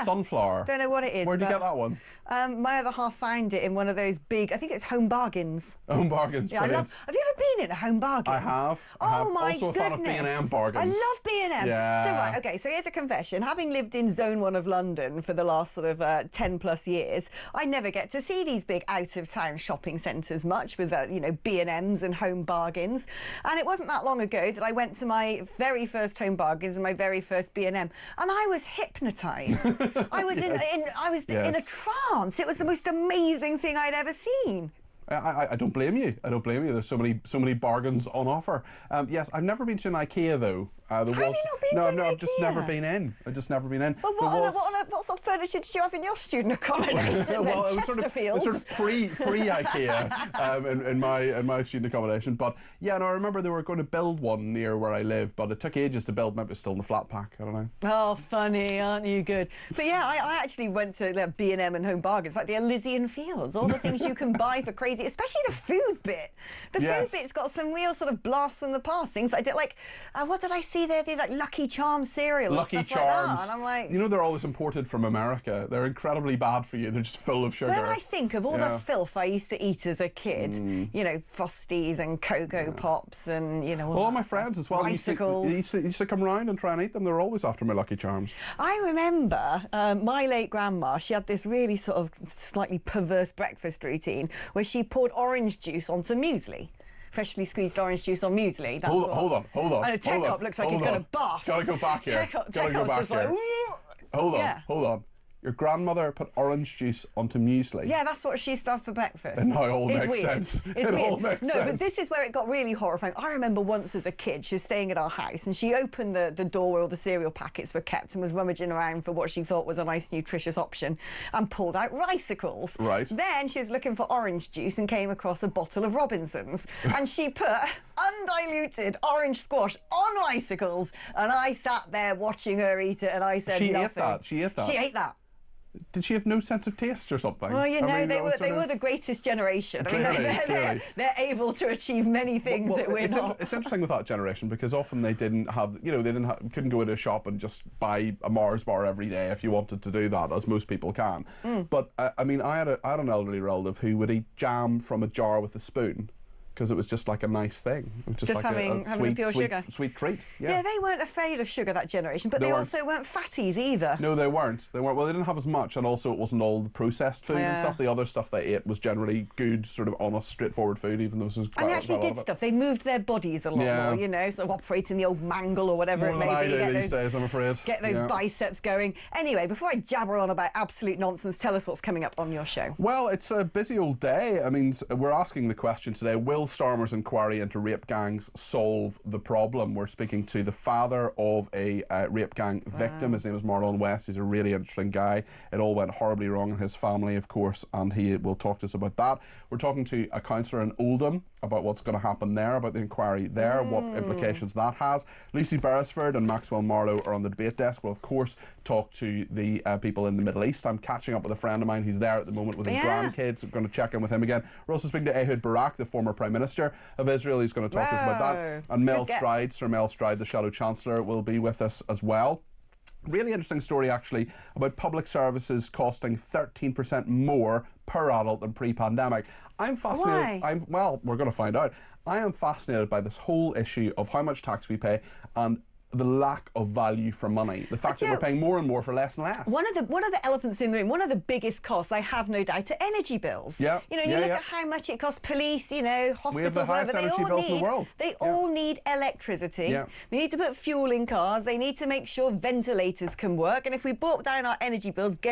sunflower. Don't know what it is. Where'd you get that one? My other half found it in one of those big, I think it's Home Bargains. Home Bargains, yeah, brilliant. Have you ever been in a Home Bargains? I have. Oh my also goodness. a fan of B&M Bargains. I love B&M. Yeah. So right, okay, so here's a confession. Having lived in Zone 1 of London for the last sort of 10 plus years, I never get to see these big out-of-town shopping centres much with, B&Ms and Home Bargains. And it wasn't that long ago that I went to my very first Home Bargains and my very first B&M, and I was hypnotised. I was in a trance. It was the most amazing thing I'd ever seen. I don't blame you. I don't blame you. There's so many bargains on offer. Yes, I've never been to an IKEA though. Have you not been to an I've IKEA? just never been in. I've just never been in. Well, what sort of furniture did you have in your student accommodation? Well, it was sort of pre IKEA in my student accommodation. But yeah, no, I remember they were going to build one near where I live, but it took ages to build. Maybe it was still in the flat pack. I don't know. Oh, funny, aren't you good? But yeah, I actually went to B&M and Home Bargains, like the Elysian Fields, all the things you can buy for crazy, especially the food bit. The food bit's got some real sort of blasts from the past. Things I did, like, what did I see there? They like Lucky Charms cereal. Lucky Charms. Like that. And I'm like, you know, they're always imported from America. They're incredibly bad for you. They're just full of sugar. When I think of all the filth I used to eat as a kid, you know, Frosties and Cocoa Pops and, you know, all my friends as well. Icicles. Used to come round and try and eat them. They're always after my Lucky Charms. I remember my late grandma, she had this really sort of slightly perverse breakfast routine where she poured orange juice onto muesli. Freshly squeezed orange juice on muesli. That's hold on. I know Tech-Up looks like he's going to bath. Gotta go back here. Tech-Up's just like, hold on. Your grandmother put orange juice onto muesli. Yeah, that's what she used to have for breakfast. And now it all makes weird. sense. It's weird. All makes sense. No, but this is where it got really horrifying. I remember once as a kid, she was staying at our house and she opened the door where all the cereal packets were kept and was rummaging around for what she thought was a nice, nutritious option and pulled out Ricicles. Right. Then she was looking for orange juice and came across a bottle of Robinson's and she put undiluted orange squash on Ricicles and I sat there watching her eat it and I said She nothing. ate that? She ate that? Did she have no sense of taste or something? Well, you know, they were the greatest generation. Clearly. They're able to achieve many things that we're not. It's interesting with that generation because often they didn't have, couldn't go into a shop and just buy a Mars bar every day if you wanted to do that, as most people can. But I mean, I had an elderly relative who would eat jam from a jar with a spoon. Because it was just like a nice thing. It was just like having a sweet treat. Yeah, they weren't afraid of sugar, that generation, but they also weren't fatties either. No, they weren't. Well, they didn't have as much, and also it wasn't all the processed food and stuff. The other stuff they ate was generally good, sort of honest, straightforward food, even though this was quite and they actually did stuff. They moved their bodies a lot more, you know, sort of operating the old mangle or whatever it may be. More than I do these days, I'm afraid. Get those biceps going. Anyway, before I jabber on about absolute nonsense, tell us what's coming up on your show. Well, it's a busy old day. I mean, we're asking the question today, will Starmer's inquiry into rape gangs solve the problem? We're speaking to the father of a rape gang victim. His name is Marlon West. He's a really interesting guy. It all went horribly wrong in his family, of course, and he will talk to us about that. We're talking to a counsellor in Oldham about what's going to happen there, about the inquiry there, what implications that has. Lucy Beresford and Maxwell Marlowe are on the debate desk. We'll, of course, talk to the people in the Middle East. I'm catching up with a friend of mine who's there at the moment with his grandkids. I'm going to check in with him again. We're also speaking to Ehud Barak, the former Prime Minister of Israel. He's going to talk to us about that. And Mel Stride, Sir Mel Stride, the Shadow Chancellor, will be with us as well. Really interesting story, actually, about public services costing 13% more per adult than pre-pandemic. I'm fascinated. Why? Well, we're going to find out. I am fascinated by this whole issue of how much tax we pay and the lack of value for money. The fact that we're paying more and more for less and less. One of the elephants in the room, one of the biggest costs, I have no doubt, are energy bills. Yeah. You know, you look at how much it costs police, you know, hospitals, we have the highest energy bills in the world. They all need electricity. Yeah. They need to put fuel in cars. They need to make sure ventilators can work. And if we brought down our energy bills,